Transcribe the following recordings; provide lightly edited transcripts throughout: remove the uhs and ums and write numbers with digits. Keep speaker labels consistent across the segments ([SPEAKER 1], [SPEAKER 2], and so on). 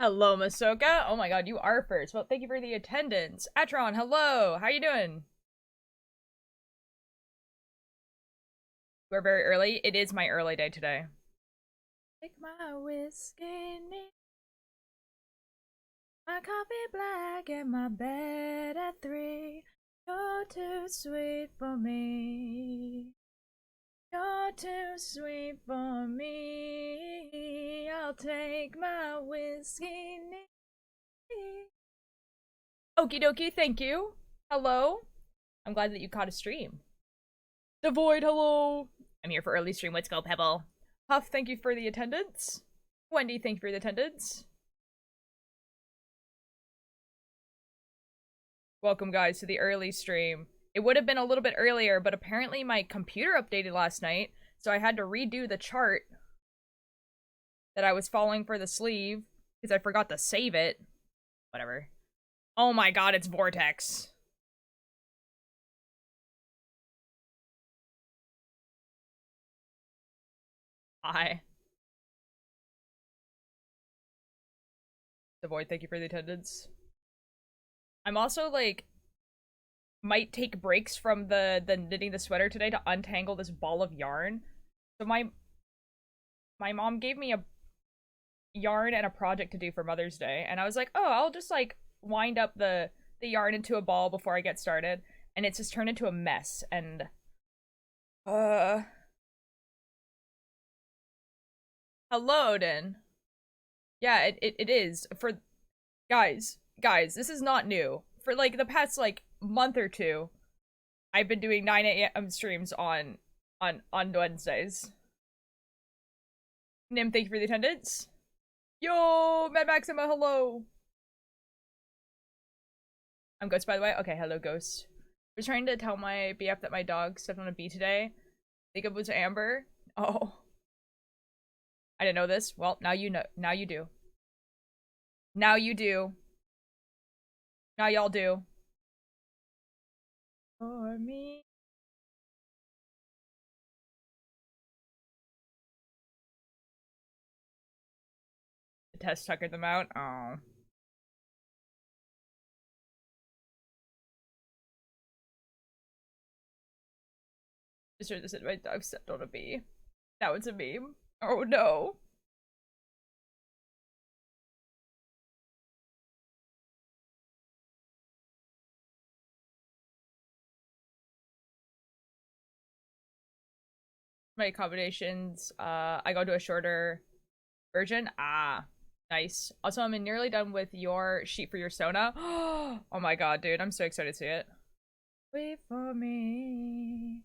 [SPEAKER 1] Hello, Masoka. Oh my god, you are first. Well, thank you for the attendance. Atron, hello. How you doing? We're very early. It is my early day today. Take my whiskey, my coffee black, and my bed at 3. You're too sweet for me. You're too sweet for me. I'll take my whiskey. Okie dokie, thank you. Hello. I'm glad that you caught a stream. The Void, hello. I'm here for early stream. Let's go, Pebble. Huff, thank you for the attendance. Wendy, thank you for the attendance. Welcome, guys, to the early stream. It would have been a little bit earlier, but apparently my computer updated last night, so I had to redo the chart that I was following for the sleeve because I forgot to save it. Whatever. Oh my god, it's Vortex. Hi. The Void, thank you for the attendance. I'm also, like, might take breaks from the knitting the sweater today to untangle this ball of yarn. So my mom gave me a yarn and a project to do for Mother's Day, and I was like, oh, I'll just like wind up the yarn into a ball before I get started, and it's just turned into a mess. And uh hello, Odin. Yeah, it is. For guys, this is not new. For like the past like month or two, I've been doing 9 a.m. streams on Wednesdays. Nim, thank you for the attendance. Yo, Mad Maxima, hello. I'm Ghost, by the way. Okay, hello, Ghost. I was trying to tell my BF that my dog stepped on a bee today. I think it was Amber. Oh. I didn't know this. Well, now you know. Now you do. Now you do. Now y'all do. For me. The test tuckered them out. Oh. Just heard this. My dog stepped on a bee. Now it's a meme. Oh no. My accommodations. I go to a shorter version. Ah. Nice. Also, I'm nearly done with your sheet for your Sona. Oh my god, dude. I'm so excited to see it. Wait for me.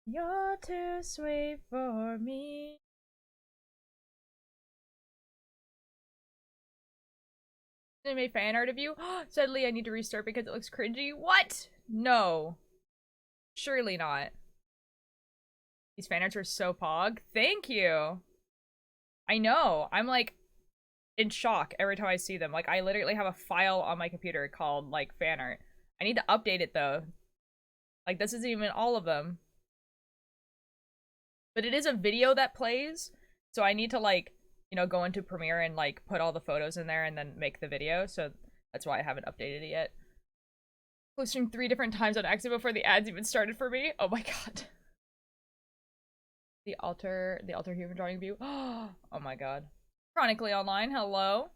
[SPEAKER 1] You're too sweet for me. They made fan art of you. Suddenly I need to restart because it looks cringy. What? No. Surely not. These fan arts are so pog. Thank you. I know. I'm like in shock every time I see them. Like I literally have a file on my computer called like fan art. I need to update it though. Like this isn't even all of them. But it is a video that plays, so I need to like, you know, go into Premiere and like put all the photos in there and then make the video. So that's why I haven't updated it yet. Posting 3 different times on accident before the ads even started for me. Oh my god. The altar human drawing view. Oh my god. Chronically online, hello.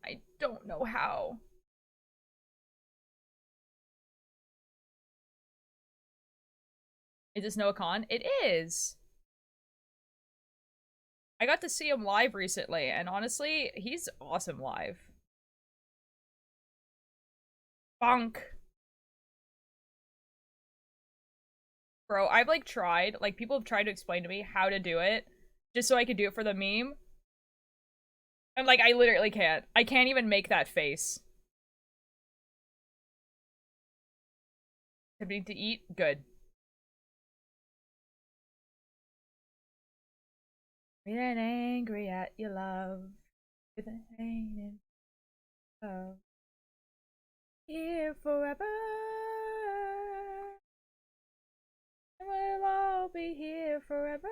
[SPEAKER 1] I don't know how. Is this Noah Khan? It is. I got to see him live recently, and honestly, he's awesome live. Bonk. Bro, I've like tried, like people have tried to explain to me how to do it, just so I could do it for the meme. And like, I literally can't. I can't even make that face. Something to eat? Good. Get angry at your love with a hanging love. here forever. And we'll all be here forever.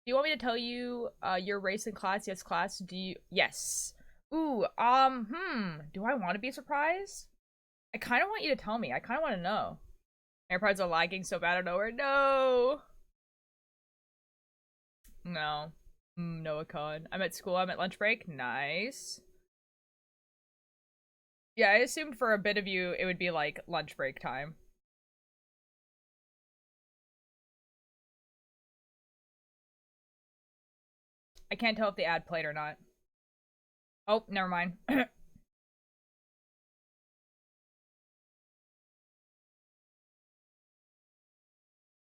[SPEAKER 1] Do you want me to tell you your race and class? Yes, class. Do you? Yes. Ooh, do I want to be surprised? I kind of want you to tell me. I kind of want to know. AirPods are lagging so bad out of nowhere. No! No. Noah Con. I'm at school. I'm at lunch break. Nice. Yeah, I assumed for a bit of you it would be like lunch break time. I can't tell if the ad played or not. Oh, never mind.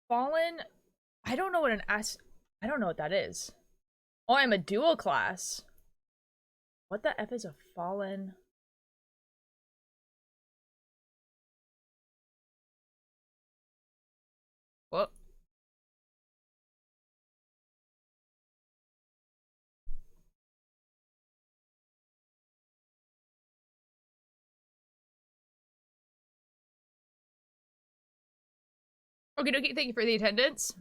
[SPEAKER 1] Fallen? I don't know what an S. I don't know what that is. Oh, I'm a dual class. What the F is a fallen? What? Okay, okay, thank you for the attendance.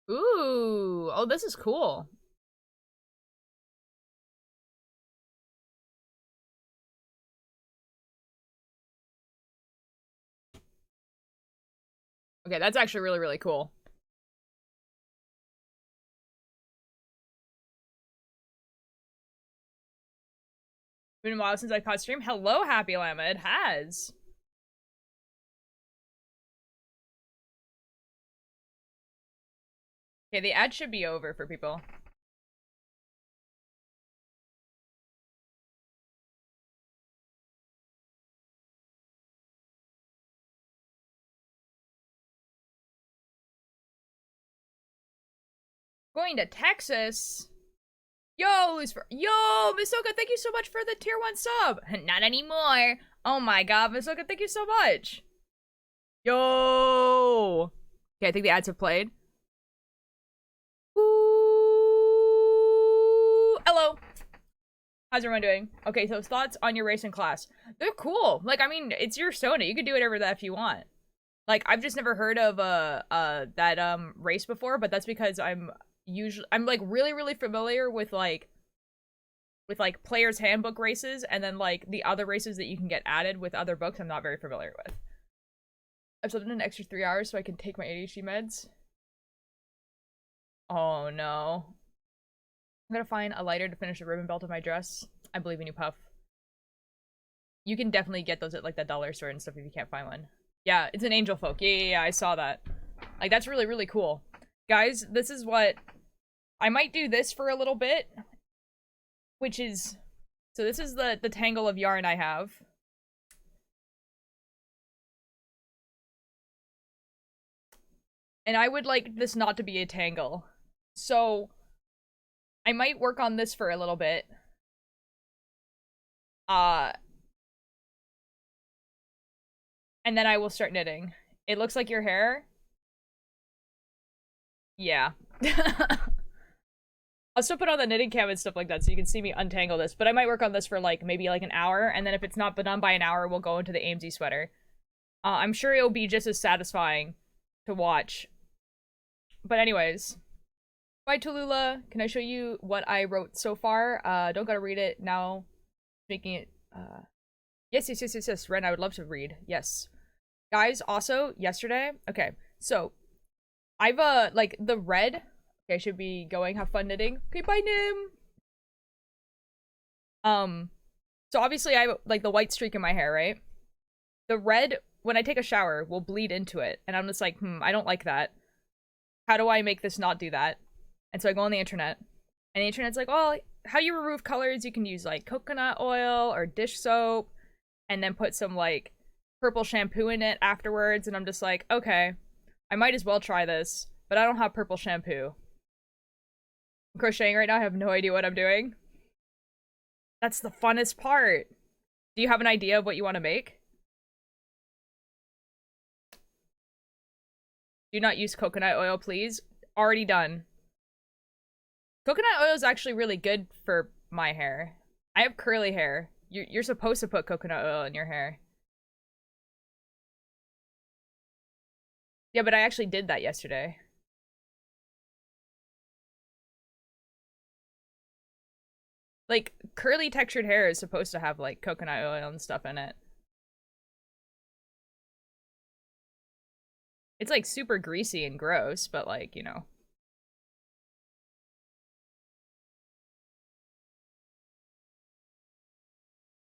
[SPEAKER 1] Ooh, oh, this is cool. Okay, that's actually really, really cool. Been a while since I caught stream. Hello, Happy Llama. It has. Okay, the ad should be over for people. Going to Texas? Yo, Misoka, thank you so much for the tier 1 sub. Not anymore. Oh my god, Misoka, thank you so much. Yo. Okay, I think the ads have played. Ooh. Hello. How's everyone doing? Okay, so thoughts on your race and class. They're cool. Like, I mean, it's your Sona. You can do whatever the F you want. Like, I've just never heard of that race before, but that's because I'm like really, really familiar with like player's handbook races, and then like the other races that you can get added with other books I'm not very familiar with. I've slept in an extra 3 hours so I can take my ADHD meds. Oh no. I'm gonna find a lighter to finish the ribbon belt of my dress. I believe in you, Puff. You can definitely get those at like the dollar store and stuff if you can't find one. Yeah, it's an angel folk. Yeah, I saw that. Like, that's really, really cool. Guys, this is what... I might do this for a little bit. Which is... So this is the tangle of yarn I have. And I would like this not to be a tangle. So... I might work on this for a little bit. And then I will start knitting. It looks like your hair. Yeah. I'll still put on the knitting cam and stuff like that so you can see me untangle this. But I might work on this for like maybe like an hour. And then if it's not done by an hour, we'll go into the Aimsey sweater. I'm sure it'll be just as satisfying to watch. But anyways. Bye, Tallulah. Can I show you what I wrote so far? Don't gotta read it now. Making it, Yes. Ren, I would love to read. Yes. Guys, also, yesterday, okay, so, I've, like, the red, okay, I should be going, have fun knitting. Okay, bye, Nim! So obviously I have, like, the white streak in my hair, right? The red, when I take a shower, will bleed into it, and I'm just like, I don't like that. How do I make this not do that? And so I go on the internet, and the internet's like, oh, how you remove colors, you can use like coconut oil or dish soap and then put some like purple shampoo in it afterwards. And I'm just like, okay, I might as well try this, but I don't have purple shampoo. I'm crocheting right now. I have no idea what I'm doing. That's the funnest part. Do you have an idea of what you want to make? Do not use coconut oil, please. Already done. Coconut oil is actually really good for my hair. I have curly hair. You're supposed to put coconut oil in your hair. Yeah, but I actually did that yesterday. Like, curly textured hair is supposed to have, like, coconut oil and stuff in it. It's, like, super greasy and gross, but, like, you know.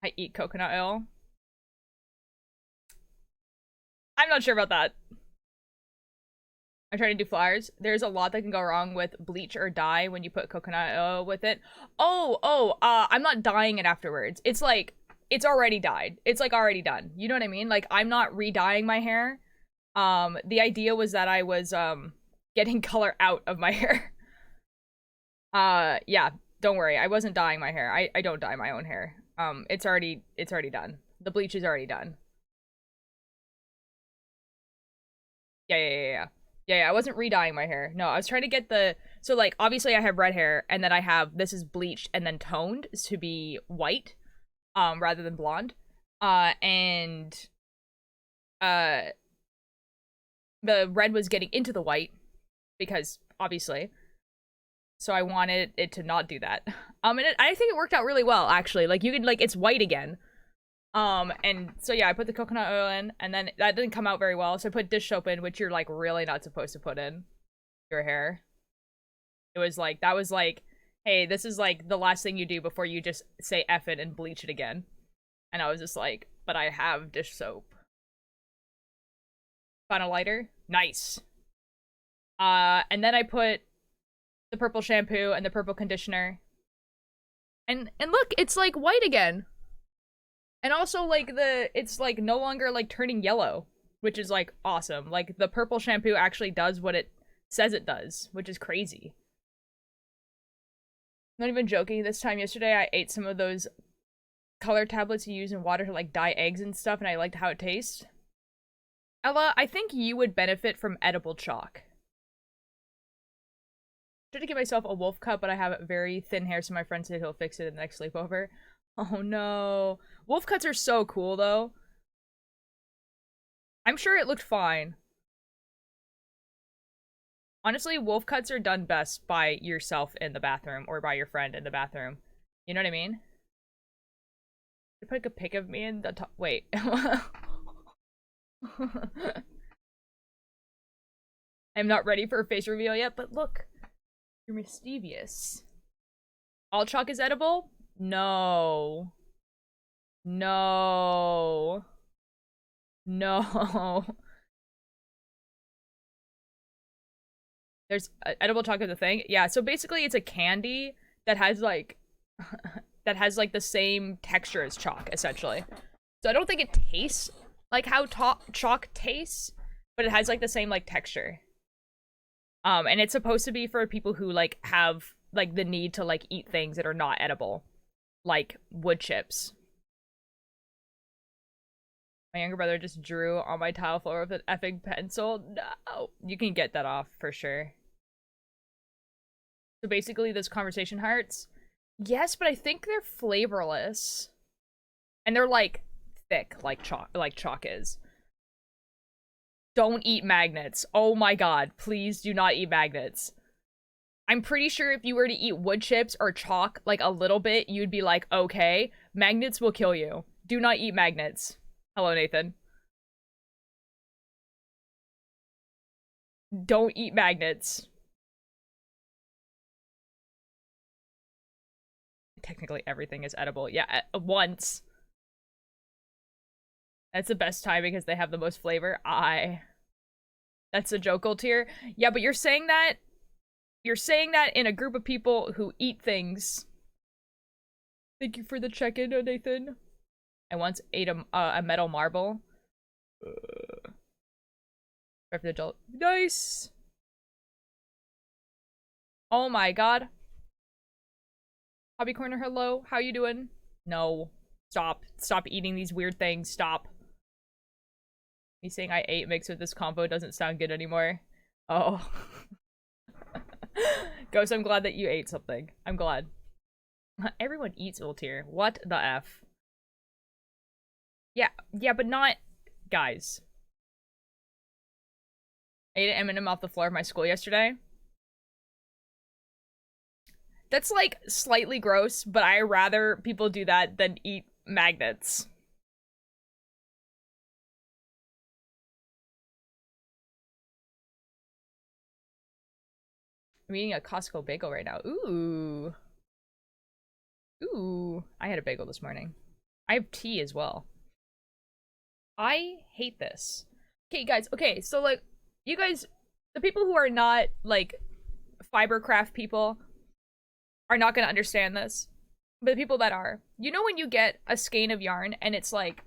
[SPEAKER 1] I eat coconut oil. I'm not sure about that. I'm trying to do flowers. There's a lot that can go wrong with bleach or dye when you put coconut oil with it. I'm not dyeing it afterwards. It's like, it's already dyed. It's like already done. You know what I mean? Like, I'm not re-dyeing my hair. The idea was that I was, getting color out of my hair. Yeah, don't worry. I wasn't dyeing my hair. I don't dye my own hair. It's already done. The bleach is already done. Yeah, I wasn't re-dyeing my hair. No, I was trying to get the... So, like, obviously I have red hair, and then I have... This is bleached and then toned to be white, rather than blonde. And... The red was getting into the white, because, obviously. So I wanted it to not do that. And I think it worked out really well, actually. Like, you could, like, it's white again. And so yeah, I put the coconut oil in, and then that didn't come out very well, so I put dish soap in, which you're, like, really not supposed to put in your hair. It was like, that was like, hey, this is, like, the last thing you do before you just say F it and bleach it again. And I was just like, but I have dish soap. Found a lighter? Nice. And then I put the purple shampoo and the purple conditioner. And look, it's, like, white again. And also, like, it's, like, no longer, like, turning yellow, which is, like, awesome. Like, the purple shampoo actually does what it says it does, which is crazy. I'm not even joking. This time yesterday, I ate some of those color tablets you use in water to, like, dye eggs and stuff, and I liked how it tastes. Ella, I think you would benefit from edible chalk. I tried to give myself a wolf cut, but I have very thin hair, so my friend said he'll fix it in the next sleepover. Oh no. Wolf cuts are so cool, though. I'm sure it looked fine. Honestly, wolf cuts are done best by yourself in the bathroom or by your friend in the bathroom. You know what I mean? I put a pic of me in the top. Wait. I'm not ready for a face reveal yet, but look. You're mischievous. All chalk is edible? No. No. No. There's edible chalk is a thing? Yeah, so basically it's a candy that has, like, that has, like, the same texture as chalk, essentially. So I don't think it tastes like how chalk tastes, but it has, like, the same, like, texture. And it's supposed to be for people who, like, have, like, the need to, like, eat things that are not edible. Like wood chips. My younger brother just drew on my tile floor with an effing pencil. No! You can get that off, for sure. So basically, those conversation hearts. Yes, but I think they're flavorless. And they're, like, thick, like chalk is. Don't eat magnets. Oh my god, please do not eat magnets. I'm pretty sure if you were to eat wood chips or chalk, like, a little bit, you'd be like, okay, magnets will kill you. Do not eat magnets. Hello, Nathan. Don't eat magnets. Technically, everything is edible. Yeah, once. That's the best time because they have the most flavor. That's a jokel tier. Yeah, but you're saying that in a group of people who eat things Thank you for the check-in, Nathan. I once ate a metal marble. Right for the adult. Nice! Oh my god. Hobby Corner, hello. How you doing? No. Stop. Stop eating these weird things. Stop. Me saying I ate mixed with this combo doesn't sound good anymore. Oh. Ghost, I'm glad that you ate something. I'm glad. Everyone eats Ultir. What the F? Yeah, but not... Guys. I ate an M&M off the floor of my school yesterday. That's, like, slightly gross, but I rather people do that than eat magnets. I'm eating a Costco bagel right now. Ooh. Ooh. I had a bagel this morning. I have tea as well. I hate this. Okay, guys. Okay, so, like, you guys... The people who are not, like, fibercraft people are not gonna understand this. But the people that are... You know when you get a skein of yarn and it's, like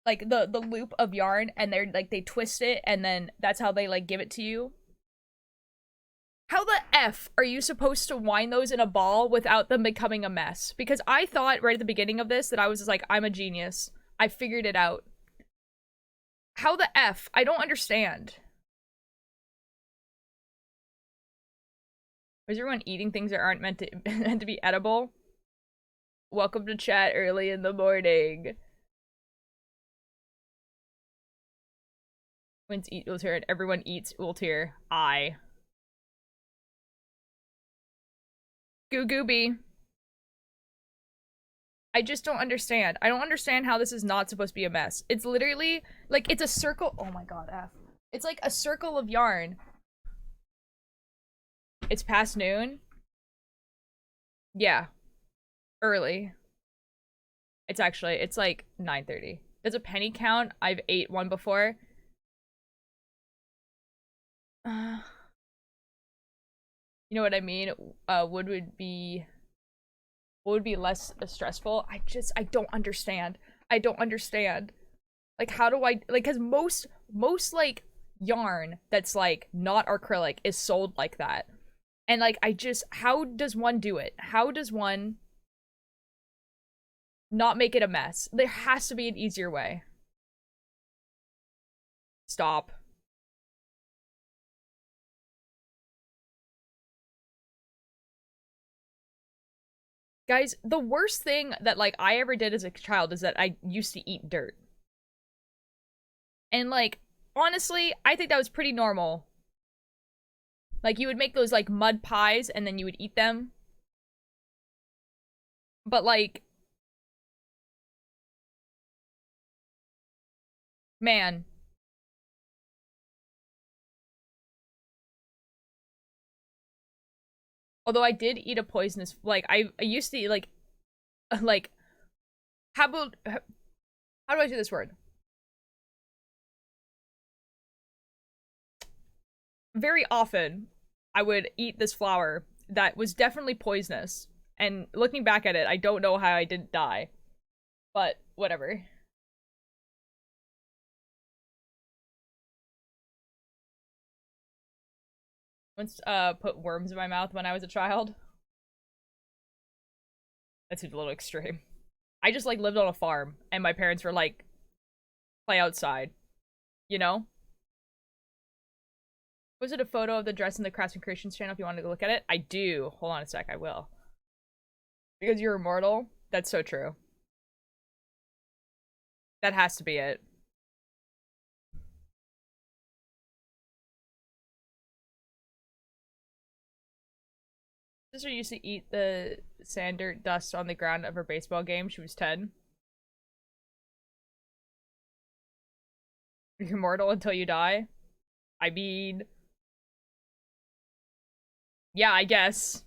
[SPEAKER 1] the loop of yarn and they're, like, they twist it and then that's how they, like, give it to you? How the F are you supposed to wind those in a ball without them becoming a mess? Because I thought right at the beginning of this that I was just like, I'm a genius. I figured it out. How the F? I don't understand. Is everyone eating things that aren't meant to be edible? Welcome to chat early in the morning. Twins eat Ultir and everyone eats Ultir. Goo Gooby. I just don't understand. I don't understand how this is not supposed to be a mess. It's literally, like, it's a circle. Oh my god, F. It's like a circle of yarn. It's past noon? Yeah. Early. It's actually, it's like 9:30. Does a penny count? I've ate one before. You know what I mean? Would be less stressful. I don't understand. I don't understand. Like, how do I, like, because most like yarn that's like not acrylic is sold like that. And like, how does one do it? How does one not make it a mess? There has to be an easier way. Stop. Guys, the worst thing that, like, I ever did as a child is that I used to eat dirt. And, like, honestly, I think that was pretty normal. Like, you would make those, like, mud pies and then you would eat them. But, like, man. Although I did eat a poisonous, like, I used to eat, like, how about, how do I do this word? Very often, I would eat this flour that was definitely poisonous. And looking back at it, I don't know how I didn't die. But, whatever. Once, put worms in my mouth when I was a child. That seems a little extreme. I just, like, lived on a farm, and my parents were like, play outside. You know? Was it a photo of the dress in the Crafts and Creations channel if you wanted to look at it? I do. Hold on a sec, I will. Because you're immortal? That's so true. That has to be it. Sister used to eat the sand dirt dust on the ground of her baseball game. She was 10. You're immortal until you die? I mean... Yeah, I guess.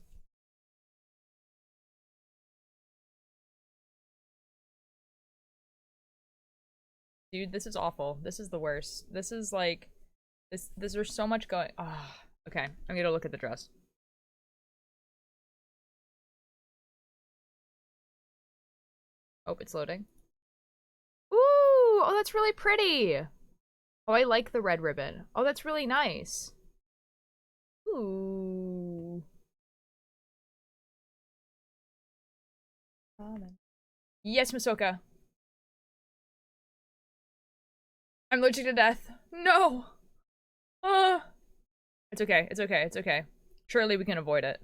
[SPEAKER 1] Dude, this is awful. This is the worst. This is like... There's so much going... Oh, okay, I'm gonna look at the dress. Oh, it's loading. Ooh! Oh, that's really pretty! Oh, I like the red ribbon. Oh, that's really nice. Ooh. Yes, Masoka. I'm allergic to death. No! It's okay, it's okay, it's okay. Surely we can avoid it.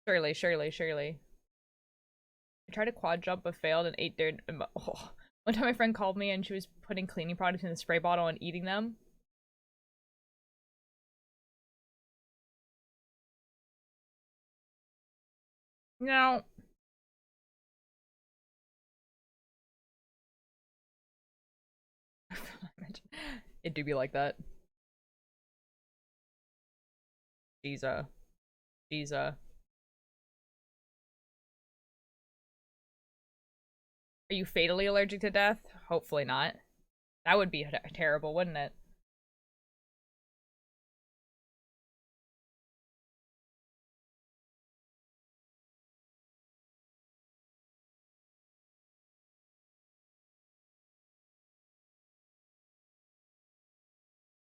[SPEAKER 1] Surely, surely, surely. I tried a quad jump but failed and ate their. Oh. One time my friend called me and she was putting cleaning products in a spray bottle and eating them. No. It do be like that. Jesus. Jesus. Are you fatally allergic to death? Hopefully not. That would be terrible, wouldn't it?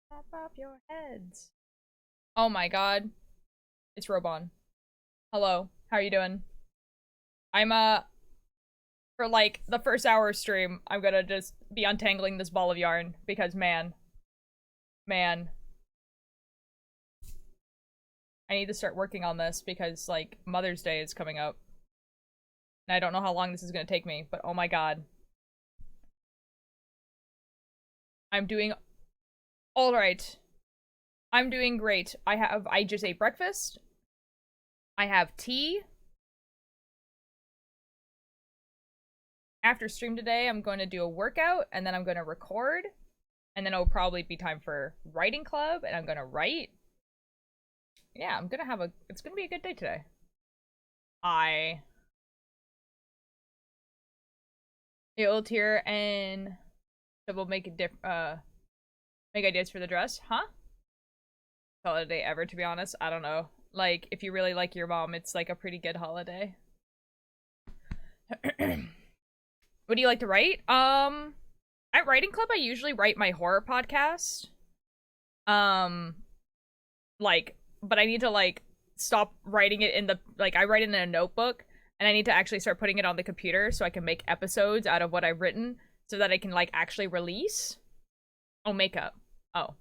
[SPEAKER 1] Pop up your heads. Oh my god. It's Robon. Hello. How are you doing? I'm, for like the first hour of stream, I'm gonna just be untangling this ball of yarn because man. Man. I need to start working on this because, like, Mother's Day is coming up. And I don't know how long this is gonna take me, but oh my god. I'm doing alright. I'm doing great. I just ate breakfast. I have tea. After stream today, I'm going to do a workout, and then I'm going to record. And then it'll probably be time for writing club, and I'm going to write. Yeah, I'm going to have a... It's going to be a good day today. It'll tier and... So we'll make make ideas for the dress. Huh? Holiday ever, to be honest. I don't know. Like, if you really like your mom, it's like a pretty good holiday. What do you like to write? At writing club, I usually write my horror podcast. Like, but I need to, like, stop writing it in the, like, I write it in a notebook, and I need to actually start putting it on the computer so I can make episodes out of what I've written so that I can, like, actually release. Oh, makeup. Oh.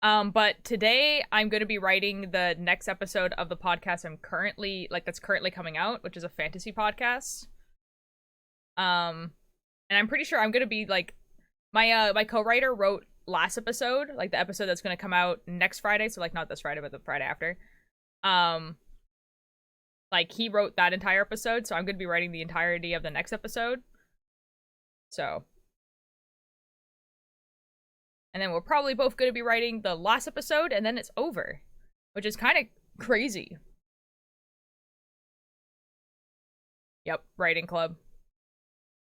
[SPEAKER 1] But today I'm going to be writing the next episode of the podcast I'm currently, like, that's currently coming out, which is a fantasy podcast. And I'm pretty sure I'm going to be, like, my co-writer wrote last episode, like the episode that's going to come out next Friday, so, like, not this Friday, but the Friday after. Like, he wrote that entire episode, so I'm going to be writing the entirety of the next episode. So. And then we're probably both going to be writing the last episode, and then it's over. Which is kind of crazy. Yep, writing club.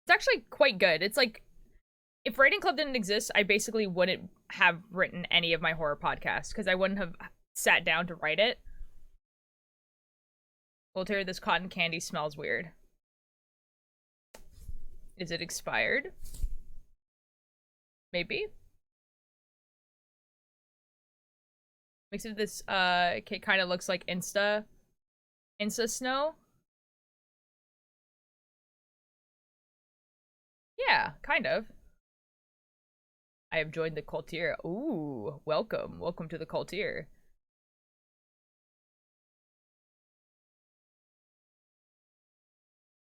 [SPEAKER 1] It's actually quite good. It's like, if writing club didn't exist, I basically wouldn't have written any of my horror podcasts, because I wouldn't have sat down to write it. Voltaire, this cotton candy smells weird. Is it expired? Maybe. Makes it this, it kind of looks like Insta snow. Yeah, kind of. I have joined the cultier. Ooh, welcome. Welcome to the cultier.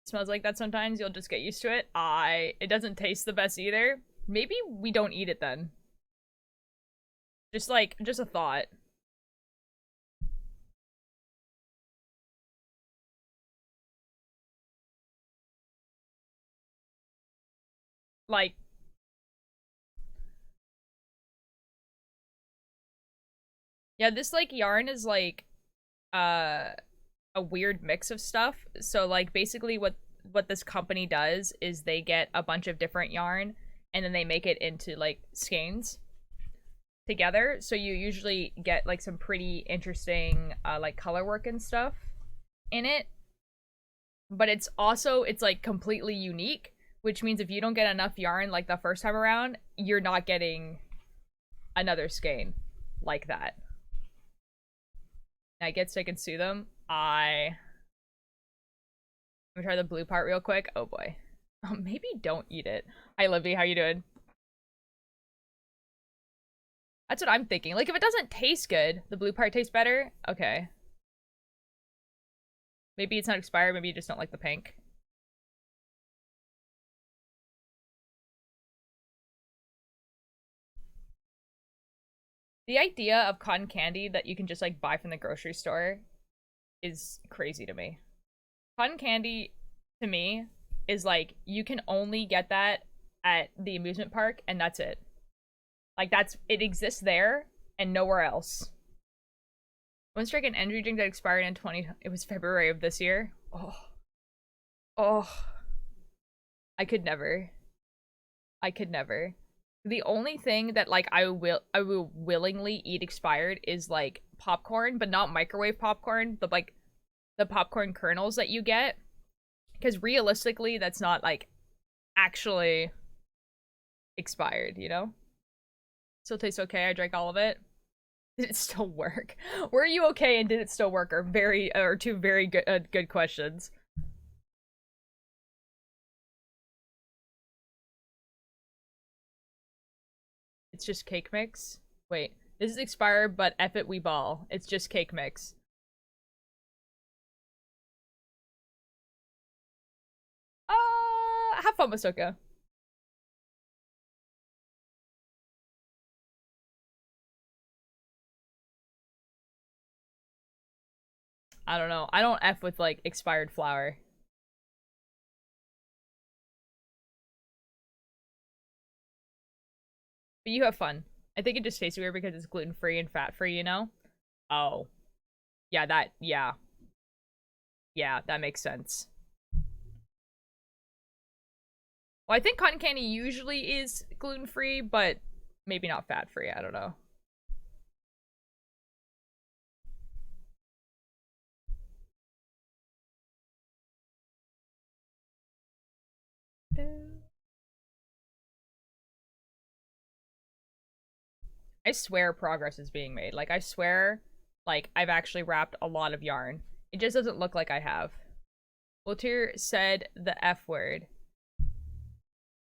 [SPEAKER 1] Smells like that sometimes. You'll just get used to it. It doesn't taste the best either. Maybe we don't eat it then. Just like, just a thought. Like, yeah, this, like, yarn is, like, a weird mix of stuff. So, like, basically what this company does is they get a bunch of different yarn, and then they make it into, like, skeins together. So you usually get, like, some pretty interesting, like, color work and stuff. in it, but it's also, it's like completely unique, which means if you don't get enough yarn like the first time around, you're not getting another skein like that. I get sick and sue them. I'm gonna try the blue part real quick. Oh boy. Maybe don't eat it. Hi Libby, how you doing? That's what I'm thinking. Like, if it doesn't taste good, the blue part tastes better? Okay. Maybe it's not expired, maybe you just don't like the pink. The idea of cotton candy that you can just, like, buy from the grocery store is crazy to me. Cotton candy, to me, is like, you can only get that at the amusement park, and that's it. Like, it exists there, and nowhere else. Once drank an energy drink that expired in it was February of this year. Oh. Oh. I could never. I could never. The only thing that, like, I will willingly eat expired is, like, popcorn, but not microwave popcorn, but, like, the popcorn kernels that you get. Because realistically, that's not, like, actually expired, you know? Still tastes okay, I drank all of it. Did it still work? Were you okay and did it still work? Are two very good good questions. It's just cake mix? Wait, this is expired, but F it, we ball. It's just cake mix. Have fun, Masoka. I don't know. I don't F with, like, expired flour. But you have fun. I think it just tastes weird because it's gluten-free and fat-free, you know? Oh. Yeah, yeah. Yeah, that makes sense. Well, I think cotton candy usually is gluten-free, but maybe not fat-free, I don't know. I swear progress is being made. Like, I swear, like, I've actually wrapped a lot of yarn. It just doesn't look like I have. Voltaire said the F word.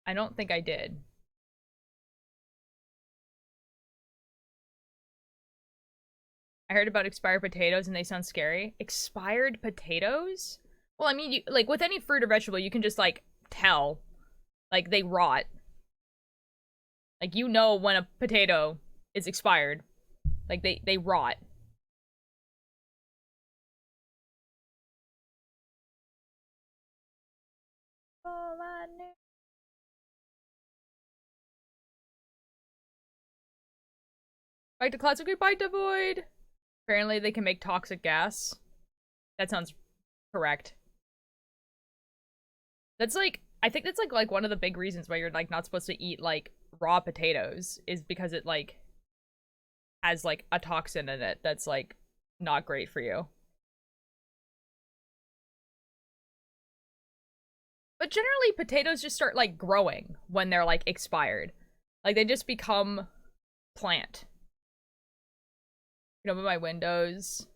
[SPEAKER 1] I don't think I did. I heard about expired potatoes and they sound scary. Expired potatoes? Well, I mean, you, like, with any fruit or vegetable, you can just, like, tell. Like, they rot. Like, you know when a potato is expired. Like, they rot. All I knew. Bite to classic, bite to void. Apparently they can make toxic gas. That sounds correct. That's like, I think that's like one of the big reasons why you're, like, not supposed to eat, like, raw potatoes is because it, like, has, like, a toxin in it that's, like, not great for you. But generally potatoes just start, like, growing when they're, like, expired. Like, they just become plant. You know, open my windows.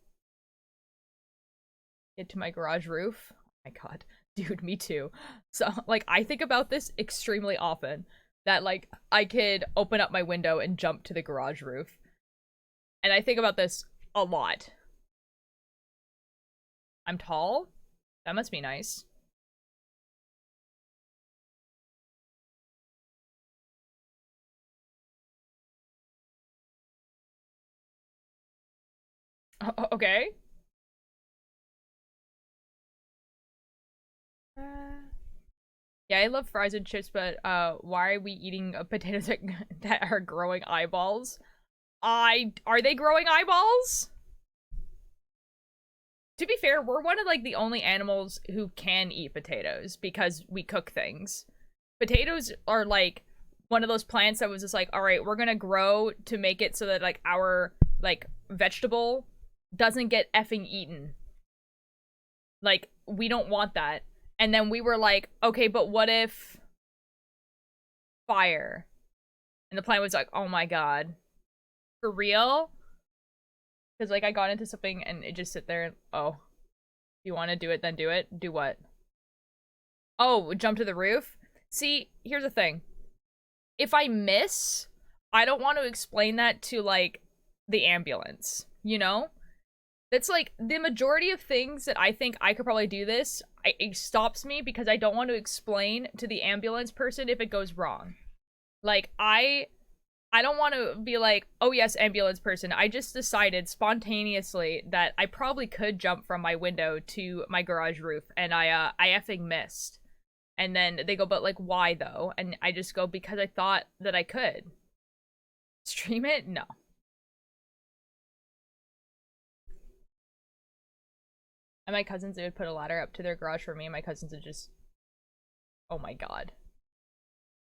[SPEAKER 1] Get to my garage roof. Oh my god. Dude, me too. So, like, I think about this extremely often. That, like, I could open up my window and jump to the garage roof. And I think about this a lot. I'm tall? That must be nice. Okay. Yeah, I love fries and chips, but why are we eating potatoes that are growing eyeballs? Are they growing eyeballs? To be fair, we're one of, like, the only animals who can eat potatoes because we cook things. Potatoes are, like, one of those plants that was just like, all right, we're gonna grow to make it so that, like, our, like, vegetable doesn't get effing eaten. Like, we don't want that. And then we were like, okay, but what if fire? And the plan was like, oh my god. For real? Because, like, I got into something and it just sit there and, oh. If you want to do it, then do it. Do what? Oh, jump to the roof? See, here's the thing. If I miss, I don't want to explain that to, like, the ambulance, you know? That's, like, the majority of things that I think I could probably do this, it stops me because I don't want to explain to the ambulance person if it goes wrong. Like, I don't want to be like, oh yes, ambulance person. I just decided spontaneously that I probably could jump from my window to my garage roof, and I effing missed. And then they go, but like, why though? And I just go, because I thought that I could. Stream it? No. And my cousins, they would put a ladder up to their garage for me, and my cousins would just... Oh my god.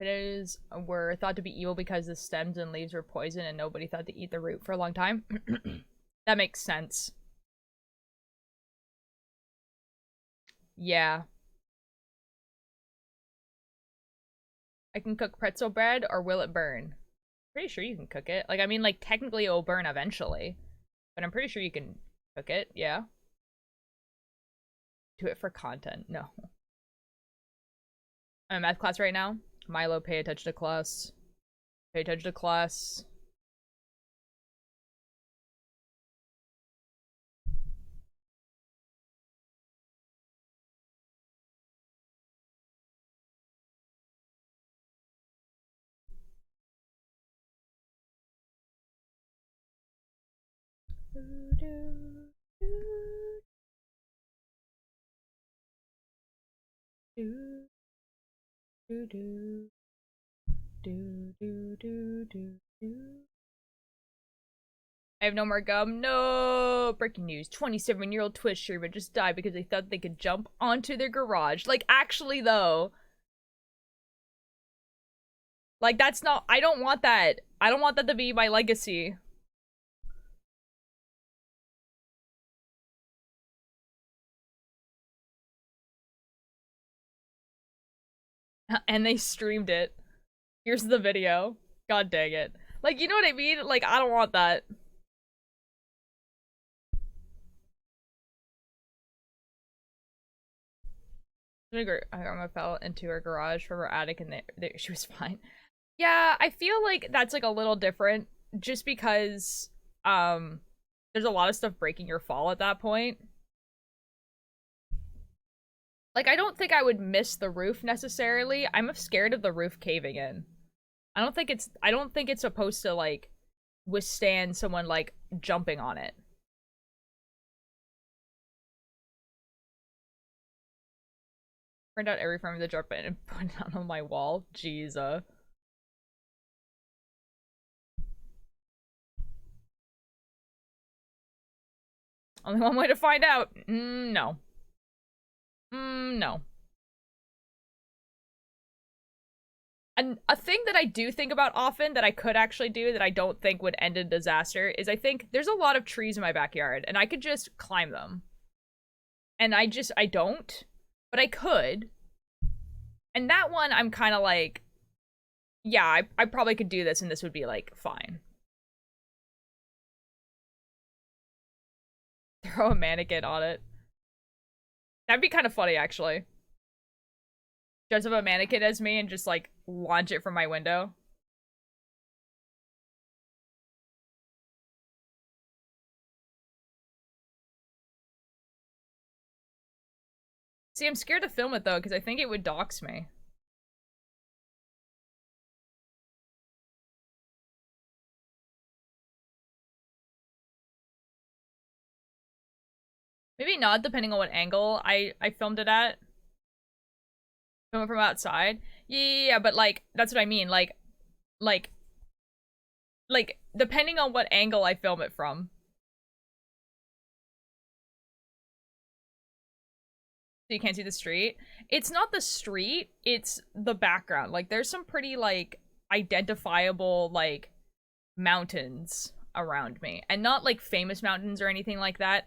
[SPEAKER 1] Potatoes were thought to be evil because the stems and leaves were poison and nobody thought to eat the root for a long time. That makes sense. Yeah. I can cook pretzel bread, or will it burn? Pretty sure you can cook it. Like, I mean, like, technically it will burn eventually. But I'm pretty sure you can cook it, yeah. Do it for content. No. I'm in math class right now. Milo, pay attention to class. Pay attention to class. I have no more gum. No! Breaking news. 27-year-old Twitch streamer just died because they thought they could jump onto their garage. Like, actually, though. Like, that's not... I don't want that. I don't want that to be my legacy. And they streamed it. Here's the video. God dang it. Like, you know what I mean? Like, I don't want that. I fell into her garage from her attic and she was fine. Yeah, I feel like that's like a little different just because there's a lot of stuff breaking your fall at that point. Like, I don't think I would miss the roof necessarily. I'm scared of the roof caving in. I don't think it's supposed to like withstand someone like jumping on it. Print out every frame of the drop in and put it on my wall. Jeez. Only one way to find out. No. No. And a thing that I do think about often that I could actually do that I don't think would end in disaster is I think there's a lot of trees in my backyard and I could just climb them. And I don't, but I could. And that one I'm kind of like, yeah, I probably could do this and this would be like fine. Throw a mannequin on it. That'd be kind of funny, actually. Dress up a mannequin as me and just, like, launch it from my window. See, I'm scared to film it, though, because I think it would dox me. Maybe not, depending on what angle I filmed it at. Film it from outside. Yeah, but, like, that's what I mean. Like, depending on what angle I film it from. So you can't see the street. It's not the street, it's the background. Like, there's some pretty, like, identifiable, like, mountains around me. And not, like, famous mountains or anything like that,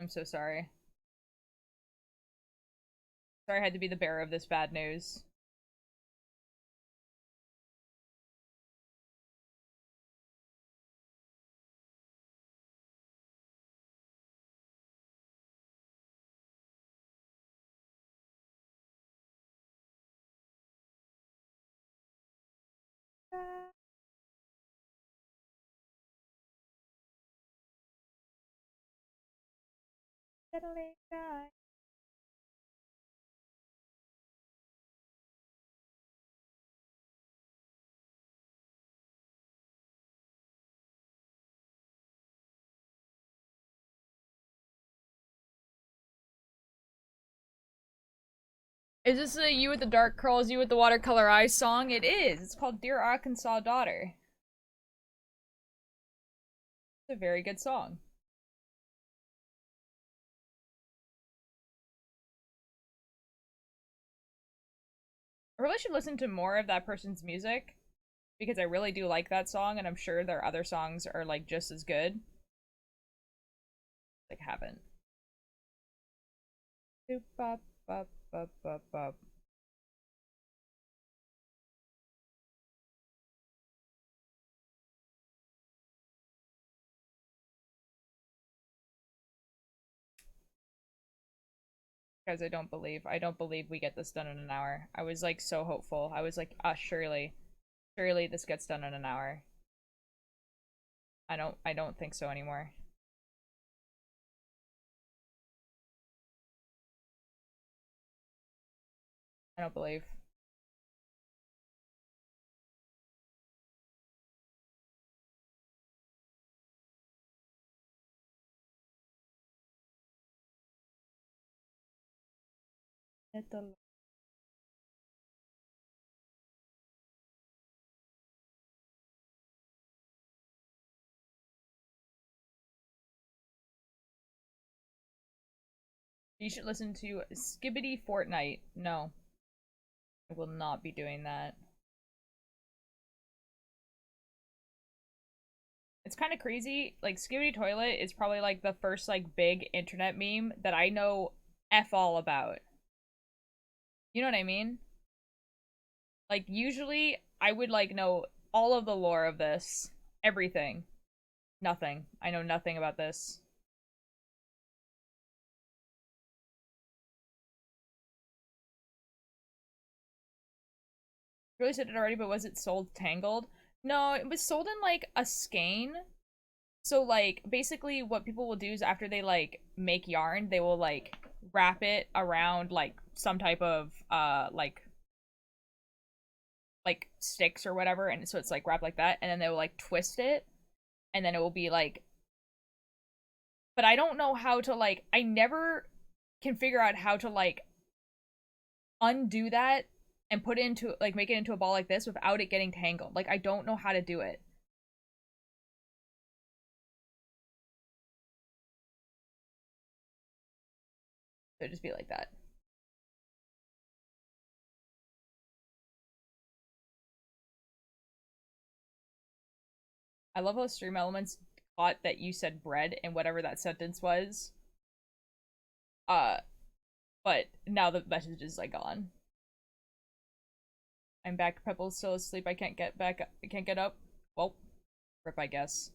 [SPEAKER 1] I'm so sorry. Sorry I had to be the bearer of this bad news. Is this a You with the Dark Curls, You with the Watercolor Eyes song? It is. It's called Dear Arkansas Daughter. It's a very good song. I really should listen to more of that person's music because I really do like that song, and I'm sure their other songs are like just as good. Like, haven't. Boop, bop, bop, bop, bop, bop. Guys, I don't believe we get this done in an hour. I was like so hopeful. I was like, surely this gets done in an hour. I don't think so anymore. I don't believe. You should listen to Skibbity Fortnite. No, I will not be doing that. It's kind of crazy. Like, Skibbity Toilet is probably like the first like big internet meme that I know F all about. You know what I mean? Like, usually I would like know all of the lore of this. Everything. Nothing. I know nothing about this. Really said it already, but was it sold tangled? No, it was sold in like a skein. So like basically what people will do is after they like make yarn, they will like wrap it around like some type of like sticks or whatever, and so it's like wrapped like that, and then they will like twist it, and then it will be like, but I don't know how to like, I never can figure out how to like undo that and put it into like make it into a ball like this without it getting tangled. Like, I don't know how to do it. So just be like that. I love how Stream Elements caught that you said bread in whatever that sentence was. Uh, but now the message is like gone. I'm back. Pebble's still asleep. I can't get back. I can't get up. Well, rip, I guess.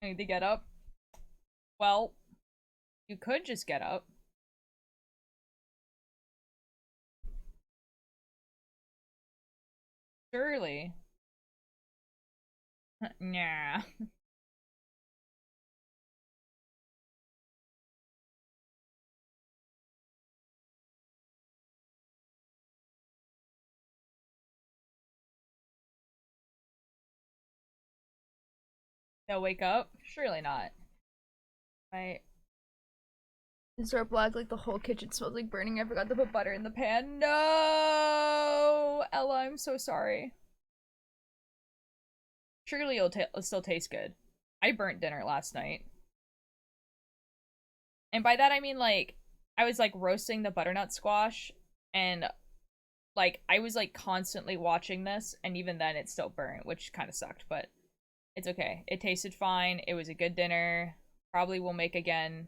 [SPEAKER 1] I need to get up. Well, you could just get up. Surely. Nah. They'll wake up? Surely not. Right. Is there black like the whole kitchen smells like burning? I forgot to put butter in the pan. No! Ella, I'm so sorry. Surely it'll still taste good. I burnt dinner last night. And by that I mean like I was like roasting the butternut squash and like I was like constantly watching this and even then it still burnt, which kind of sucked, but it's okay. It tasted fine. It was a good dinner. Probably will make again.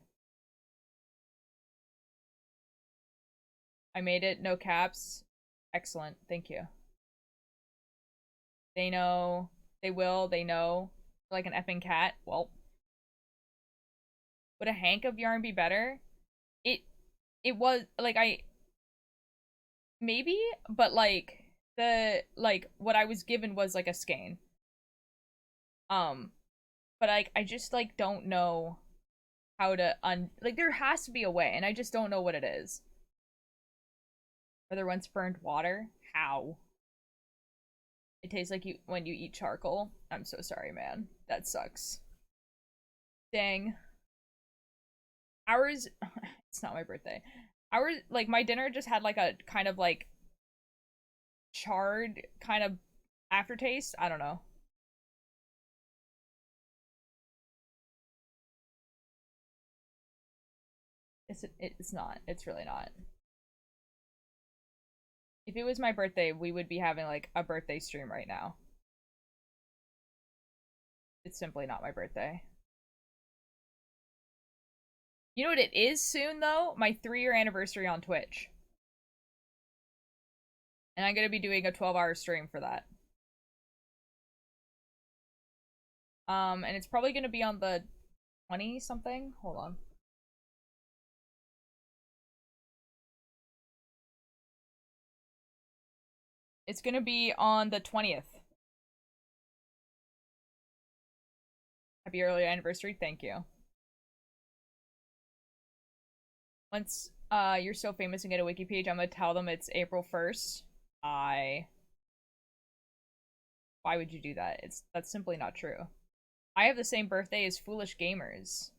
[SPEAKER 1] I made it, no caps. Excellent. Thank you. They know. They will. They know. Like an effing cat. Well, would a hank of yarn be better? It it was like I maybe, but like the like what I was given was like a skein. Um, but I just like don't know how to like there has to be a way, and I just don't know what it is. Whether once burned water? How? It tastes like you when you eat charcoal. I'm so sorry, man. That sucks. Dang. Ours it's not my birthday. Ours like my dinner just had like a kind of like charred kind of aftertaste. I don't know. It's not. It's really not. If it was my birthday, we would be having like a birthday stream right now. It's simply not my birthday. You know what it is soon though? My 3-year anniversary on Twitch. And I'm gonna be doing a 12-hour stream for that. And it's probably gonna be on the 20 something. Hold on. It's gonna be on the 20th. Happy early anniversary, thank you. Once you're so famous and get a wiki page, I'm gonna tell them it's April 1st. Why would you do that? That's simply not true. I have the same birthday as Foolish Gamers.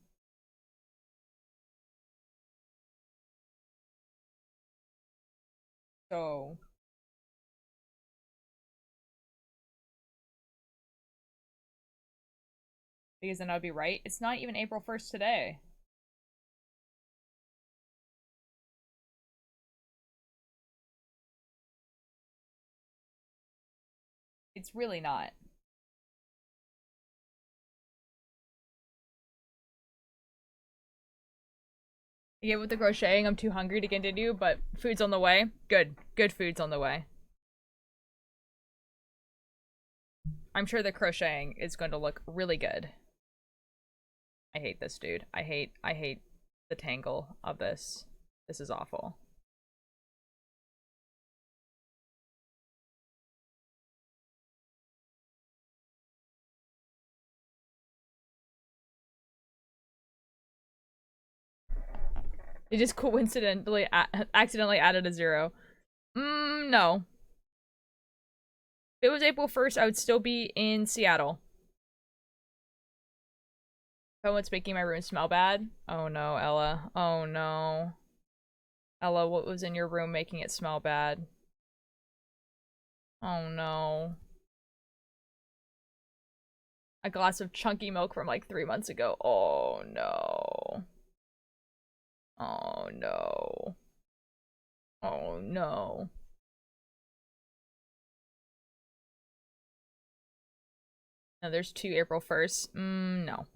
[SPEAKER 1] So because then I'd be right. It's not even April 1st today. It's really not. Yeah, with the crocheting, I'm too hungry to continue, but food's on the way. Good. Good food's on the way. I'm sure the crocheting is going to look really good. I hate this, dude. I hate the tangle of this. This is awful. They just coincidentally accidentally added a 0. No. If it was April 1st, I would still be in Seattle. Oh, what's making my room smell bad? Oh no, Ella. Oh no. Ella, what was in your room making it smell bad? Oh no. A glass of chunky milk from like 3 months ago. Oh no. Oh no. Oh no. No, there's 2 April 1st. No.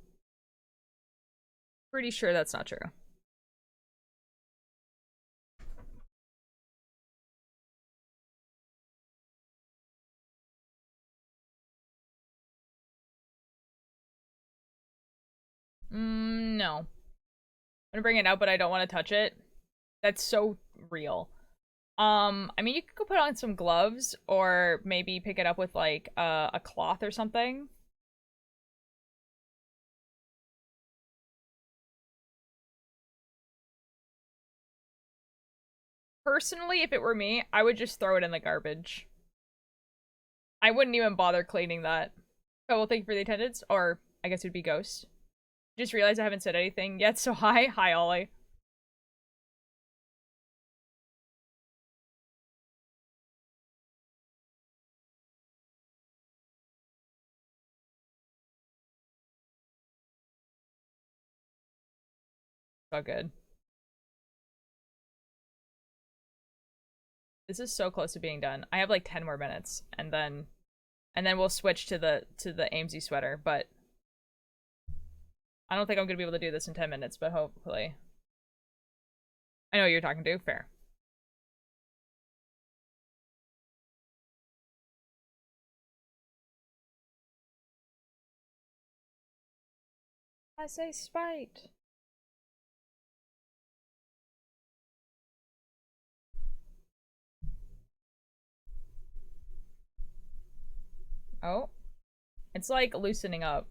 [SPEAKER 1] Pretty sure that's not true. No. I'm gonna bring it out, but I don't want to touch it. That's so real. I mean, you could go put on some gloves or maybe pick it up with like a cloth or something. Personally, if it were me, I would just throw it in the garbage. I wouldn't even bother cleaning that. Oh, well, thank you for the attendance. Or, I guess it would be Ghost. Just realized I haven't said anything yet, so hi. Hi, Ollie. So good. This is so close to being done. I have like 10 more minutes, and then we'll switch to the Aimsey sweater, but I don't think I'm gonna be able to do this in 10 minutes, but hopefully. I know who you're talking to. Fair. I say spite. Oh. It's like loosening up.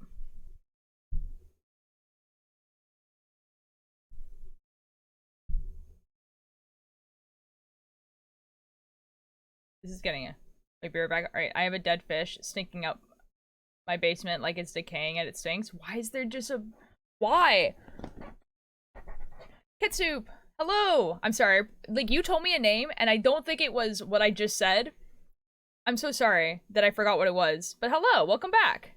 [SPEAKER 1] This is getting it. Wait, be right back. Alright, I have a dead fish stinking up my basement like it's decaying and it stinks. Why is there just a... Why? Kitsoup! Hello! I'm sorry. Like, you told me a name, and I don't think it was what I just said. I'm so sorry that I forgot what it was. But hello! Welcome back!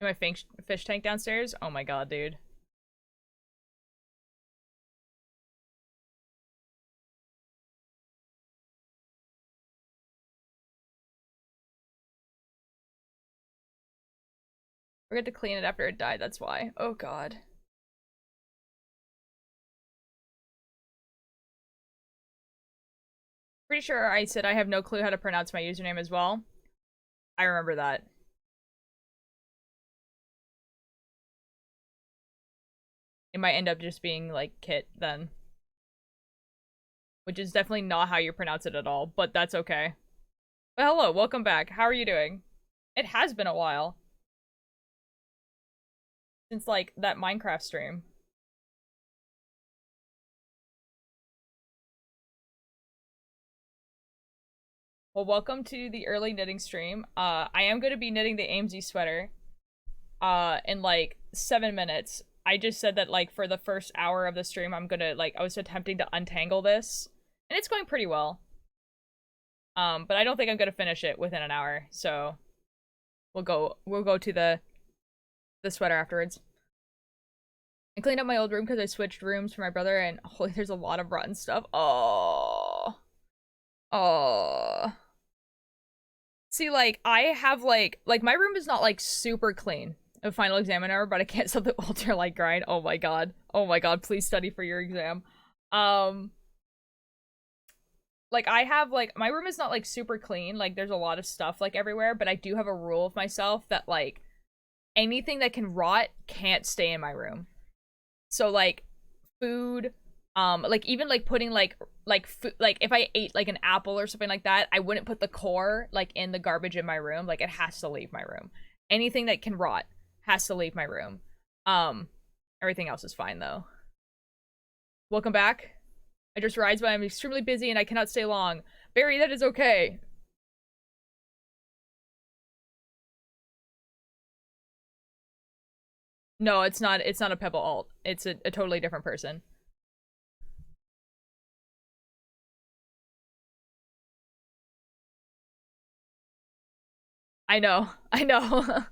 [SPEAKER 1] In my fish tank downstairs? Oh my god, dude. Forget to clean it after it died, that's why. Oh god. Pretty sure I said I have no clue how to pronounce my username as well. I remember that. It might end up just being like Kit then. Which is definitely not how you pronounce it at all, but that's okay. But hello, welcome back. How are you doing? It has been a while. Since like that Minecraft stream. Well, welcome to the early knitting stream. I am going to be knitting the Aimsey sweater in like 7 minutes. I just said that like for the first hour of the stream I'm gonna like I was attempting to untangle this. And it's going pretty well. But I don't think I'm gonna finish it within an hour, so we'll go to the sweater afterwards. I cleaned up my old room because I switched rooms for my brother and holy there's a lot of rotten stuff. Oh. Oh. See, like, I have, like, my room is not, like, super clean. A final exam hour, but I can't stop the ultralight grind. Oh my god. Oh my god, please study for your exam. Like, I have, like, my room is not, like, super clean. Like, there's a lot of stuff, like, everywhere, but I do have a rule of myself that, like, anything that can rot can't stay in my room. So, like, food, like even like putting like food, like if I ate like an apple or something like that, I wouldn't put the core like in the garbage in my room. Like it has to leave my room. Anything that can rot has to leave my room. Um, Everything else is fine though. Welcome back. I just realized I'm extremely busy and I cannot stay long. Barry, that is okay. No, it's not. It's not a Pebble alt. It's a totally different person. I know. I know.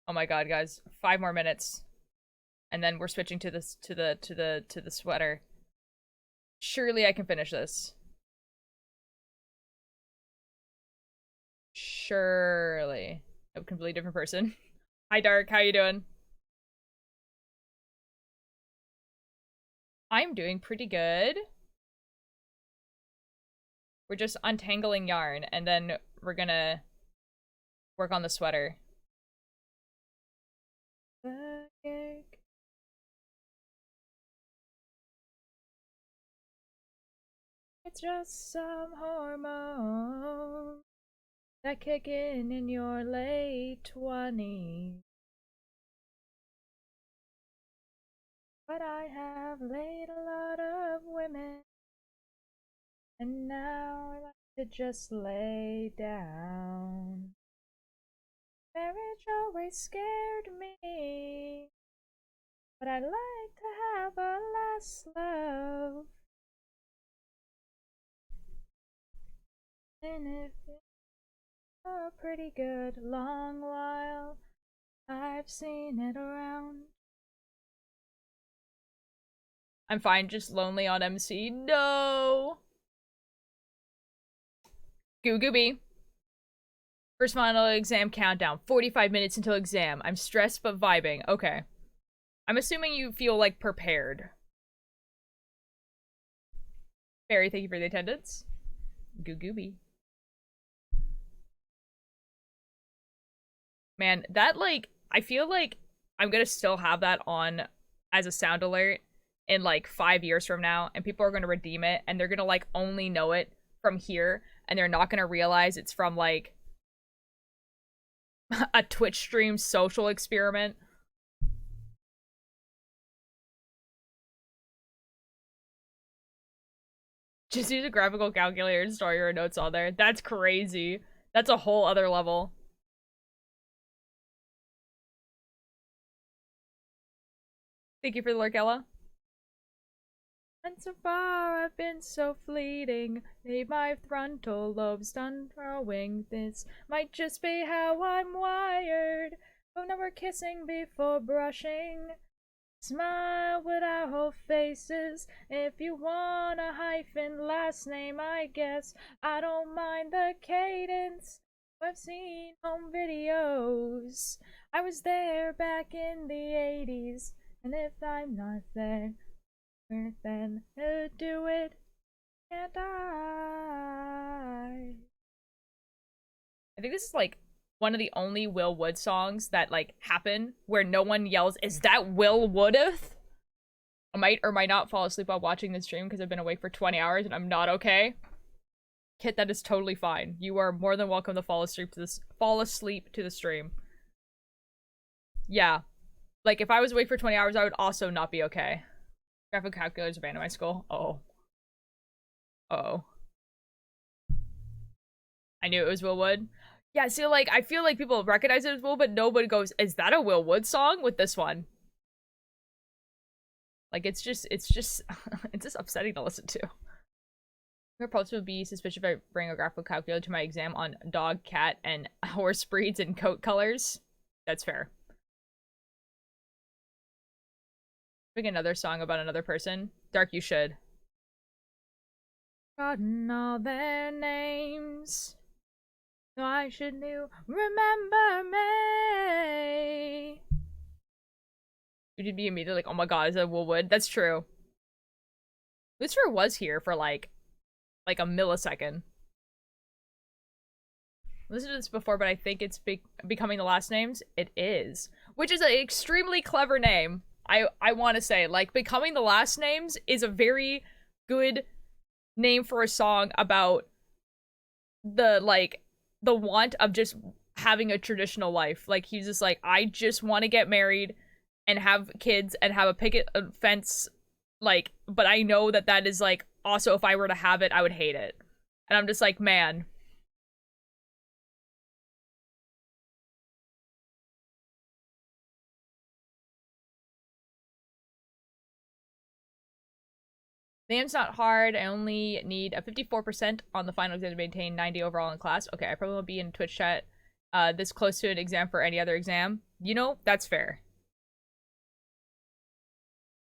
[SPEAKER 1] Oh my god, guys. 5 more minutes. And then we're switching to this to the sweater. Surely I can finish this. Surely. A completely different person. Hi Dark, how you doing? I'm doing pretty good. We're just untangling yarn and then we're gonna work on the sweater. It's just some hormone that kick in your late 20s. But I have laid a lot of women, and now I like to just lay down. Marriage always scared me, but I like to have a last love. And if it's a pretty good long while, I've seen it around. I'm fine, just lonely on MC. No! Goo Gooby. First final exam countdown. 45 minutes until exam. I'm stressed but vibing. Okay. I'm assuming you feel, like, prepared. Barry, thank you for the attendance. Goo Gooby. Man, that, like, I feel like I'm gonna still have that on as a sound alert in, like, 5 years from now, and people are gonna redeem it, and they're gonna, like, only know it from here, and they're not gonna realize it's from, like, a Twitch stream social experiment. Just use a graphical calculator and store your notes on there. That's crazy. That's a whole other level. Thank you for the lurk, Ella. And so far I've been so fleeting, made my frontal lobes done growing. This might just be how I'm wired. Oh, now we're kissing before brushing. Smile with our whole faces. If you want a hyphen last name, I guess I don't mind the cadence. I've seen home videos. I was there back in the 80s, and if I'm not there, then do it, can't I? I think this is like one of the only Will Wood songs that like happen where no one yells, "Is that Will Woodeth?" I might or might not fall asleep while watching this stream because I've been awake for 20 hours and I'm not okay. Kit, that is totally fine. You are more than welcome to fall asleep to this. Fall asleep to the stream. Yeah, like if I was awake for 20 hours, I would also not be okay. Graphic calculators banned in my school. Oh. Oh. I knew it was Will Wood. Yeah, see, like, I feel like people recognize it as Will, but nobody goes, "Is that a Will Wood song?" with this one. Like, it's just, it's just upsetting to listen to. Your approach would be suspicious if I bring a graphical calculator to my exam on dog, cat, and horse breeds and coat colors. That's fair. Pick another song about another person. Dark, you should. Forgotten all their names. Why should you remember me? You'd be immediately like, "Oh my god, is that Will Wood?" That's true. Lucifer was here for like a millisecond. I listened to this before, but I think it's becoming the last names. It is, which is an extremely clever name. I want to say, like, becoming the last names is a very good name for a song about the the want of just having a traditional life. Like, he's just like, I just want to get married and have kids and have a picket fence, like, but I know that that is like also if I were to have it, I would hate it. And I'm just like, man. The name's not hard. I only need a 54% on the final exam to maintain 90 overall in class. Okay, I probably won't be in Twitch chat this close to an exam for any other exam. You know, that's fair.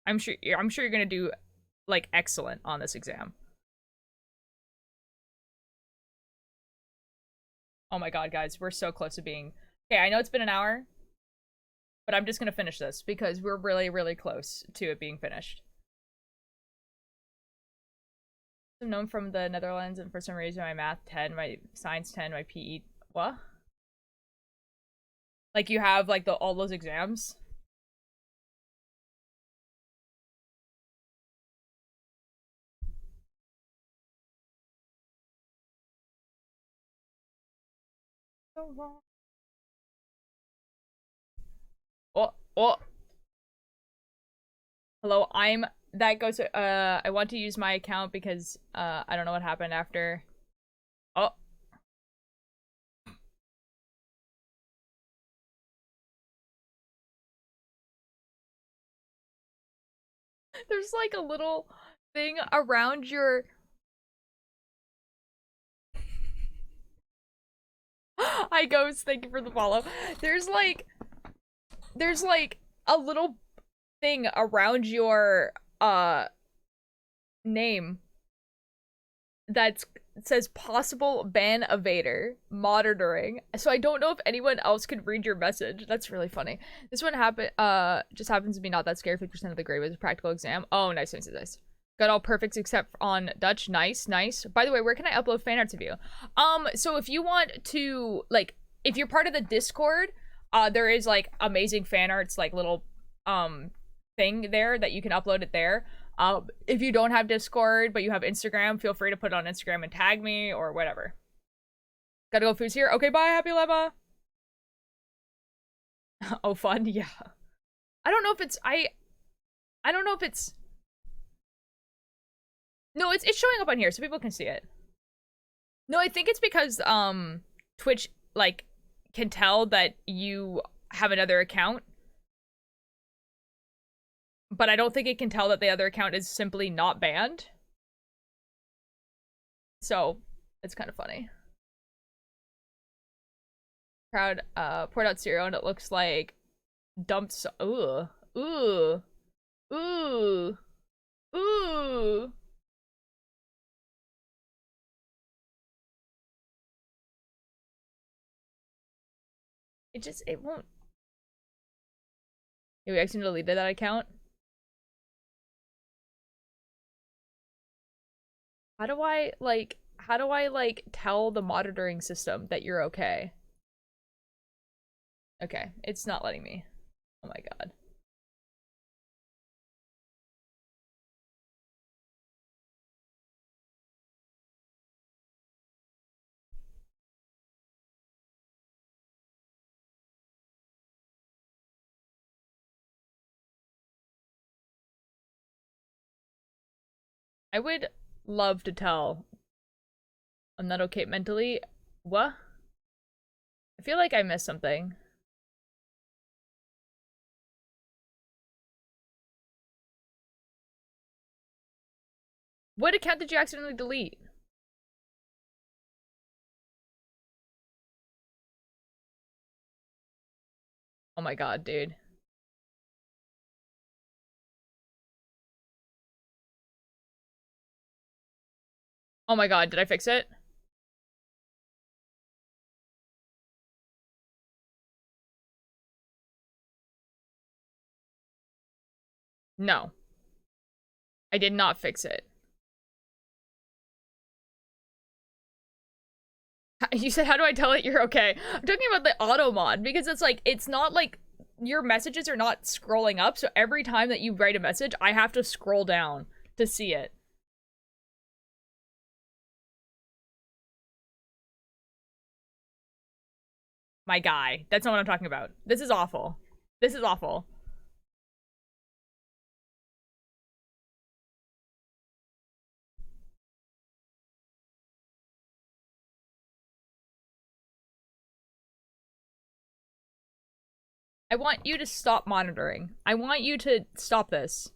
[SPEAKER 1] I'm sure you're gonna do like excellent on this exam. Oh my god, guys, we're so close to being okay. I know it's been an hour, but I'm just gonna finish this because we're really, really close to it being finished. I'm known from the Netherlands, and for some reason, my math 10, my science 10, my PE. What? Like you have like all those exams? Oh, oh. Hello, that goes to, I want to use my account because, I don't know what happened after. Oh. There's like a little thing around your Hi, Ghost. Thank you for the follow. There's like a little thing around your name that says possible ban evader monitoring. So I don't know if anyone else could read your message. That's really funny. This one just happens to be not that scary. 50% of the grade was a practical exam. Oh, nice, nice, nice. Got all perfects except on Dutch. Nice, nice. By the way, where can I upload fan arts of you? So if you want to, like, if you're part of the Discord, there is, like, amazing fan arts, like, little, thing there that you can upload it there. If you don't have Discord, but you have Instagram, feel free to put it on Instagram and tag me or whatever. Gotta go, food's here. Okay, bye, happy lemma. Oh, fun, yeah. I don't know if it's, I don't know if it's, no, it's showing up on here so people can see it. No, I think it's because, Twitch, like, can tell that you have another account. But I don't think it can tell that the other account is simply not banned. So, it's kind of funny. Crowd, poured out cereal and it looks like dumped ooh. Ooh. Ooh. Ooh. It won't. We accidentally deleted that account. How do I, like, tell the monitoring system that you're okay? Okay, it's not letting me. Oh my god. I would love to tell. I'm not okay mentally. What? I feel like I missed something. What account did you accidentally delete? Oh my god, dude. Oh my god, did I fix it? No. I did not fix it. You said, how do I tell it you're okay? I'm talking about the auto mod because it's like, it's not like your messages are not scrolling up. So every time that you write a message, I have to scroll down to see it. My guy. That's not what I'm talking about. This is awful. This is awful. I want you to stop monitoring. I want you to stop this.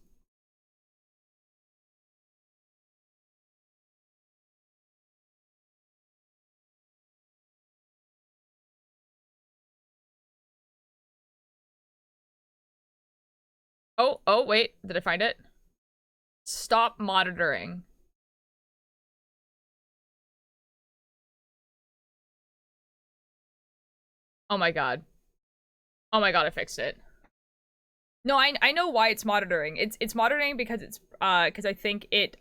[SPEAKER 1] Oh, wait. Did I find it? Stop monitoring. Oh my god. Oh my god, I fixed it. No, I know why it's monitoring. It's monitoring because it's because I think it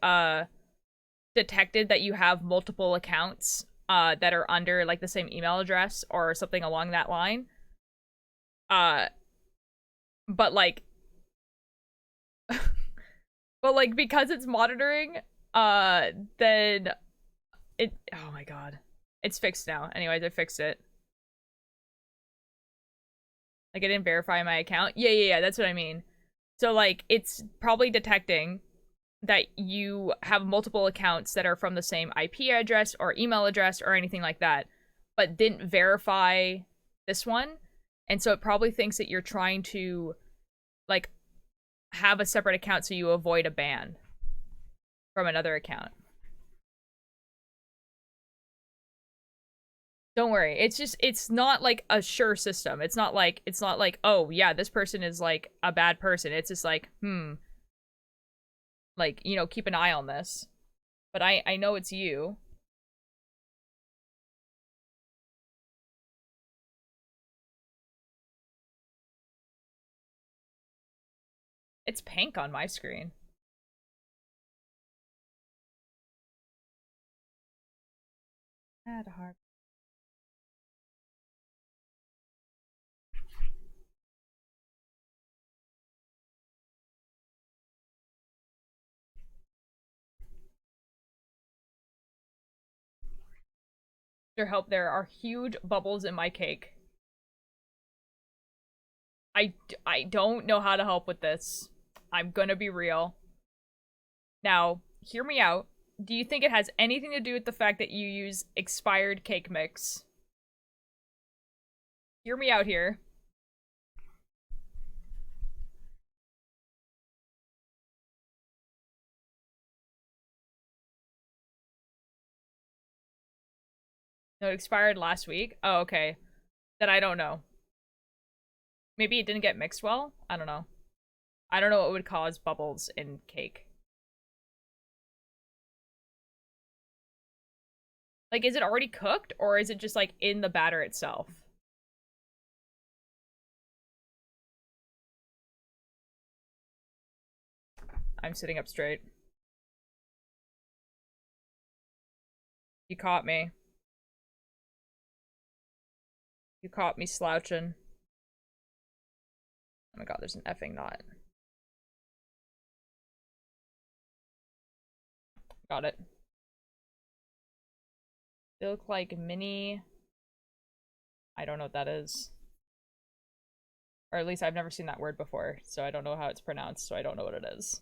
[SPEAKER 1] detected that you have multiple accounts that are under like the same email address or something along that line. But like but like because it's monitoring, then it oh my god. It's fixed now. Anyways, I fixed it. Like I didn't verify my account. Yeah, that's what I mean. So like it's probably detecting that you have multiple accounts that are from the same IP address or email address or anything like that, but didn't verify this one. And so it probably thinks that you're trying to like have a separate account so you avoid a ban from another account. Don't worry. It's just it's not like a sure system. It's not like, oh yeah, this person is like a bad person. It's just like, like, you know, keep an eye on this. But I know it's you. It's pink on my screen. Had a heart. Help, there are huge bubbles in my cake. I don't know how to help with this. I'm gonna be real. Now, hear me out. Do you think it has anything to do with the fact that you use expired cake mix? Hear me out here. No, it expired last week? Oh, okay. Then I don't know. Maybe it didn't get mixed well? I don't know. I don't know what would cause bubbles in cake. Like, is it already cooked, or is it just, like, in the batter itself? I'm sitting up straight. You caught me. You caught me slouching. Oh my god, there's an effing knot. Got it. They look like mini... I don't know what that is. Or at least I've never seen that word before, so I don't know how it's pronounced, so I don't know what it is.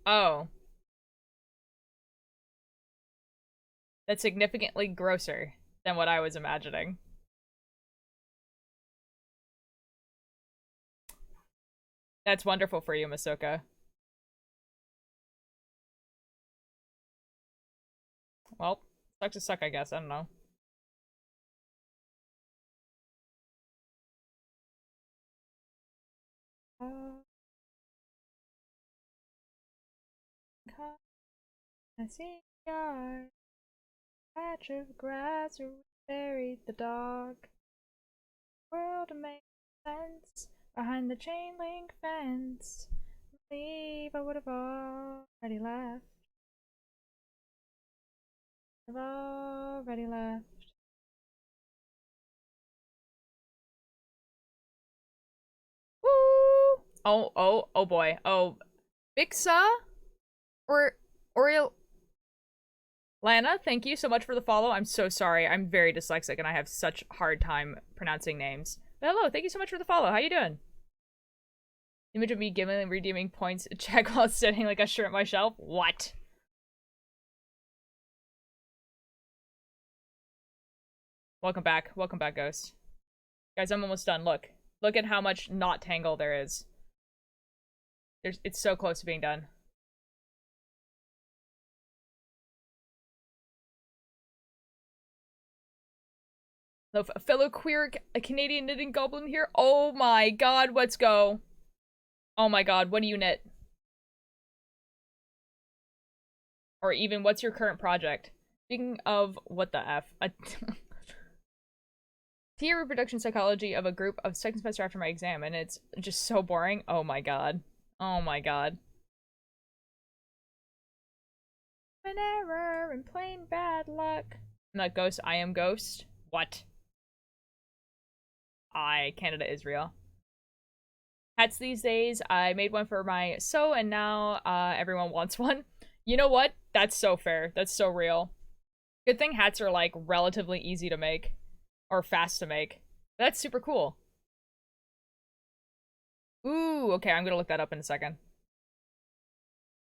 [SPEAKER 1] Oh. That's significantly grosser than what I was imagining. That's wonderful for you, Masoka. Well, sucks to suck, I guess. I don't know. I see your patch of grass where we buried the dog. World makes sense behind the chain link fence. Leave, I would have already left. I've already left. Woo! Oh boy. Oh, Bixa? Or Oriel Lana, thank you so much for the follow. I'm so sorry. I'm very dyslexic and I have such a hard time pronouncing names. But hello, thank you so much for the follow. How you doing? Image of me giving and redeeming points check while sitting like a shirt on my shelf? What? Welcome back. Welcome back, Ghost. Guys, I'm almost done. Look. Look at how much knot tangle there is. It's so close to being done. Love a fellow queer a Canadian knitting goblin here. Oh my god, let's go. Oh my god, what do you knit? Or even, what's your current project? Speaking of, what the F? Tia reproduction psychology of a group of second semester after my exam, and it's just so boring. Oh my god. Oh my god. An error and plain bad luck. I'm not Ghost, I am Ghost. What? Canada, Israel. Hats these days. I made one for my and now everyone wants one. You know what? That's so fair. That's so real. Good thing hats are like relatively easy to make. Or fast to make. That's super cool. Ooh, okay, I'm gonna look that up in a second.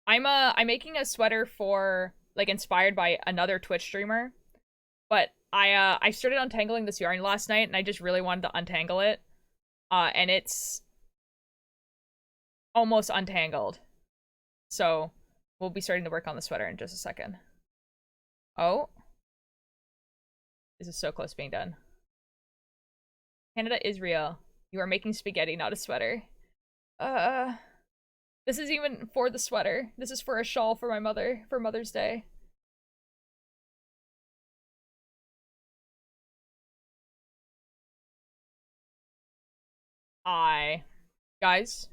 [SPEAKER 1] I'm making a sweater for, like, inspired by another Twitch streamer. But I started untangling this yarn last night and I just really wanted to untangle it. And it's almost untangled. So we'll be starting to work on the sweater in just a second. Oh. This is so close to being done. Canada is real. You are making spaghetti, not a sweater. This is even for the sweater. This is for a shawl for my mother, for Mother's Day. Guys.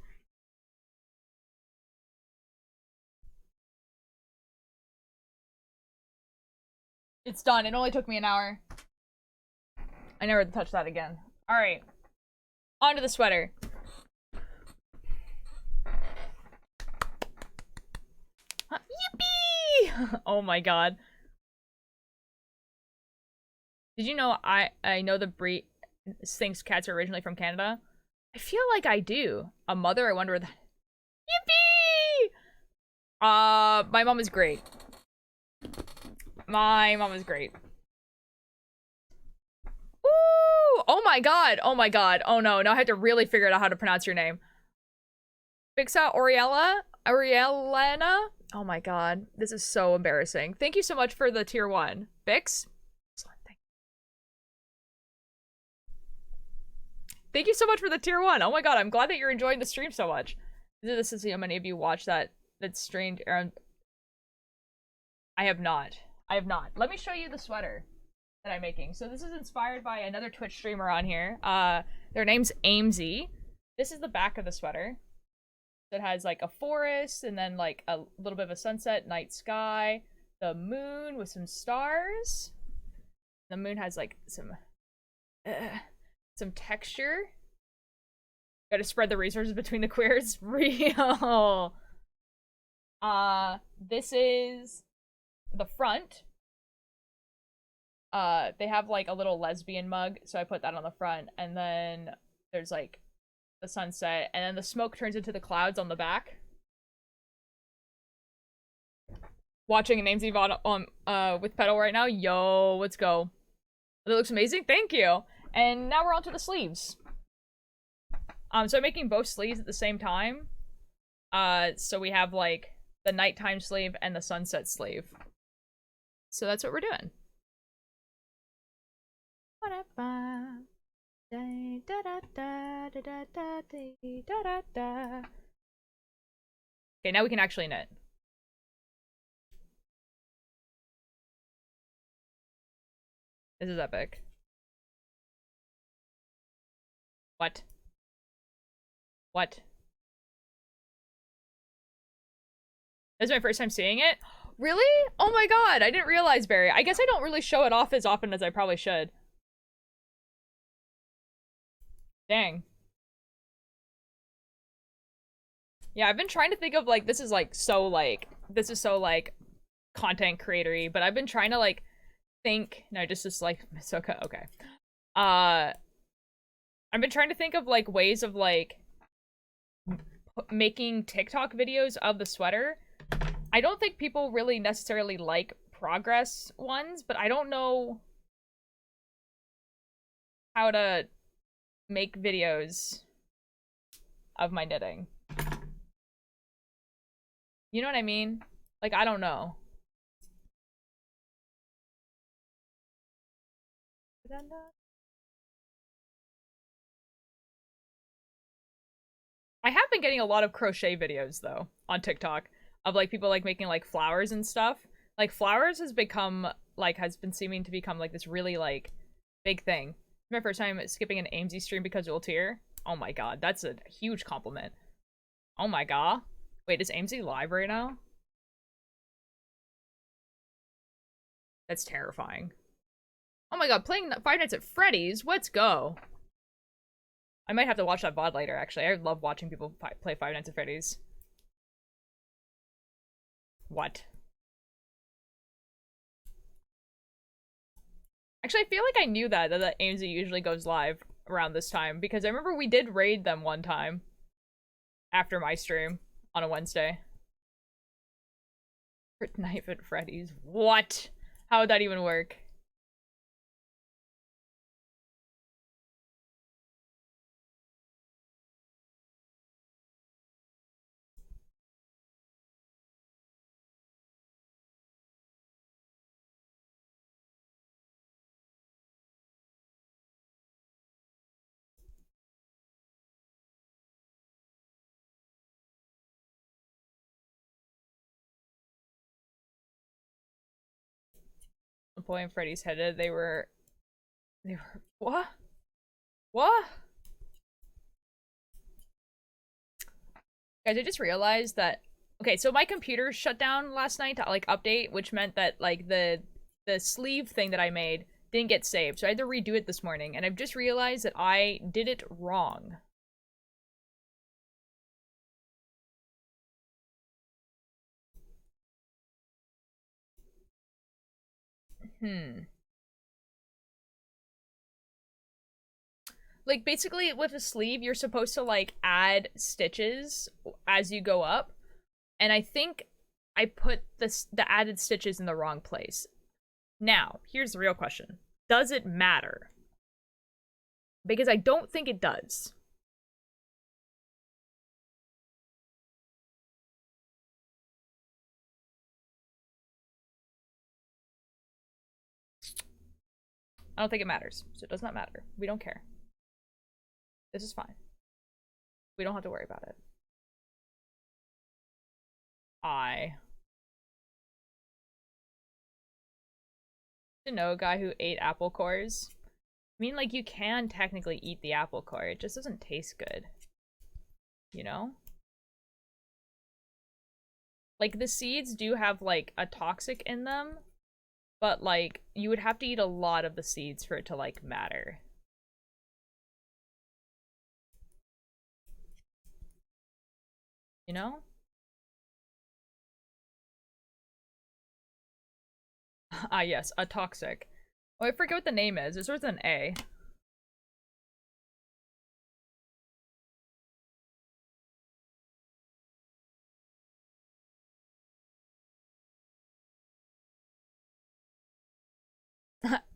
[SPEAKER 1] It's done. It only took me an hour. I never touched that again. Alright. On to the sweater. Yippee! Oh my god. Did you know I know the breed thinks cats are originally from Canada? I feel like I do. A mother, I wonder where the... Yippee! My mom is great. My mom is great. Ooh! Oh my god! Oh my god. Oh no, now I have to really figure out how to pronounce your name. Bixa Oriella? Oriellena? Oh my god. This is so embarrassing. Thank you so much for the tier 1. Bix? Thank you so much for the tier 1. Oh my god, I'm glad that you're enjoying the stream so much. This is how many of you watch that strange errand. I have not. I have not. Let me show you the sweater that I'm making. So this is inspired by another Twitch streamer on here. Their name's Aimsey. This is the back of the sweater. It has like a forest and then like a little bit of a sunset, night sky, the moon with some stars. The moon has like some texture. Gotta spread the resources between the queers. Real. This is the front. They have like a little lesbian mug, so I put that on the front, and then there's like the sunset, and then the smoke turns into the clouds on the back. Watching an Aimsey VOD on with Pedal right now. Yo, let's go. That looks amazing. Thank you. And now we're on to the sleeves. So I'm making both sleeves at the same time. So we have like the nighttime sleeve and the sunset sleeve. So that's what we're doing. Okay, now we can actually knit. This is epic. What? What? This is my first time seeing it? Really? Oh my god, I didn't realize, Barry. I guess I don't really show it off as often as I probably should. Dang. Yeah, I've been trying to think of like, this is so like content creatory, but I've been trying to like think, no, just like, Misoka, okay. I've been trying to think of like ways of like making TikTok videos of the sweater. I don't think people really necessarily like progress ones, but I don't know how to make videos of my knitting. You know what I mean? Like, I don't know. I have been getting a lot of crochet videos though on TikTok of like people like making like flowers and stuff. Like flowers has become like has been seeming to become like this really like big thing. My first time skipping an Aimsey stream because of Ultier. Oh my god, that's a huge compliment. Oh my god. Wait, is Aimsey live right now? That's terrifying. Oh my god, playing Five Nights at Freddy's? Let's go. I might have to watch that VOD later, actually. I love watching people play Five Nights at Freddy's. What? Actually, I feel like I knew that Aimsey usually goes live around this time, because I remember we did raid them one time after my stream on a Wednesday. Knife at Freddy's. What? How would that even work? the point Freddy's headed, they were what? What? Guys, I just realized that okay, so my computer shut down last night to like update, which meant that like the sleeve thing that I made didn't get saved. So I had to redo it this morning, and I've just realized that I did it wrong. Like, basically, with a sleeve, you're supposed to, like, add stitches as you go up. And I think I put the added stitches in the wrong place. Now, here's the real question. Does it matter? Because I don't think it does. I don't think it matters. So it does not matter. We don't care. This is fine. We don't have to worry about it. To know a guy who ate apple cores. I mean, like, you can technically eat the apple core. It just doesn't taste good. You know? Like, the seeds do have, like, a toxic in them. But, like, you would have to eat a lot of the seeds for it to, like, matter. You know? Ah, yes, a toxic. Oh, I forget what the name is. It starts with an A.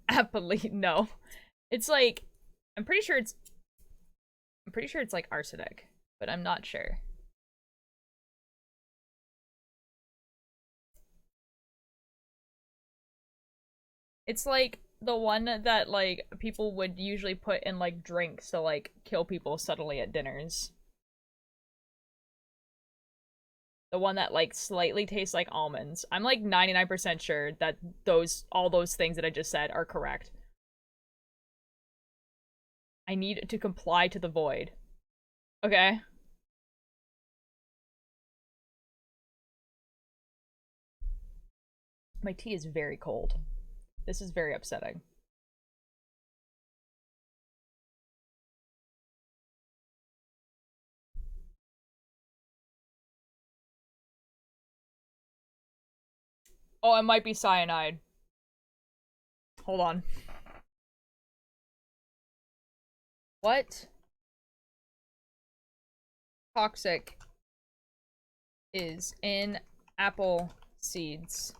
[SPEAKER 1] Happily, no. It's like, I'm pretty sure it's like arsenic, but I'm not sure. It's like the one that like people would usually put in like drinks to like kill people subtly at dinners. The one that like slightly tastes like almonds. I'm like 99% sure that all those things that I just said are correct. I need to comply to the void. Okay. My tea is very cold. This is very upsetting. Oh, it might be cyanide. Hold on. What toxic is in apple seeds?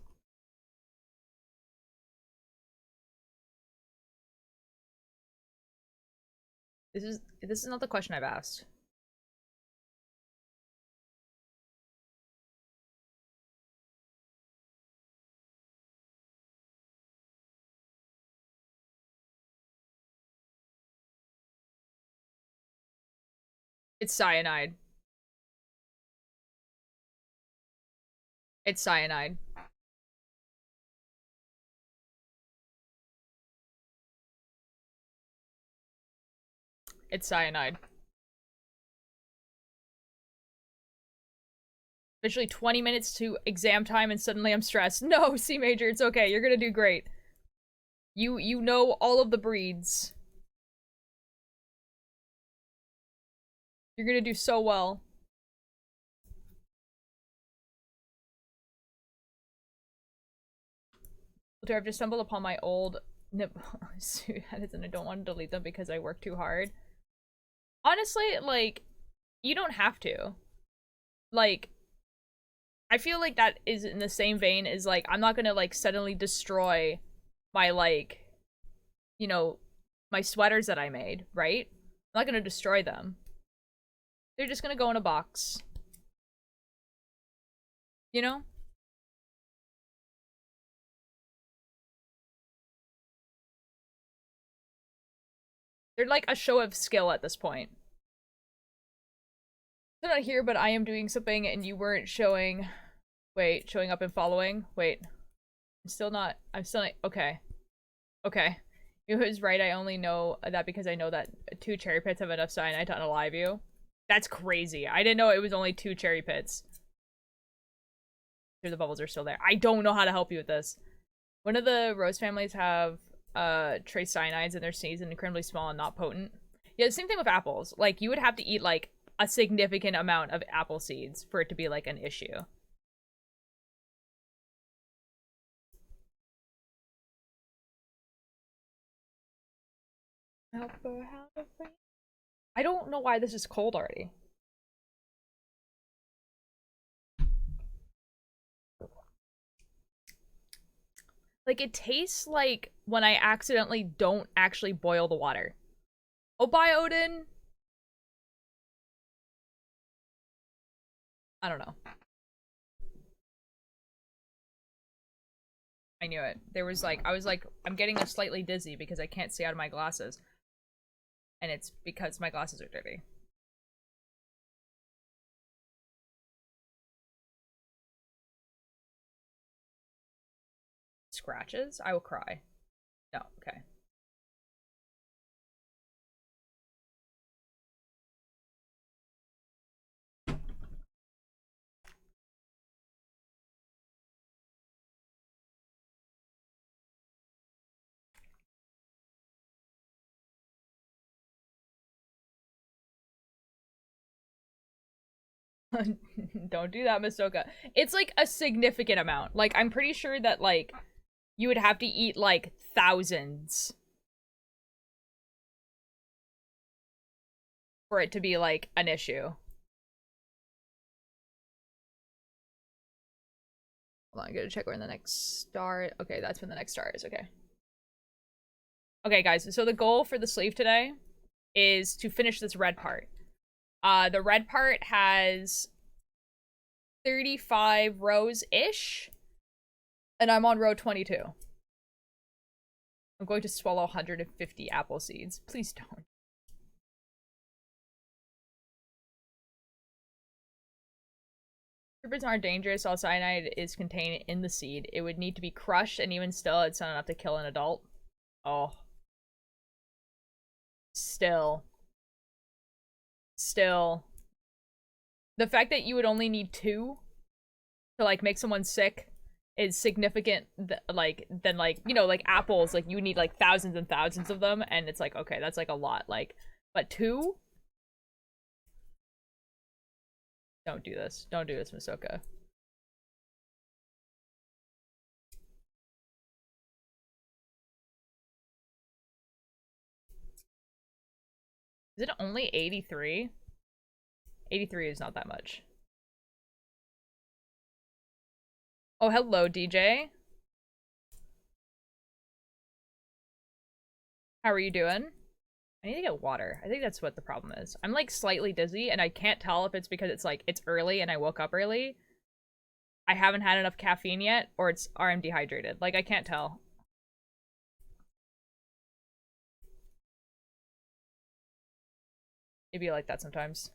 [SPEAKER 1] This is not the question I've asked. It's cyanide. It's cyanide. It's cyanide. Officially 20 minutes to exam time and suddenly I'm stressed. No, C major, it's okay. You're gonna do great. You know all of the breeds. You're gonna do so well. I've just stumbled upon my old nip edits and I don't want to delete them because I work too hard. Honestly, like, you don't have to. Like, I feel like that is in the same vein as, like, I'm not gonna, like, suddenly destroy my, like, you know, my sweaters that I made, right? I'm not gonna destroy them. They're just gonna go in a box. You know? They're like a show of skill at this point. They're not here, but I am doing something and you weren't showing. Wait, showing up and following? Wait. I'm still not, okay. Okay. It was right, I only know that because I know that 2 cherry pits have enough cyanide to unalive you. That's crazy. I didn't know it was only 2 cherry pits. Here, the bubbles are still there. I don't know how to help you with this. One of the rose families have trace cyanides in their seeds and incredibly small and not potent. Yeah, the same thing with apples. Like, you would have to eat, like, a significant amount of apple seeds for it to be, like, an issue. I don't know why this is cold already. Like, it tastes like when I accidentally don't actually boil the water. Oh, bye, Odin! I don't know. I knew it. There was like, I was like, I'm getting a slightly dizzy because I can't see out of my glasses. And it's because my glasses are dirty. Scratches? I will cry. No, okay. Don't do that, Masoka. It's like a significant amount. Like, I'm pretty sure that, like, you would have to eat, like, thousands for it to be, like, an issue. Hold on, I gotta check when the next star. Okay, that's when the next star is. Okay. Okay, guys. So the goal for the sleeve today is to finish this red part. The red part has 35 rows ish, and I'm on row 22. I'm going to swallow 150 apple seeds. Please don't. Trippids aren't dangerous. All cyanide is contained in the seed. It would need to be crushed, and even still, it's not enough to kill an adult. Oh. Still. Still. The fact that you would only need 2 to, like, make someone sick is significant, like, than, like, you know, like, apples, like, you need, like, thousands and thousands of them, and it's like, okay, that's, like, a lot, like, but 2? Don't do this. Don't do this, Masoka. Is it only 83? 83 is not that much. Oh, hello, DJ. How are you doing? I need to get water. I think that's what the problem is. I'm, like, slightly dizzy, and I can't tell if it's because it's, like, it's early and I woke up early. I haven't had enough caffeine yet, or I'm dehydrated. Like, I can't tell. It'd be like that sometimes.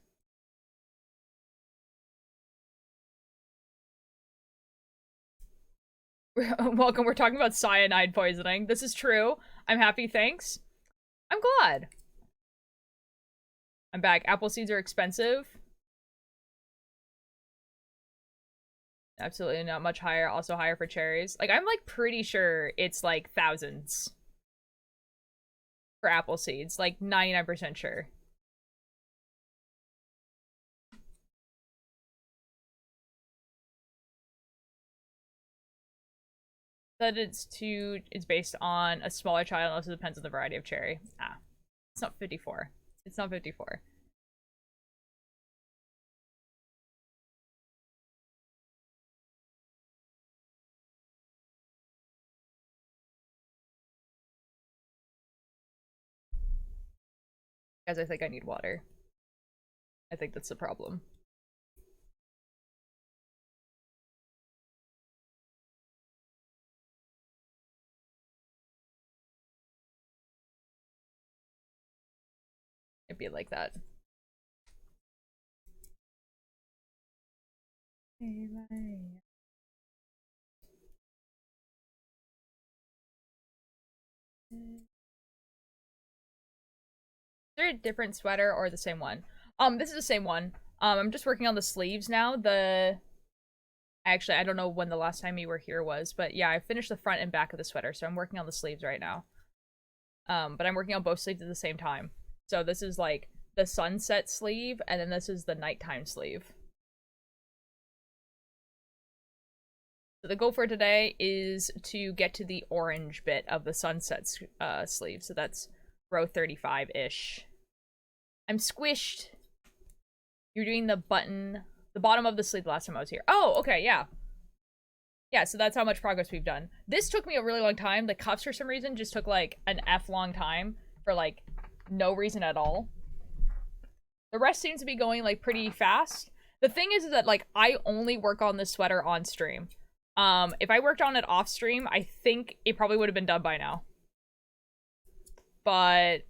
[SPEAKER 1] Welcome, we're talking about cyanide poisoning. This is true. I'm happy, thanks. I'm glad. I'm back. Apple seeds are expensive. Absolutely not much higher. Also higher for cherries. Like, I'm, like, pretty sure it's, like, thousands for apple seeds. Like, 99% sure. That it's based on a smaller child, also depends on the variety of cherry. Ah. It's not 54. It's not 54. Guys, I think I need water. I think that's the problem. It'd be like that. Is there a different sweater or the same one? This is the same one. I'm just working on the sleeves now. Actually, I don't know when the last time you were here was, but yeah, I finished the front and back of the sweater, so I'm working on the sleeves right now. But I'm working on both sleeves at the same time. So this is like the sunset sleeve, and then this is the nighttime sleeve. So the goal for today is to get to the orange bit of the sunset sleeve. So that's row 35-ish. I'm squished. You're doing the button, the bottom of the sleeve the last time I was here. Oh, okay, yeah. Yeah, so that's how much progress we've done. This took me a really long time. The cuffs, for some reason, just took, like, an F-long time for, like, no reason at all. The rest seems to be going, like, pretty fast. The thing is that, like, I only work on this sweater on stream. If I worked on it off stream, I think it probably would have been done by now. But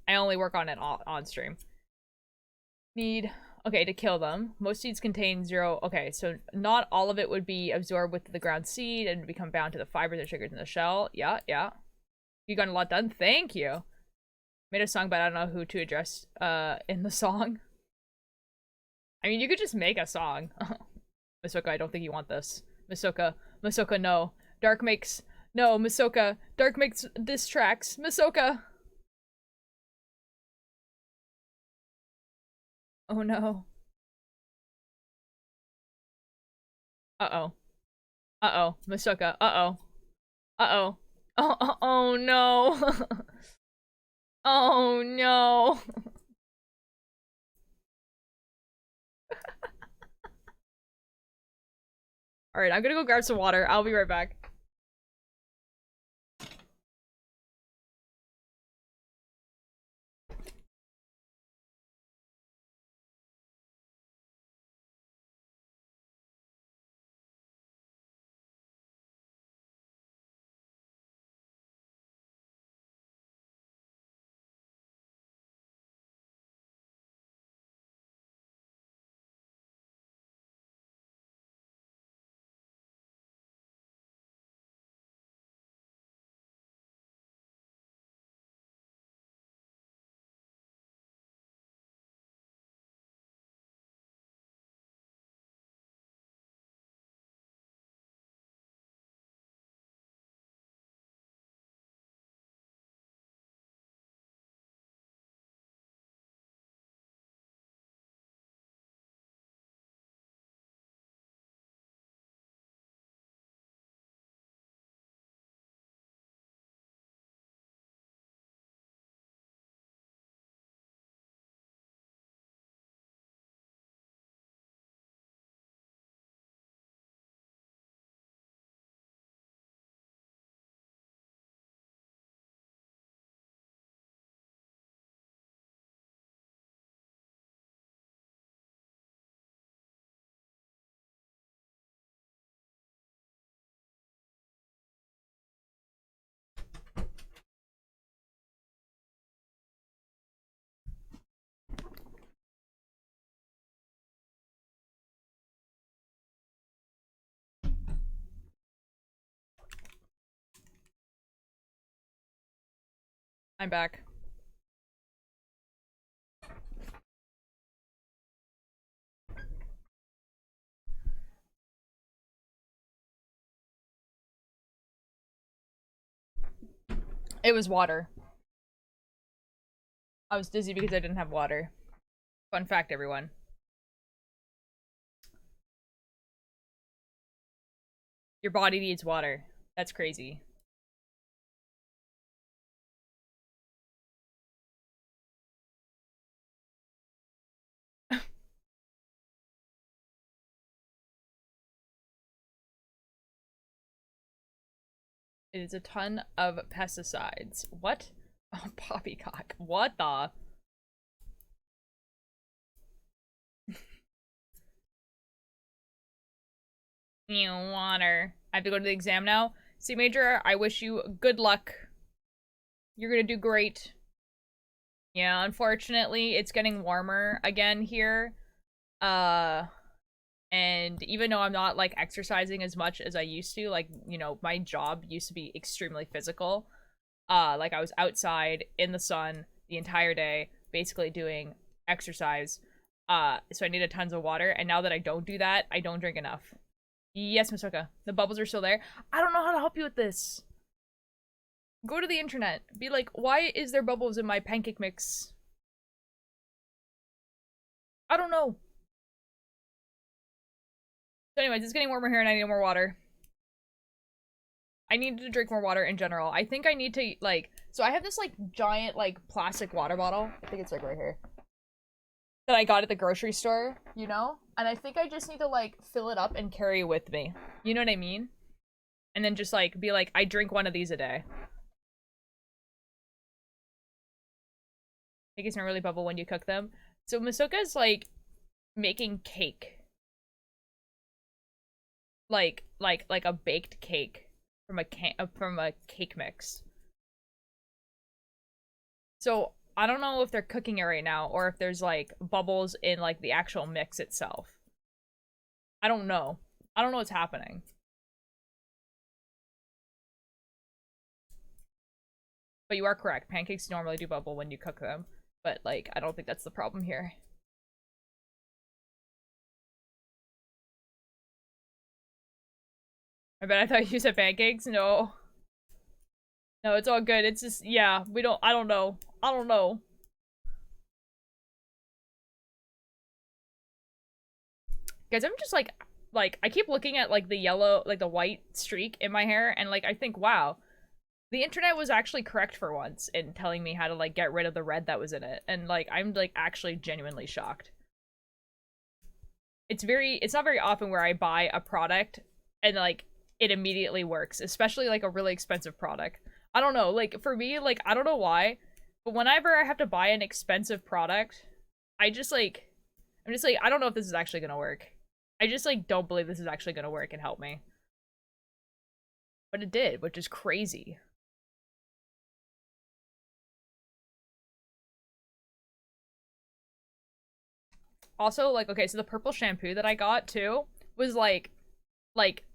[SPEAKER 1] I only work on it on stream. Okay, to kill them. Most seeds contain 0. Okay, so not all of it would be absorbed with the ground seed and become bound to the fibers and sugars in the shell. Yeah, yeah. You got a lot done. Thank you. Made a song, but I don't know who to address in the song. I mean, you could just make a song. Masoka, I don't think you want this. Masoka, no. Dark makes... No, Masoka. Dark makes diss tracks. Masoka! Oh no. Uh-oh. Uh-oh. Masoka. Uh-oh. Uh-oh. Oh no. Oh no. Alright, I'm gonna go grab some water. I'll be right back. I'm back. It was water. I was dizzy because I didn't have water. Fun fact, everyone. Your body needs water. That's crazy. It is a ton of pesticides. What? Oh, poppycock. What the? Water. I have to go to the exam now. C Major, I wish you good luck. You're gonna do great. Yeah, unfortunately, it's getting warmer again here. And even though I'm not, like, exercising as much as I used to, like, you know, my job used to be extremely physical. Like I was outside in the sun the entire day, basically doing exercise. So I needed tons of water, and now that I don't do that, I don't drink enough. Yes, Masoka. The bubbles are still there. I don't know how to help you with this. Go to the internet. Be like, why is there bubbles in my pancake mix? I don't know. So anyways, it's getting warmer here and I need more water. I need to drink more water in general. I think I need to, like, so I have this, like, giant, like, plastic water bottle. I think it's, like, right here. That I got at the grocery store, you know? And I think I just need to, like, fill it up and carry it with me. You know what I mean? And then just, like, be like, I drink one of these a day. Pancakes don't really bubble when you cook them. So Masoka's, like, making cake. Like a baked cake. From a cake mix. So I don't know if they're cooking it right now or if there's like bubbles in like the actual mix itself. I don't know. I don't know what's happening. But you are correct. Pancakes normally do bubble when you cook them. But like I don't think that's the problem here. I bet I thought you said pancakes. No. No, it's all good. It's just, yeah, I don't know. I don't know. Guys, I'm just like, I keep looking at, like, the yellow, like, the white streak in my hair, and, like, I think, wow, the internet was actually correct for once in telling me how to, like, get rid of the red that was in it. And, like, I'm, like, actually genuinely shocked. It's not very often where I buy a product and, like, it immediately works, especially, like, a really expensive product. I don't know, like, for me, like, I don't know why, but whenever I have to buy an expensive product, I'm just like, I don't know if this is actually gonna work. I just, like, don't believe this is actually gonna work and help me. But it did, which is crazy. Also, like, okay, so the purple shampoo that I got, too, was, like,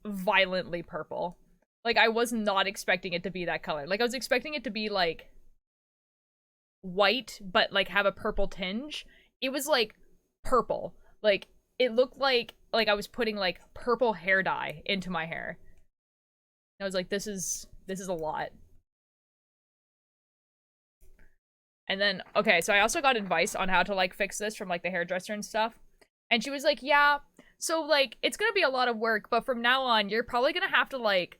[SPEAKER 1] violently purple. Like, I was not expecting it to be that color. Like, I was expecting it to be, like, white, but, like, have a purple tinge. It was, like, purple. Like, it looked like I was putting, like, purple hair dye into my hair. And I was like, this is a lot. And then, okay, so I also got advice on how to, like, fix this from, like, the hairdresser and stuff. And she was like, yeah, so, like, it's gonna be a lot of work, but from now on, you're probably gonna have to, like,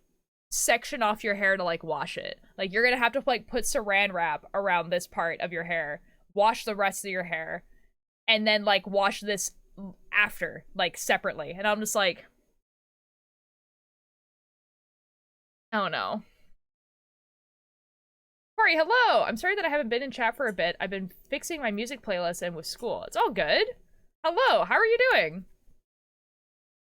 [SPEAKER 1] section off your hair to, like, wash it. Like, you're gonna have to, like, put saran wrap around this part of your hair, wash the rest of your hair, and then, like, wash this after, like, separately. And I'm just like, oh no. Corey, hello! I'm sorry that I haven't been in chat for a bit. I've been fixing my music playlist and with school. It's all good. Hello, how are you doing?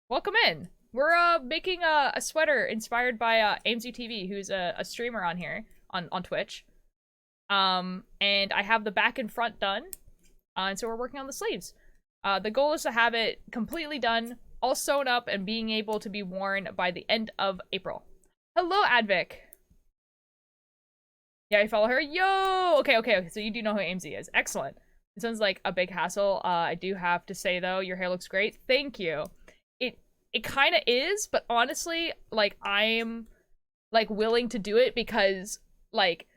[SPEAKER 1] Welcome in. We're making a sweater inspired by Aimsey TV, who's a streamer on here on Twitch. And I have the back and front done. And so we're working on the sleeves. The goal is to have it completely done, all sewn up, and being able to be worn by the end of April. Hello, Advic. Yeah, I follow her. Yo! Okay. So you do know who Aimsey is. Excellent. It sounds like a big hassle. I do have to say, though, your hair looks great. Thank you. It kind of is, but honestly, like, I'm, like, willing to do it because, like,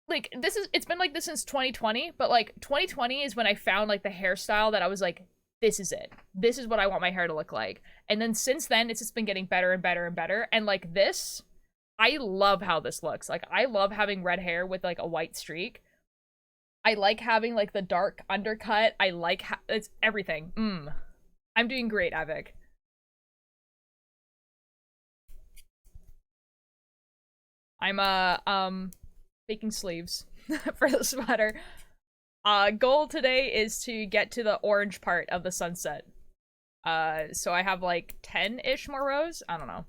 [SPEAKER 1] it's been like this since 2020, but, like, 2020 is when I found, like, the hairstyle that I was like, this is it. This is what I want my hair to look like. And then since then, it's just been getting better and better and better. And, like, this, I love how this looks. Like, I love having red hair with, like, a white streak. I like having, like, the dark undercut. I like it's everything. I'm doing great, Avik. I'm making sleeves for the sweater. Goal today is to get to the orange part of the sunset. So I have like 10-ish more rows. I don't know.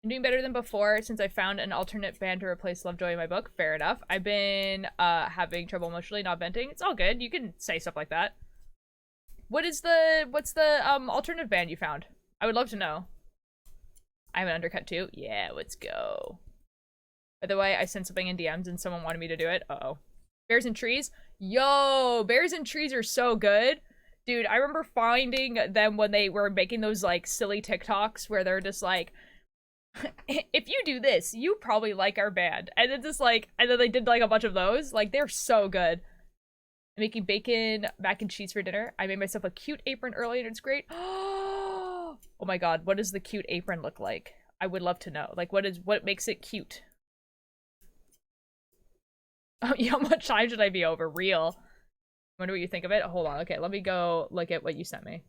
[SPEAKER 1] I'm doing better than before since I found an alternate band to replace Lovejoy in my book. Fair enough. I've been having trouble emotionally not venting. It's all good. You can say stuff like that. What's the alternative band you found? I would love to know. I have an undercut too. Yeah, let's go. By the way, I sent something in DMs and someone wanted me to do it. Uh-oh. Bears and trees? Yo, bears and trees are so good. Dude, I remember finding them when they were making those, like, silly TikToks where they're just like, if you do this, you probably like our band. And it's just like, and then they did, like, a bunch of those. Like, they're so good. I'm making bacon mac and cheese for dinner. I made myself a cute apron earlier and it's great. Oh my god, what does the cute apron look like? I would love to know. Like, what makes it cute? Oh, how much time should I be over? Real. Wonder what you think of it. Hold on. Okay, let me go look at what you sent me.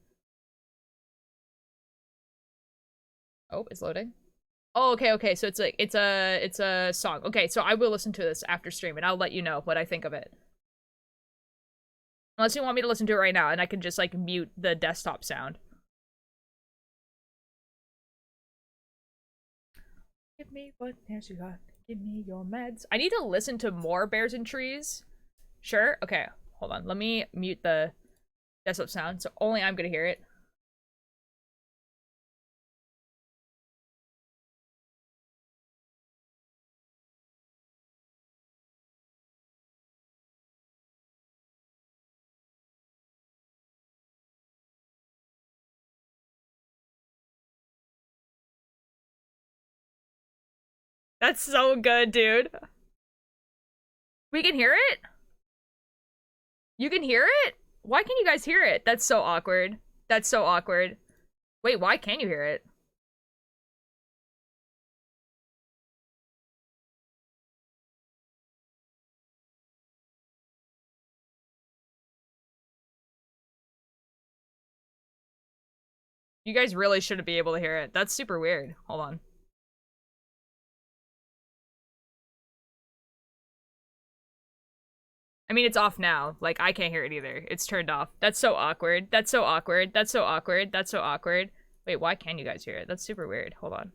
[SPEAKER 1] Oh, it's loading. Oh, okay. So it's a song. Okay, so I will listen to this after stream and I'll let you know what I think of it. Unless you want me to listen to it right now and I can just like mute the desktop sound. Give me what else you got. Give me your meds. I need to listen to more Bears and Trees. Sure? Okay. Hold on. Let me mute the desktop sound so only I'm gonna hear it. That's so good, dude. We can hear it? You can hear it? Why can you guys hear it? That's so awkward. That's so awkward. Wait, why can't you hear it? You guys really shouldn't be able to hear it. That's super weird. Hold on. I mean, it's off now. Like, I can't hear it either. It's turned off. That's so awkward. That's so awkward. That's so awkward. That's so awkward. Wait, why can you guys hear it? That's super weird. Hold on.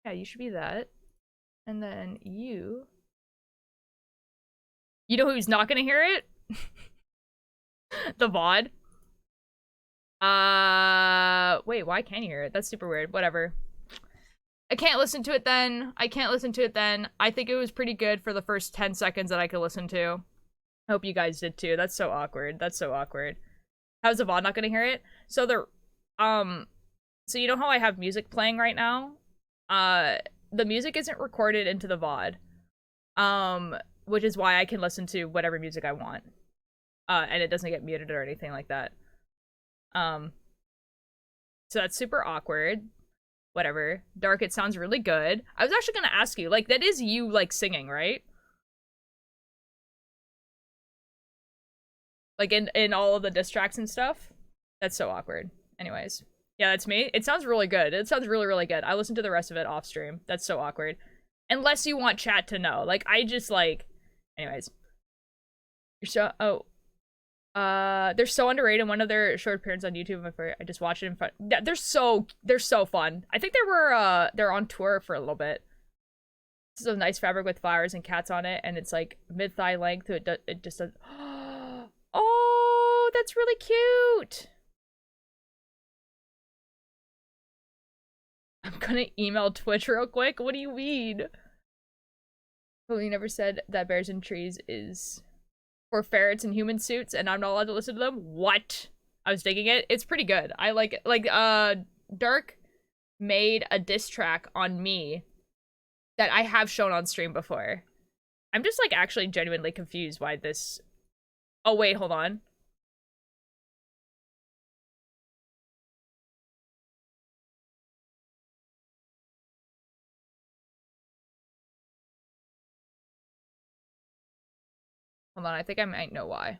[SPEAKER 1] Yeah, you should be that. And then you... You know who's not gonna hear it? The VOD. Wait, why can't you hear it? That's super weird. Whatever. I can't listen to it then. I can't listen to it then. I think it was pretty good for the first 10 seconds that I could listen to. I hope you guys did too. That's so awkward. That's so awkward. How's the VOD not gonna hear it? So so you know how I have music playing right now? The music isn't recorded into the VOD. Which is why I can listen to whatever music I want. And it doesn't get muted or anything like that. So that's super awkward. Whatever. Dark, it sounds really good. I was actually gonna ask you, like, that is you, like, singing, right? Like, in all of the diss tracks and stuff? That's so awkward. Anyways. Yeah, that's me. It sounds really good. It sounds really, really good. I listened to the rest of it off stream. That's so awkward. Unless you want chat to know. Like, I just, like... Anyways. You're so... Oh. They're so underrated. One of their short appearances on YouTube, I just watched it in front. Yeah, they're so fun. I think they're on tour for a little bit. This is a nice fabric with flowers and cats on it, and it's like mid-thigh length. So it just does. Oh, that's really cute. I'm gonna email Twitch real quick. What do you mean? Well, you never said that Bears and Trees is for ferrets in human suits, and I'm not allowed to listen to them? What? I was digging it. It's pretty good. I like it. Like, Dark made a diss track on me that I have shown on stream before. I'm just, like, actually genuinely confused why this... Oh, wait, hold on. Hold on, I think I might know why.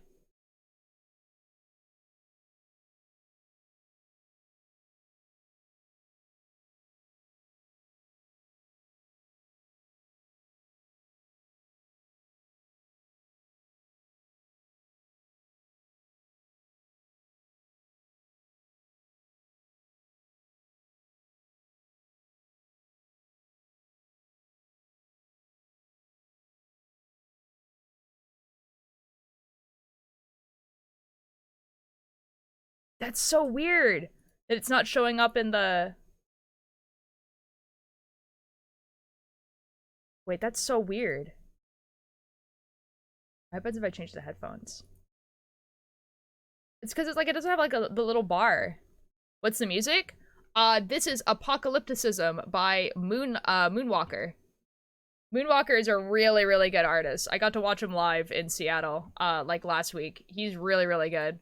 [SPEAKER 1] That's so weird that it's not showing up in the... Wait, that's so weird. What happens if I change the headphones? It's because it's like it doesn't have like the little bar. What's the music? This is Apocalypticism by Moonwalker. Moonwalker is a really, really good artist. I got to watch him live in Seattle, like last week. He's really, really good.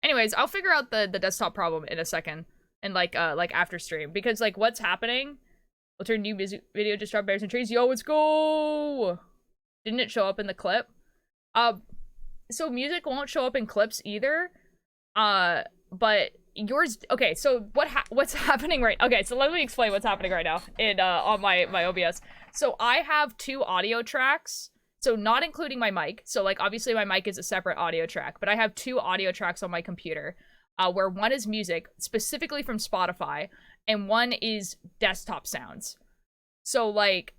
[SPEAKER 1] Anyways, I'll figure out the desktop problem in a second. And like after stream. Because like what's happening? We'll turn new music video just drop bears and trees. Yo, let's go! Didn't it show up in the clip? So music won't show up in clips either. But yours, okay, so what's happening right, okay, so let me explain what's happening right now in on my OBS. So I have 2 audio tracks, so not including my mic. So like obviously my mic is a separate audio track, but I have 2 audio tracks on my computer, where one is music specifically from Spotify and one is desktop sounds. So like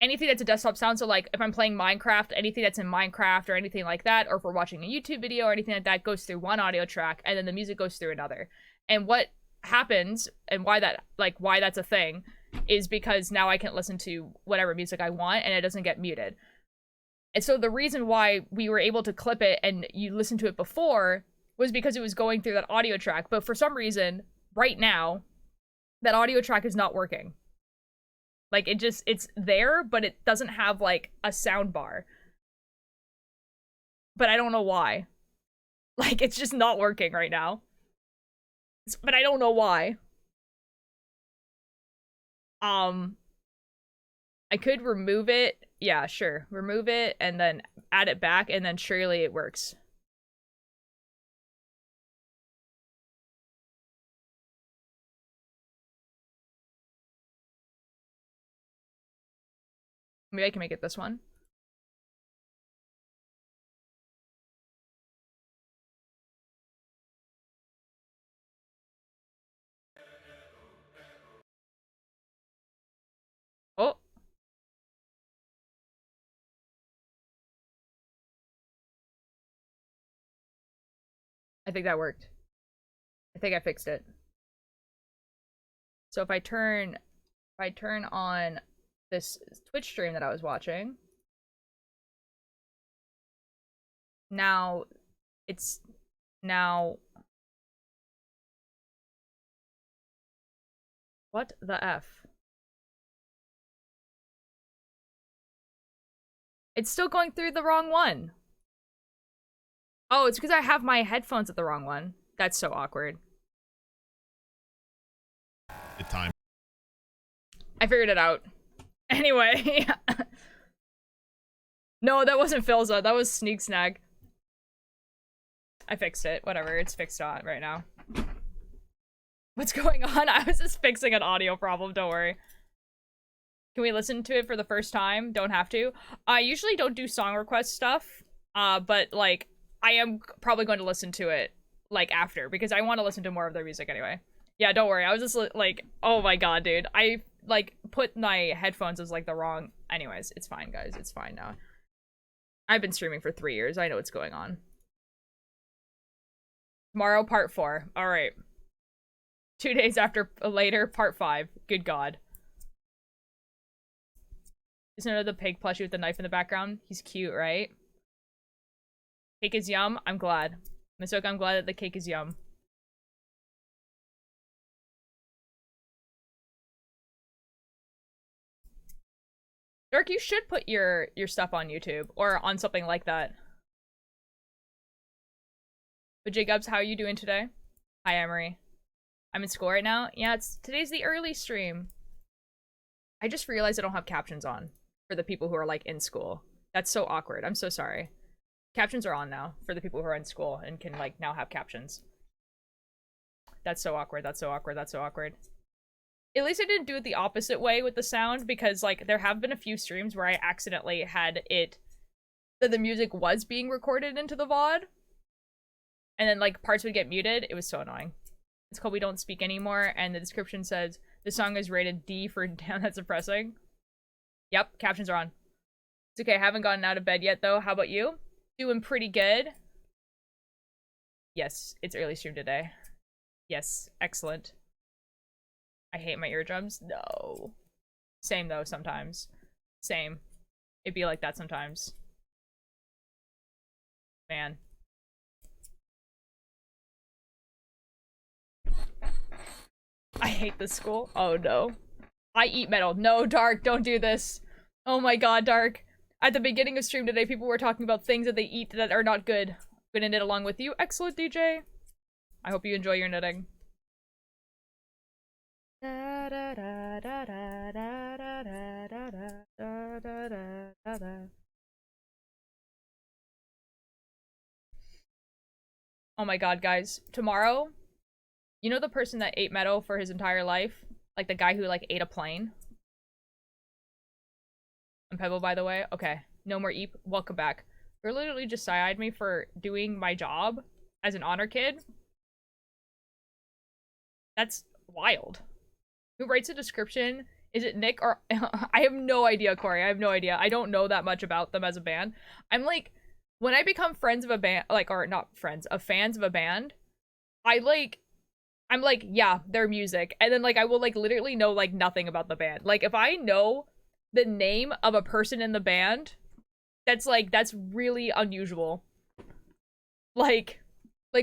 [SPEAKER 1] anything that's a desktop sound, so like if I'm playing Minecraft, anything that's in Minecraft or anything like that, or if we're watching a YouTube video or anything like that, goes through one audio track and then the music goes through another. And what happens and why that's a thing is because now I can listen to whatever music I want and it doesn't get muted. And so the reason why we were able to clip it and you listened to it before was because it was going through that audio track, but for some reason, right now, that audio track is not working. Like, it's there, but it doesn't have, like, a sound bar. But I don't know why. Like, it's just not working right now. But I don't know why. I could remove it. Yeah, sure. Remove it and then add it back, and then surely it works. Maybe I can make it this one. Oh. I think that worked. I think I fixed it. So if I turn on this Twitch stream that I was watching, now it's what the F? It's still going through the wrong one. Oh, it's because I have my headphones at the wrong one. That's so awkward.
[SPEAKER 2] Good time.
[SPEAKER 1] I figured it out. Anyway. No, that wasn't Philza. That was Sneak Snag. I fixed it. Whatever. It's fixed on right now. What's going on? I was just fixing an audio problem. Don't worry. Can we listen to it for the first time? Don't have to. I usually don't do song request stuff. But, like, I am probably going to listen to it, like, after. Because I want to listen to more of their music anyway. Yeah, don't worry. I was just, like, oh my god, dude. I, like, put my headphones as, like, the wrong... Anyways, it's fine, guys. It's fine now. I've been streaming for 3 years. I know what's going on. Tomorrow, part 4. Alright. 2 days later, part 5. Good god. Isn't it the pig plushie with the knife in the background? He's cute, right? Cake is yum. I'm glad. Misoka, I'm glad that the cake is yum. Dark, you should put your stuff on YouTube or on something like that. But Jacobs, how are you doing today? Hi, Emery. I'm in school right now. Yeah, today's the early stream. I just realized I don't have captions on for the people who are like in school. That's so awkward. I'm so sorry. Captions are on now for the people who are in school and can like now have captions. That's so awkward. That's so awkward. That's so awkward. At least I didn't do it the opposite way with the sound, because like there have been a few streams where I accidentally had it that the music was being recorded into the VOD, and then like parts would get muted. It was so annoying. It's called We Don't Speak Anymore, and the description says the song is rated D for damn that's depressing. Yep, captions are on. It's okay, I haven't gotten out of bed yet though. How about you? Doing pretty good. Yes, it's early stream today. Yes, excellent. I hate my eardrums. No. Same though, sometimes. Same. It'd be like that sometimes. Man. I hate this school. Oh no. I eat metal. No, Dark, don't do this. Oh my god, Dark. At the beginning of stream today, people were talking about things that they eat that are not good. I'm gonna knit along with you. Excellent, DJ. I hope you enjoy your knitting. Oh my god, guys. Tomorrow, you know the person that ate metal for his entire life? Like the guy who like ate a plane? I'm Pebble, by the way. Okay. No more Eep. Welcome back. You're literally just side-eyed me for doing my job as an honor kid. That's wild. Who writes a description? Is it Nick or... I have no idea, Corey. I have no idea. I don't know that much about them as a band. I'm like... When I become friends of a band... Like, or not friends. Fans of a band, I'm like, yeah, their music. And then, like, I will, like, literally know, like, nothing about the band. Like, if I know the name of a person in the band, that's, like, that's really unusual. Like,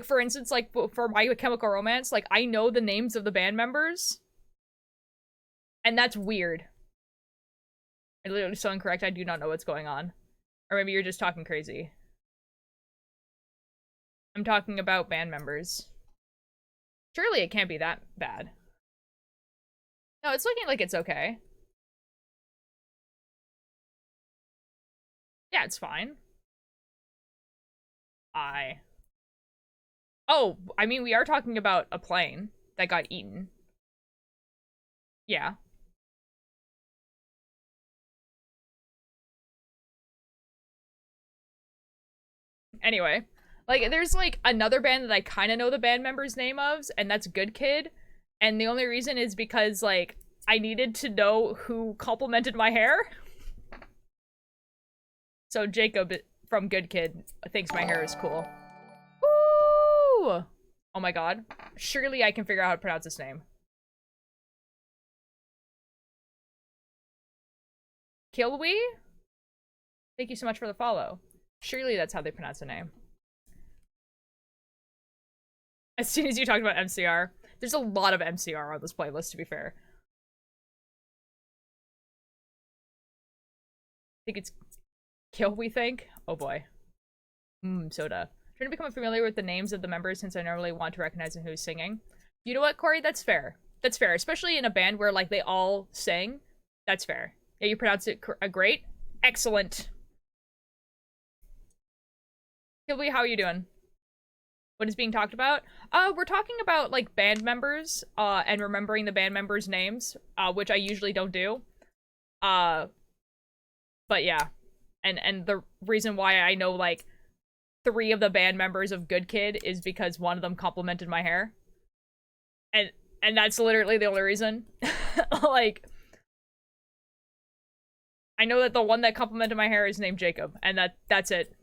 [SPEAKER 1] for instance, like, for My Chemical Romance, like, I know the names of the band members. And that's weird. I'm literally so incorrect, I do not know what's going on. Or maybe you're just talking crazy. I'm talking about band members. Surely it can't be that bad. No, it's looking like it's okay. Yeah, it's fine. Oh, I mean, we are talking about a plane that got eaten. Yeah. Anyway, like, there's, like, another band that I kind of know the band member's name of, and that's Good Kid. And the only reason is because, like, I needed to know who complimented my hair. So Jacob from Good Kid thinks my hair is cool. Woo! Oh my god. Surely I can figure out how to pronounce his name. Kilwi? Thank you so much for the follow. Surely that's how they pronounce the name. As soon as you talked about MCR, there's a lot of MCR on this playlist, to be fair. I think it's Kill, we think? Oh boy. Soda. Trying to become familiar with the names of the members since I normally want to recognize who's singing. You know what, Corey? That's fair. That's fair. Especially in a band where, like, they all sing. That's fair. Yeah, you pronounce it great. Excellent. Kilby, how are you doing? What is being talked about? We're talking about, like, band members, and remembering the band members' names, which I usually don't do. But yeah. And the reason why I know, like, 3 of the band members of Good Kid is because one of them complimented my hair. And that's literally the only reason. Like, I know that the one that complimented my hair is named Jacob, and that's it.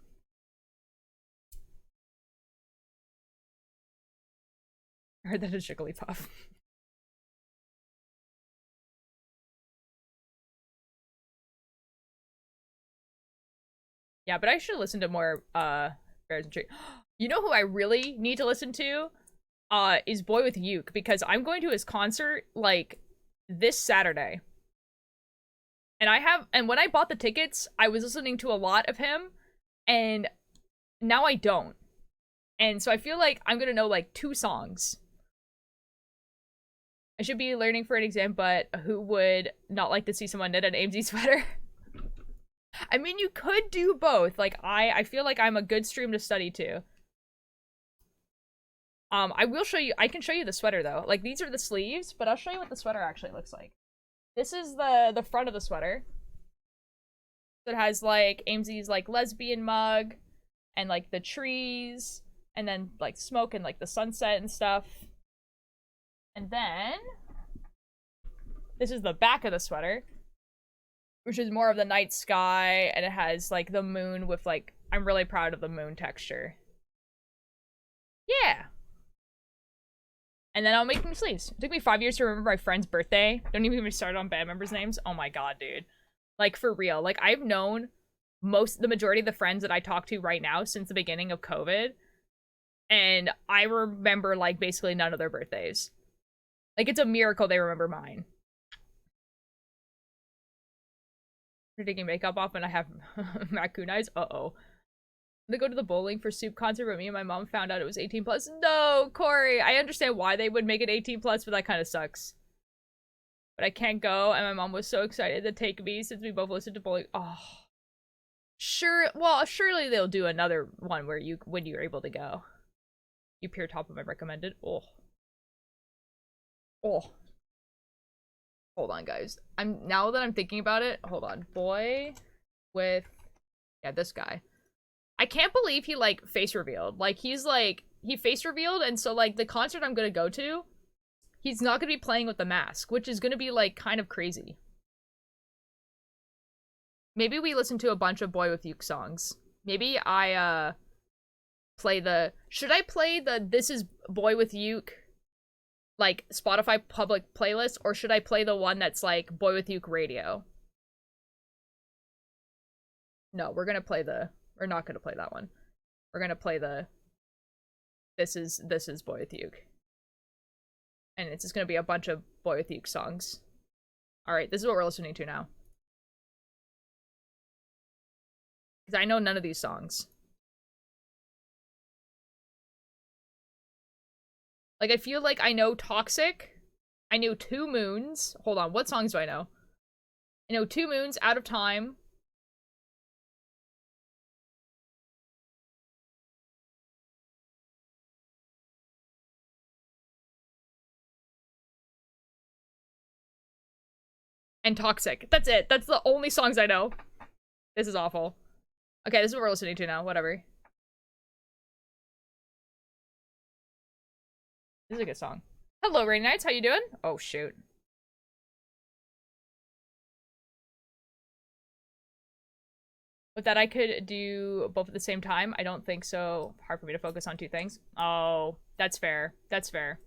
[SPEAKER 1] I heard that is Jigglypuff. Yeah, but I should listen to more, Bears and Tree. You know who I really need to listen to? Is Boy with Uke, because I'm going to his concert, like, this Saturday. And when I bought the tickets, I was listening to a lot of him, and now I don't. And so I feel like I'm gonna know, like, 2 songs. I should be learning for an exam, but who would not like to see someone knit an Aimsey sweater? I mean, you could do both. Like, I feel like I'm a good stream to study to. I will show you, I can show you the sweater, though. Like, these are the sleeves, but I'll show you what the sweater actually looks like. This is the front of the sweater. It has, like, Aimsey's, like, lesbian mug, and, like, the trees, and then, like, smoke and, like, the sunset and stuff. And then, this is the back of the sweater, which is more of the night sky, and it has, like, the moon with, like, I'm really proud of the moon texture. And then I'll make new sleeves. It took me 5 years to remember my friend's birthday. Don't even get me started on band members' names. Oh my god, dude. Like, for real. Like, I've known the majority of the friends that I talk to right now since the beginning of COVID. And I remember, like, basically none of their birthdays. Like, it's a miracle they remember mine. You're taking makeup off and I have raccoon eyes? Uh-oh. They go to the Bowling for Soup concert, but me and my mom found out it was 18 plus. No, Corey, I understand why they would make it 18 plus, but that kind of sucks. But I can't go, and my mom was so excited to take me since we both listened to Bowling. Oh, sure. Well, surely they'll do another one where when you're able to go. You peer top of my recommended. Oh. Hold on, guys. Now that I'm thinking about it. Hold on, boy, with this guy. I can't believe he, like, face revealed. Like, he face revealed, and so, like, the concert I'm gonna go to, he's not gonna be playing with the mask, which is gonna be, like, kind of crazy. Maybe we listen to a bunch of Boy With You songs. Maybe I, should I play the This Is Boy With You, like, Spotify public playlist, or should I play the one that's, like, Boy With You radio? No, we're not gonna play that one. We're gonna play the This is Boy With You. And it's just gonna be a bunch of Boy With You songs. Alright, this is what we're listening to now. Because I know none of these songs. Like, I feel like I know Toxic. I know 2 Moons. Hold on, what songs do I know? I know 2 Moons, Out of Time. And Toxic. That's it. That's the only songs I know. This is awful. Okay, this is what we're listening to now. Whatever. This is a good song. Hello, Rainy Nights. How you doing? Oh, shoot. With that, I could do both at the same time. I don't think so. Hard for me to focus on 2 things. Oh, that's fair. That's fair.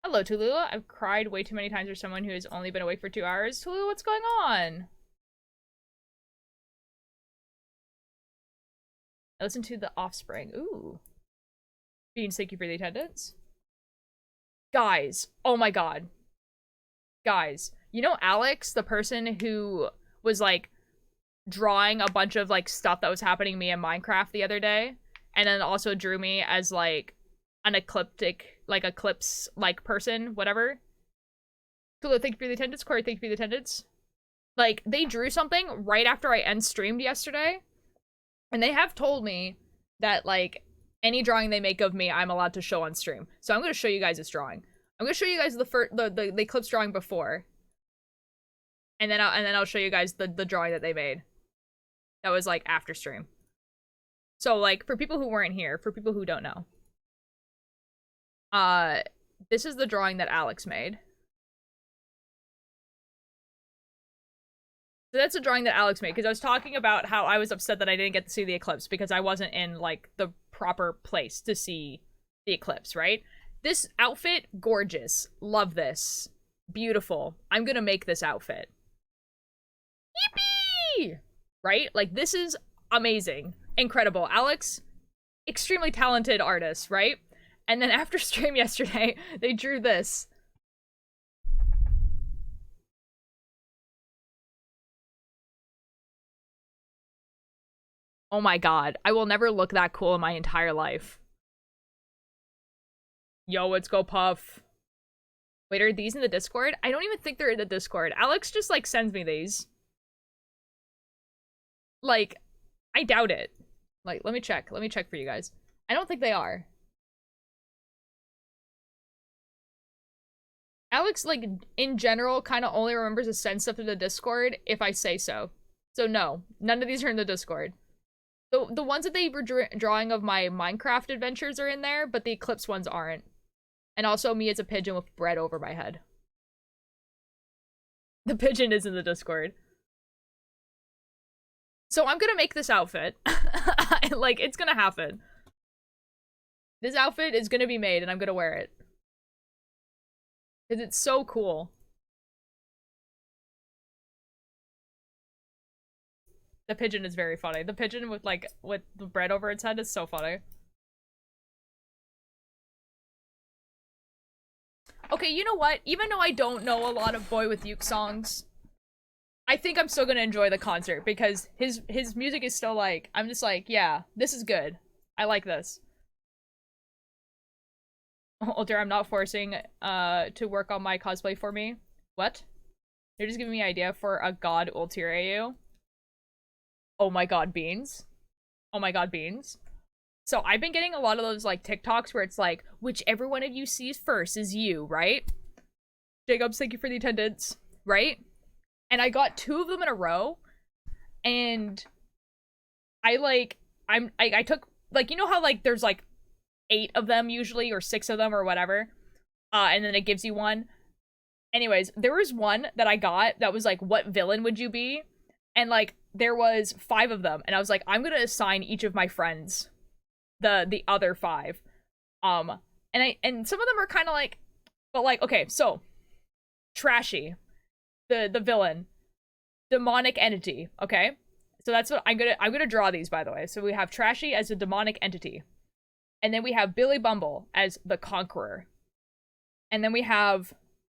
[SPEAKER 1] Hello, Tulula. I've cried way too many times for someone who has only been awake for 2 hours. Tulula, what's going on? I listened to The Offspring. Ooh. Beans, thank you for the attendance. Guys. Oh my god. Guys. You know Alex, the person who was, like, drawing a bunch of, like, stuff that was happening to me in Minecraft the other day? And then also drew me as, like, an eclipse-like person, whatever. Tula, thank you for the attendance. Corey, thank you for the attendance. Like, they drew something right after I end streamed yesterday. And they have told me that, like, any drawing they make of me, I'm allowed to show on stream. So I'm going to show you guys this drawing. I'm going to show you guys the eclipse drawing before. And then I'll show you guys the drawing that they made. That was, like, after stream. So, like, for people who weren't here, for people who don't know. This is the drawing that Alex made. So that's a drawing that Alex made, because I was talking about how I was upset that I didn't get to see the eclipse because I wasn't in, like, the proper place to see the eclipse, right? This outfit, gorgeous. Love this. Beautiful. I'm gonna make this outfit. Yippee! Right? Like, this is amazing. Incredible. Alex, extremely talented artist, right? And then after stream yesterday, they drew this. Oh my god. I will never look that cool in my entire life. Yo, let's go Puff. Wait, are these in the Discord? I don't even think they're in the Discord. Alex just, like, sends me these. Like, I doubt it. Like, let me check. Let me check for you guys. I don't think they are. Alex, like, in general, kind of only remembers to send stuff to the Discord if I say so. So no, none of these are in the Discord. The ones that they were drawing of my Minecraft adventures are in there, but the Eclipse ones aren't. And also me as a pigeon with bread over my head. The pigeon is in the Discord. So I'm gonna make this outfit. Like, it's gonna happen. This outfit is gonna be made and I'm gonna wear it. Because it's so cool. The pigeon is very funny. The pigeon with like with the bread over its head is so funny. Okay, you know what? Even though I don't know a lot of Boy with Uke songs, I think I'm still gonna enjoy the concert because his music is still like, I'm just like, yeah, this is good. I like this. Alter, I'm not forcing to work on my cosplay for me. What? You're just giving me an idea for a god ulterior. Oh my god, beans. Oh my god, beans. So I've been getting a lot of those like TikToks where it's like, whichever one of you sees first is you, right? Jacobs, thank you for the attendance, right? And I got 2 of them in a row, and I took, like, you know how like there's like 8 of them usually, or 6 of them or whatever, and then it gives you one. Anyways, there was one that I got that was like, what villain would you be? And like there was 5 of them, and I was like, I'm gonna assign each of my friends the other 5. And some of them are kind of like, but like, okay, so Trashy, the villain, demonic entity, okay? So that's what I'm gonna draw these, by the way. So we have Trashy as a demonic entity. And then we have Billy Bumble as the conqueror. And then we have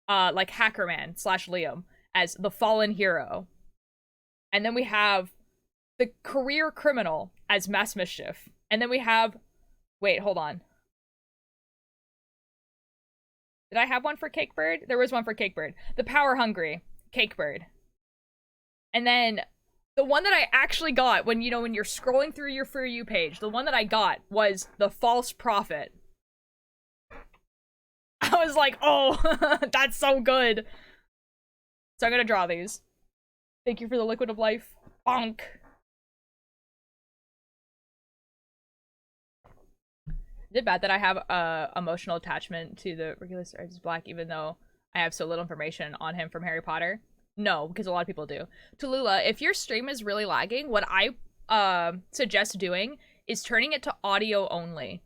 [SPEAKER 1] like Hackerman / Liam as the fallen hero. And then we have the career criminal as Mass Mischief. And then we have, wait, hold on. Did I have one for Cakebird? There was one for Cakebird. The power hungry Cakebird. And then the one that I actually got when, you know, when you're scrolling through your For You page, the one that I got was the false prophet. I was like, oh, that's so good. So I'm gonna draw these. Thank you for the liquid of life. Bonk. Is it bad that I have a emotional attachment to the Regulus Arts Black, even though I have so little information on him from Harry Potter? No, because a lot of people do. Tallulah, if your stream is really lagging, what I suggest doing is turning it to audio only.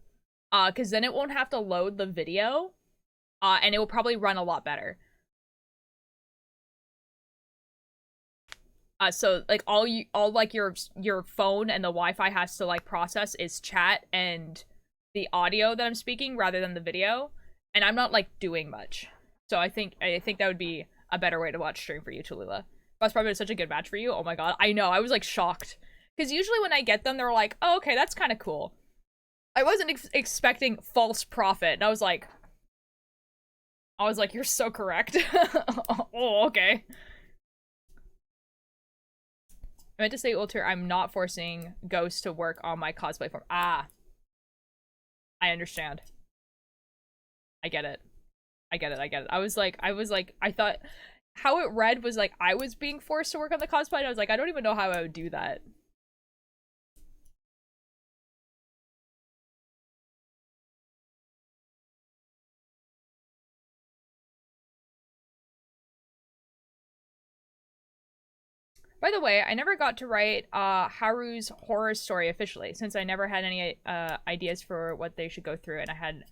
[SPEAKER 1] Because then it won't have to load the video. And it will probably run a lot better. So like all like your phone and the Wi-Fi has to like process is chat and the audio that I'm speaking rather than the video, and I'm not like doing much. So I think that would be a better way to watch stream for you, Tallulah. That's probably such a good match for you. Oh my god, I know, I was like shocked because usually when I get them, they're like, oh, okay, that's kind of cool. I wasn't expecting false prophet, and I was like, you're so correct. Oh, okay. I meant to say, Ulter, I'm not forcing Ghost to work on my cosplay form. Ah. I understand. I get it. I get it. I get it. I was like, I thought how it read was like I was being forced to work on the cosplay, and I was like, I don't even know how I would do that. By the way, I never got to write Haru's horror story officially, since I never had any ideas for what they should go through, and I had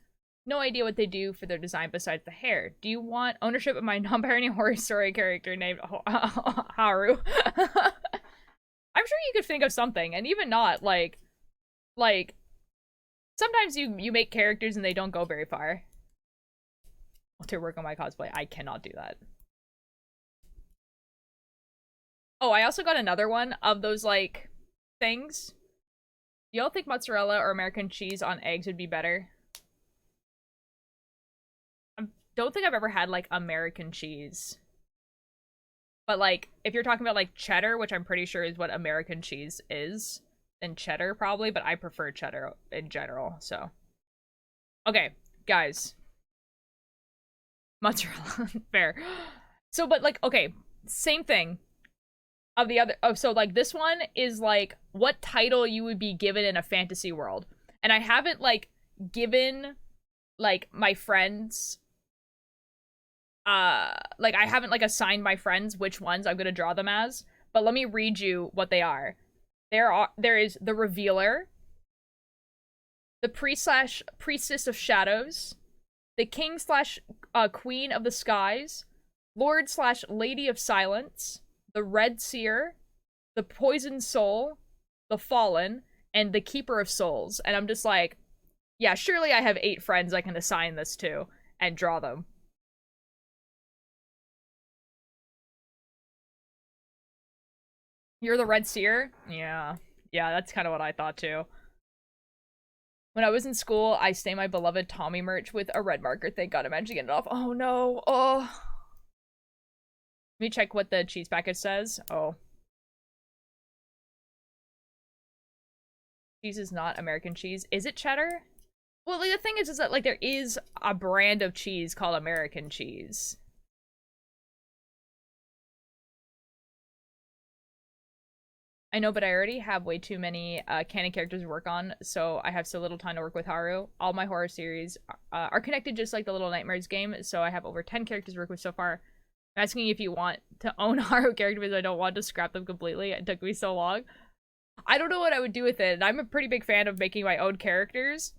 [SPEAKER 1] no idea what they do for their design besides the hair. Do you want ownership of my non-binary horror story character named Haru? I'm sure you could think of something, and even not, like, sometimes you make characters and they don't go very far. To work on my cosplay, I cannot do that. Oh, I also got another one of those, like, things. Y'all think mozzarella or American cheese on eggs would be better? I don't think I've ever had, like, American cheese. But, like, if you're talking about, like, cheddar, which I'm pretty sure is what American cheese is, then cheddar probably, but I prefer cheddar in general, so. Okay, guys. Mozzarella. Fair. So, but, like, okay, same thing. Of the other, so like this one is like what title you would be given in a fantasy world, and I haven't like given like my friends like I haven't like assigned my friends which ones I'm gonna draw them as, but let me read you what they are. There is the Revealer, the priest slash priestess of shadows, the king slash queen of the skies, lord slash lady of silence, the red seer, the poisoned soul, the fallen, and the keeper of souls. And I'm just like, yeah, surely I have 8 friends I can assign this to and draw them. You're the red seer? Yeah. Yeah, that's kind of what I thought too. When I was in school, I stained my beloved Tommy merch with a red marker. Thank God I managed to get it off. Oh no. Oh. Let me check what the cheese package says. Oh. Cheese is not American cheese. Is it cheddar? Well, like, the thing is that, like, there is a brand of cheese called American cheese. I know, but I already have way too many canon characters to work on, so I have so little time to work with Haru. All my horror series are connected just like the Little Nightmares game, so I have over 10 characters to work with so far. I'm asking if you want to own Haru characters because I don't want to scrap them completely. It took me so long. I don't know what I would do with it. I'm a pretty big fan of making my own characters,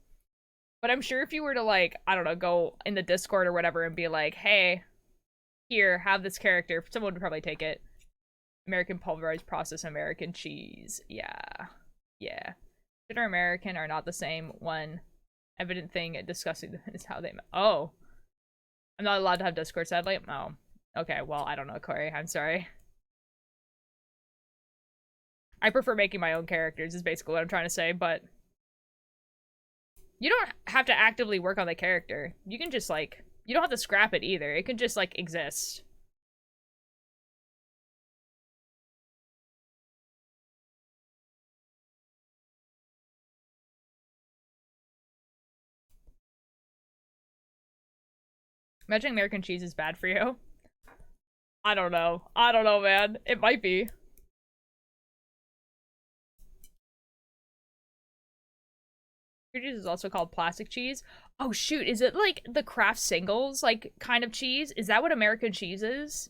[SPEAKER 1] but I'm sure if you were to, like, I don't know, go in the Discord or whatever and be like, hey, here, have this character, someone would probably take it. American pulverized processed American cheese. Yeah. Yeah. Cheddar American are not the same. One evident thing discussing is how they... Oh. I'm not allowed to have Discord, sadly. Oh. Okay, well, I don't know, Corey. I'm sorry. I prefer making my own characters, is basically what I'm trying to say, but... You don't have to actively work on the character. You can just, like... You don't have to scrap it, either. It can just, like, exist. Imagine American cheese is bad for you. I don't know. I don't know, man. It might be. Cheese is also called plastic cheese. Oh shoot, is it like the Kraft singles, like, kind of cheese? Is that what American cheese is?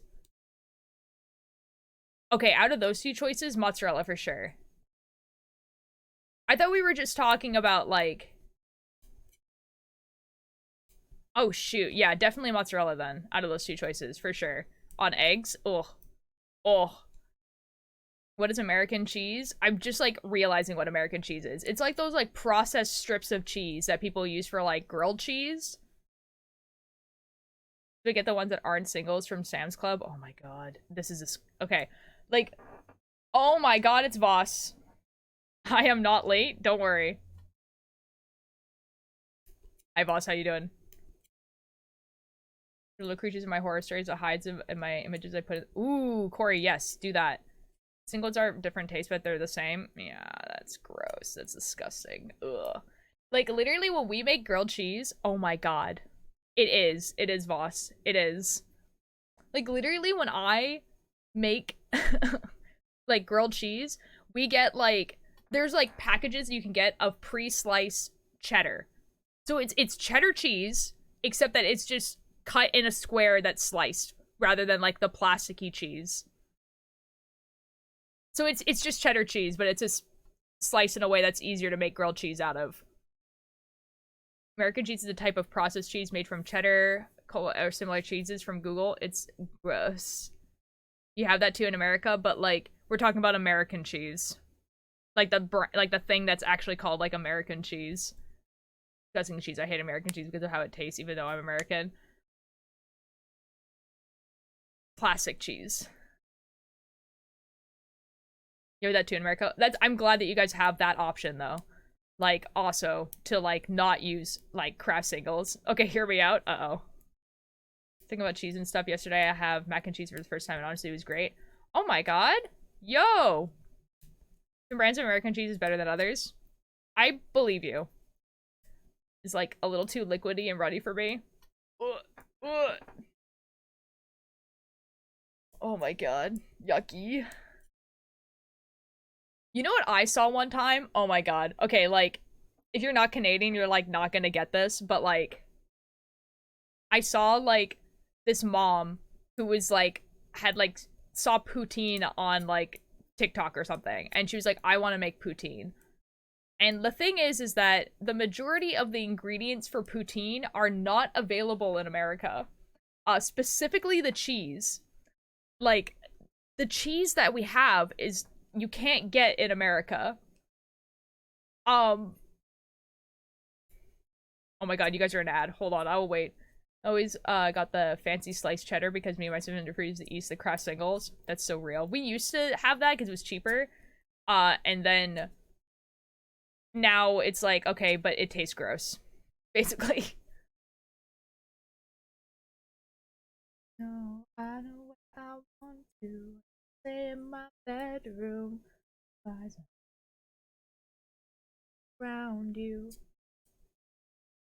[SPEAKER 1] Okay, out of those 2 choices, mozzarella for sure. I thought we were just talking about, like... Oh shoot, yeah, definitely mozzarella then, out of those 2 choices, for sure. On eggs? Ugh. Ugh. What is American cheese? I'm just, like, realizing what American cheese is. It's like those, like, processed strips of cheese that people use for, like, grilled cheese. Do we get the ones that aren't singles from Sam's Club? Oh my god. This is okay. Like, oh my god, it's Voss. I am not late. Don't worry. Hi, Voss. How you doing? Little creatures in my horror stories that hides in my images I put in. Ooh, Corey, yes, do that. Singles are different tastes, but they're the same. Yeah, that's gross. That's disgusting. Ugh. Like, literally, when we make grilled cheese, oh my god. It is. It is, Voss. It is. Like, literally, when I make, like, grilled cheese, we get, like, there's, like, packages you can get of pre-sliced cheddar. So it's cheddar cheese, except that it's just cut in a square that's sliced, rather than, like, the plasticky cheese. So it's just cheddar cheese, but it's just sliced in a way that's easier to make grilled cheese out of. American cheese is a type of processed cheese made from cheddar or similar cheeses from Google. It's gross. You have that too in America, but, like, we're talking about American cheese. Like the thing that's actually called, like, American cheese. Disgusting cheese. I hate American cheese because of how it tastes, even though I'm American. Plastic cheese. You have that too in America. I'm glad that you guys have that option though. Like, also to, like, not use, like, Kraft singles. Okay, hear me out. Uh-oh. Thinking about cheese and stuff yesterday. I have mac and cheese for the first time and honestly it was great. Oh my god. Yo. Some brands of American cheese is better than others. I believe you. It's, like, a little too liquidy and runny for me. Oh my god. Yucky. You know what I saw one time? Oh my god. Okay, like, if you're not Canadian, you're, like, not gonna get this, but, like, I saw, like, this mom who was, like, had, like, saw poutine on, like, TikTok or something, and she was like, I want to make poutine. And the thing is that the majority of the ingredients for poutine are not available in America. Specifically the cheese. Like, the cheese that we have is you can't get in America. Oh my god, you guys are an ad. Hold on, I will wait. I always got the fancy sliced cheddar because me and my sister used to eat the Kraft singles. That's so real. We used to have that because it was cheaper. And then now it's like, okay, but it tastes gross. Basically. No, I know what I want to stay in my bedroom. Eyes around you.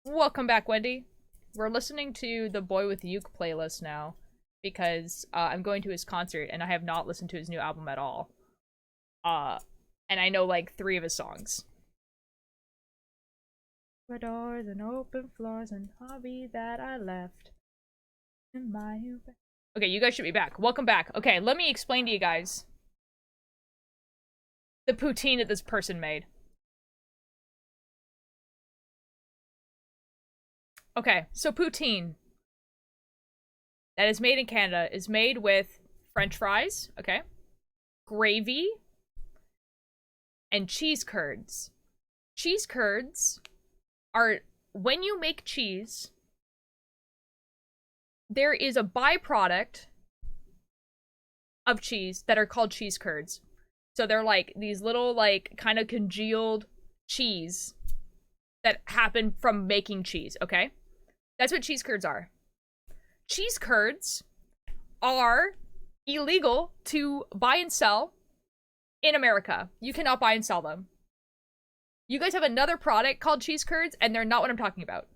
[SPEAKER 1] Welcome back, Wendy. We're listening to the Boy with Uke playlist now because I'm going to his concert and I have not listened to his new album at all. And I know like 3 of his songs. Doors and open floors and hobby that I left in my... Okay, you guys should be back. Welcome back. Okay, let me explain to you guys the poutine that this person made. Okay, so poutine that is made in Canada is made with French fries, okay, gravy, and cheese curds. Cheese curds are, when you make cheese, there is a byproduct of cheese that are called cheese curds. So they're like these little like kind of congealed cheese that happen from making cheese, okay? That's what cheese curds are. Cheese curds are illegal to buy and sell in America. You cannot buy and sell them. You guys have another product called cheese curds, and they're not what I'm talking about.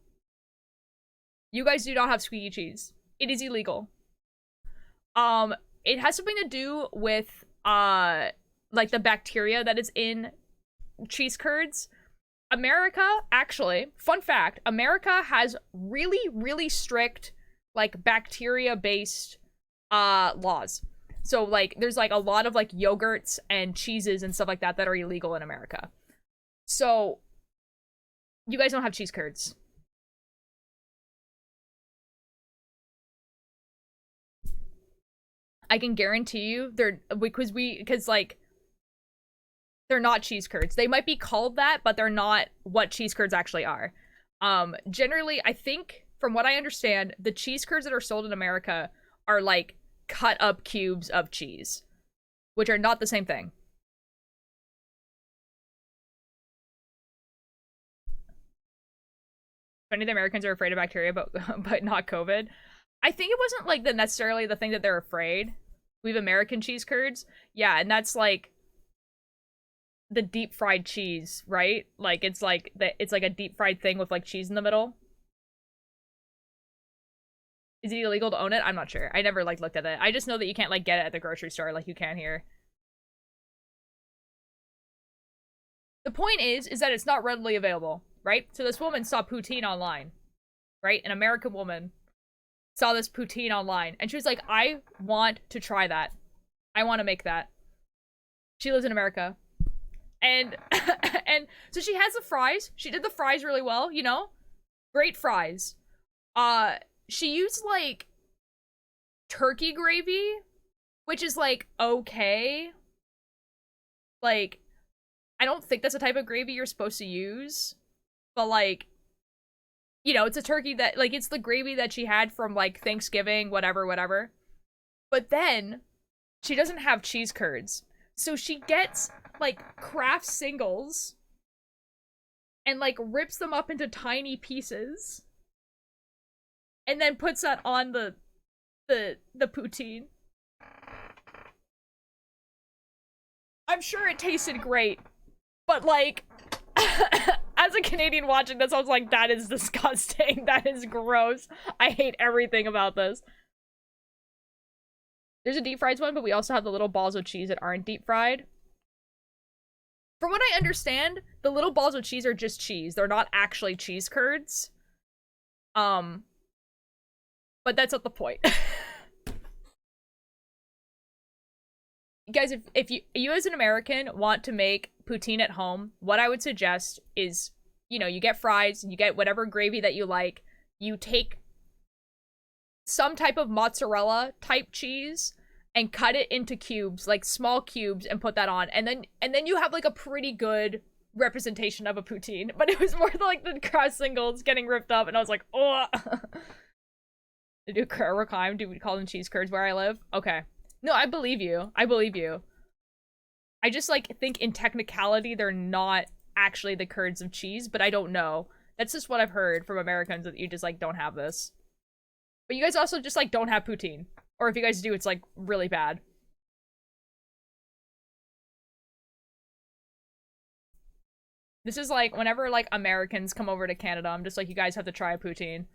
[SPEAKER 1] You guys do not have squeaky cheese. It is illegal. It has something to do with, like the bacteria that is in cheese curds. America, actually, fun fact, America has really, really strict, like, bacteria-based, laws. So, like, there's, like, a lot of, like, yogurts and cheeses and stuff like that that are illegal in America. So, you guys don't have cheese curds. I can guarantee you because like, they're not cheese curds. They might be called that, but they're not what cheese curds actually are. Generally, I think, from what I understand, the cheese curds that are sold in America are like cut up cubes of cheese, which are not the same thing. Funny the Americans are afraid of bacteria, but not COVID. I think it wasn't like necessarily the thing that they're afraid. We have American cheese curds. Yeah, and that's like the deep fried cheese, right? Like it's like a deep fried thing with like cheese in the middle. Is it illegal to own it? I'm not sure. I never like looked at it. I just know that you can't like get it at the grocery store like you can here. The point is that it's not readily available, right? So this woman saw poutine online, right? An American woman saw this poutine online and she was like, I want to try that. I want to make that. She lives in America. And and so she has the fries. She did the fries really well, you know? Great fries. She used like turkey gravy, which is like okay. Like, I don't think that's the type of gravy you're supposed to use. But like, you know, it's a turkey that like it's the gravy that she had from like Thanksgiving, whatever. But then she doesn't have cheese curds. So she gets like Kraft singles and like rips them up into tiny pieces and then puts that on the poutine. I'm sure it tasted great, but like as a Canadian watching this, I was like, that is disgusting. That is gross. I hate everything about this. There's a deep fried one, but we also have the little balls of cheese that aren't deep fried. From what I understand, the little balls of cheese are just cheese. They're not actually cheese curds. But that's not the point. guys, if you as an American want to make poutine at home, what I would suggest is, you get fries, you get whatever gravy that you like, you take some type of mozzarella type cheese and cut it into cubes, like small cubes, and put that on, and then you have like a pretty good representation of a poutine. But it was more like the cross singles getting ripped up, and I was like, oh. They do curd, do we call them cheese curds where I live? Okay. No, I believe you. I believe you. I just like think in technicality they're not actually the curds of cheese, but I don't know. That's just what I've heard from Americans, that you just like don't have this. But you guys also just like don't have poutine. Or if you guys do, it's like really bad. This is like whenever like Americans come over to Canada, I'm just like, you guys have to try a poutine.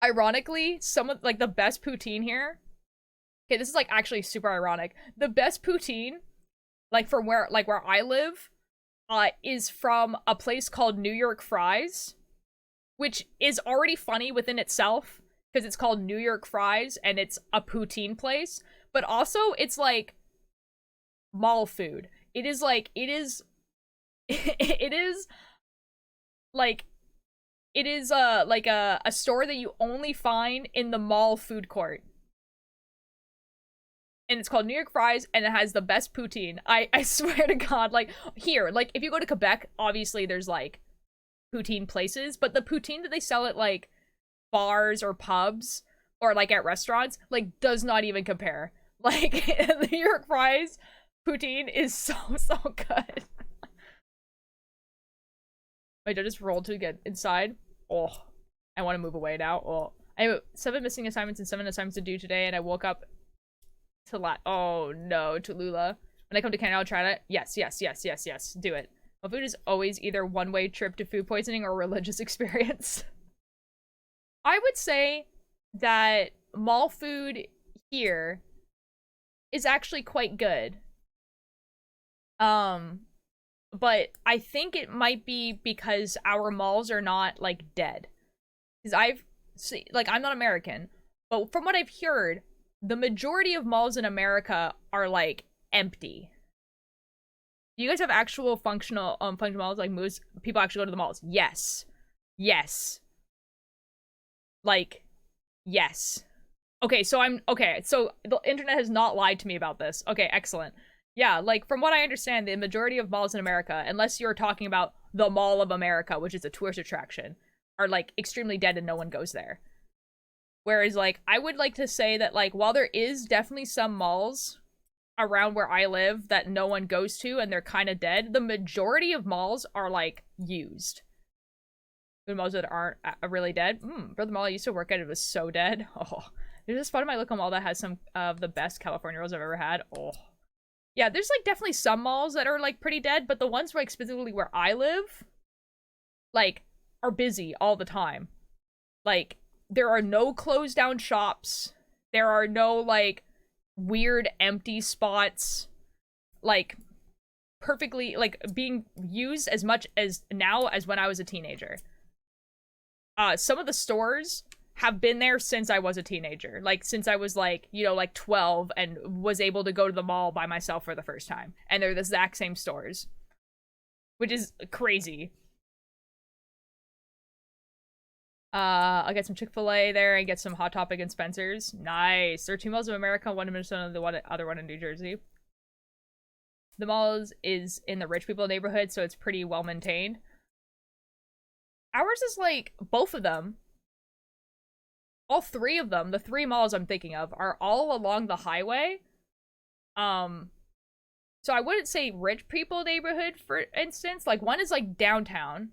[SPEAKER 1] Ironically, some of like the best poutine here. Okay, this is like actually super ironic. The best poutine, like from where I live, is from a place called New York Fries, which is already funny within itself because it's called New York Fries and it's a poutine place, but also it's like mall food. It is like it is like it is like a store that you only find in the mall food court. And it's called New York Fries, and it has the best poutine. I swear to God, like, here, like, if you go to Quebec, obviously there's, like, poutine places, but the poutine that they sell at, like, bars or pubs, or, like, at restaurants, like, does not even compare. Like, the New York Fries poutine is so good. Wait, did I just roll to get inside? Oh, I want to move away now. Oh, I have 7 missing assignments and 7 assignments to do today, and I woke up to oh no, Tallulah. When I come to Canada, I'll try it. Yes, do it. My food is always either one-way trip to food poisoning or religious experience. I would say that mall food here is actually quite good. But I think it might be because our malls are not, like, dead. Because I'm not American, but from what I've heard, the majority of malls in America are, like, empty. Do you guys have actual functional malls? Like, people actually go to the malls? Yes. Yes. Like, yes. Okay, so the internet has not lied to me about this. Okay, excellent. Yeah, like, from what I understand, the majority of malls in America, unless you're talking about the Mall of America, which is a tourist attraction, are, like, extremely dead and no one goes there. Whereas, like, I would like to say that, like, while there is definitely some malls around where I live that no one goes to and they're kind of dead, the majority of malls are, like, used. The malls that aren't really dead. For the mall I used to work at, it was so dead. Oh. There's a spot in my local mall that has some of the best California rolls I've ever had. Oh. Yeah, there's, like, definitely some malls that are, like, pretty dead, but the ones, like, specifically where I live, like, are busy all the time. Like, there are no closed down shops. There are no, like, weird empty spots. Like, perfectly, like, being used as much as now as when I was a teenager. Some of the stores have been there since I was a teenager. Like, since I was, like, like 12 and was able to go to the mall by myself for the first time. And they're the exact same stores. Which is crazy. I'll get some Chick-fil-A there and get some Hot Topic and Spencer's. Nice. There are 2 malls in America, one in Minnesota and the other one in New Jersey. The mall is in the rich people neighborhood, so it's pretty well maintained. Ours is, like, both of them. All 3 of them, the 3 malls I'm thinking of, are all along the highway. So I wouldn't say rich people neighborhood, for instance. Like, one is, like, downtown.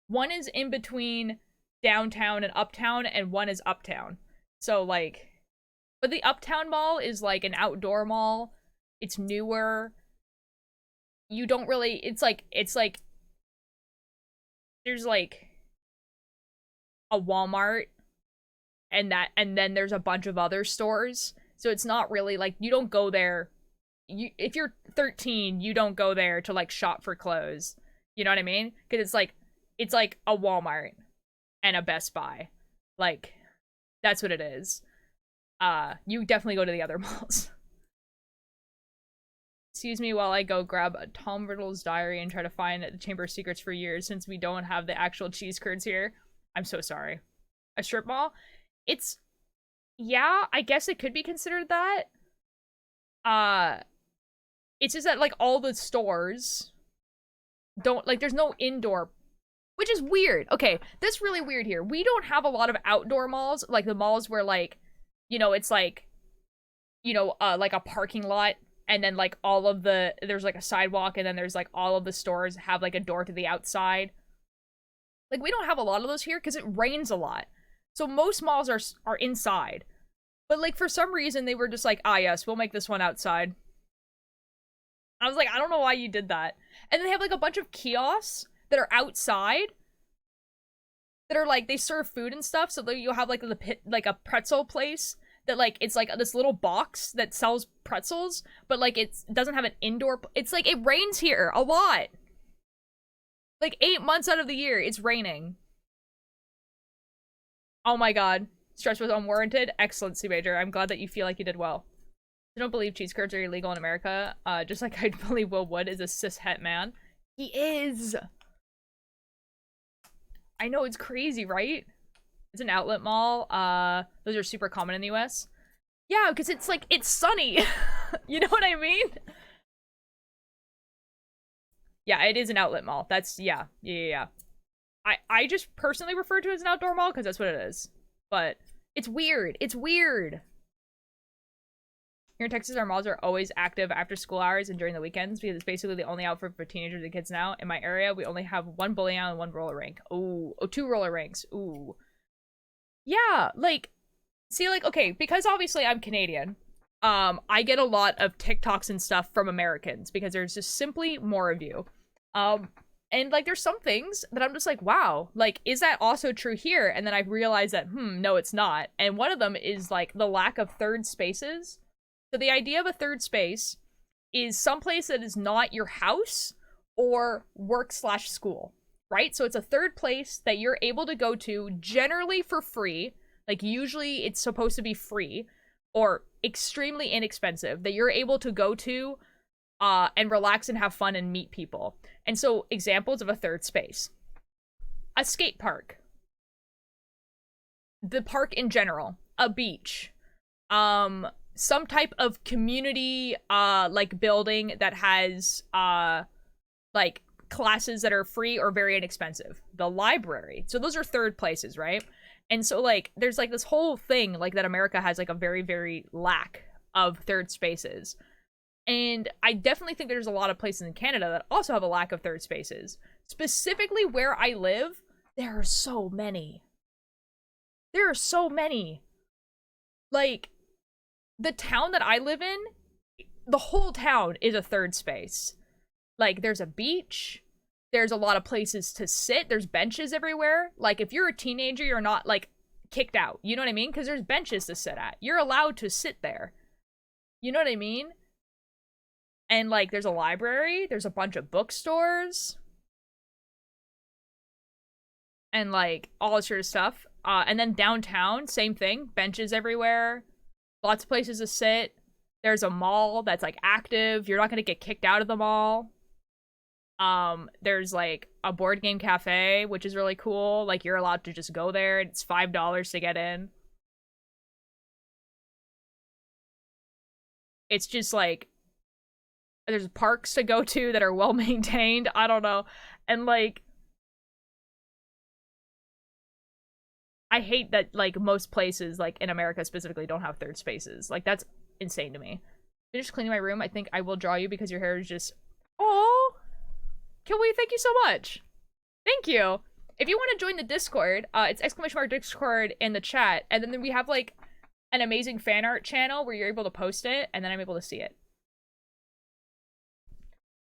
[SPEAKER 1] One is in between downtown and uptown, and one is uptown. So, like, but the uptown mall is, like, an outdoor mall. It's newer. You don't really, it's like, there's, like, a Walmart, and then there's a bunch of other stores. So it's not really, like, you don't go there. If you're 13, you don't go there to, like, shop for clothes. You know what I mean? Because it's like a Walmart and a Best Buy. Like, that's what it is. You definitely go to the other malls. Excuse me while I go grab a Tom Riddle's diary and try to find the Chamber of Secrets for years since we don't have the actual cheese curds here. I'm so sorry. A strip mall? It's... Yeah, I guess it could be considered that. It's just that, like, all the stores don't... Like, there's no indoor... Which is weird. Okay, this is really weird here. We don't have a lot of outdoor malls, like the malls where, like, you know, it's like, you know, like a parking lot, and then, like, all of the... There's, like, a sidewalk, and then there's, like, all of the stores have, like, a door to the outside. Like, we don't have a lot of those here because it rains a lot. So most malls are inside. But, like, for some reason, they were just like, ah, yes, we'll make this one outside. I was like, I don't know why you did that. And they have, like, a bunch of kiosks that are outside. That are, like, they serve food and stuff. So you'll have, like, like, a pretzel place. That, like, it's, like, this little box that sells pretzels. But, like, it doesn't have an indoor... It's, like, it rains here a lot. Like, 8 months out of the year, it's raining. Oh my god. Stress was unwarranted. Excellent, C Major. I'm glad that you feel like you did well. I don't believe cheese curds are illegal in America. Just like I believe Will Wood is a cishet man. He is! I know, it's crazy, right? It's an outlet mall. Those are super common in the US. Yeah, because it's like, it's sunny. You know what I mean? Yeah, it is an outlet mall. That's, yeah. I just personally refer to it as an outdoor mall because that's what it is. But it's weird. It's weird. Here in Texas, our malls are always active after school hours and during the weekends because it's basically the only outfit for teenagers and kids now. In my area, we only have one bowling alley and one roller rink. Ooh. Oh, 2 roller rinks. Ooh. Yeah, like, see, like, okay, because obviously I'm Canadian, I get a lot of TikToks and stuff from Americans because there's just simply more of you. And, like, there's some things that I'm just like, wow, like, is that also true here? And then I realized that, no, it's not. And one of them is, like, the lack of third spaces. So the idea of a third space is someplace that is not your house or work/school, right? So it's a third place that you're able to go to generally for free. Like, usually it's supposed to be free or extremely inexpensive that you're able to go to and relax and have fun and meet people. And so examples of a third space. A skate park. The park in general. A beach. Some type of community, like, building that has, like, classes that are free or very inexpensive. The library. So those are third places, right? And so, like, there's, like, this whole thing, like, that America has, like, a very, very lack of third spaces. And I definitely think there's a lot of places in Canada that also have a lack of third spaces. Specifically where I live, there are so many. There are so many. Like, the town that I live in, the whole town is a third space. Like, there's a beach. There's a lot of places to sit. There's benches everywhere. Like, if you're a teenager, you're not, like, kicked out. You know what I mean? Because there's benches to sit at. You're allowed to sit there. You know what I mean? And, like, there's a library. There's a bunch of bookstores. And, like, all this sort of stuff. And then downtown, same thing. Benches everywhere. Lots of places to sit. There's a mall that's, like, active. You're not gonna get kicked out of the mall. There's, like, a board game cafe, which is really cool. Like, you're allowed to just go there. It's $5 to get in. It's just, like, there's parks to go to that are well maintained. I don't know. And, like, I hate that, like, most places, like, in America specifically, don't have third spaces. Like, that's insane to me. Finish cleaning my room. I think I will draw you because your hair is just... Oh, can we? Thank you so much. Thank you. If you want to join the Discord, it's !Discord in the chat. And then we have, like, an amazing fan art channel where you're able to post it, and then I'm able to see it.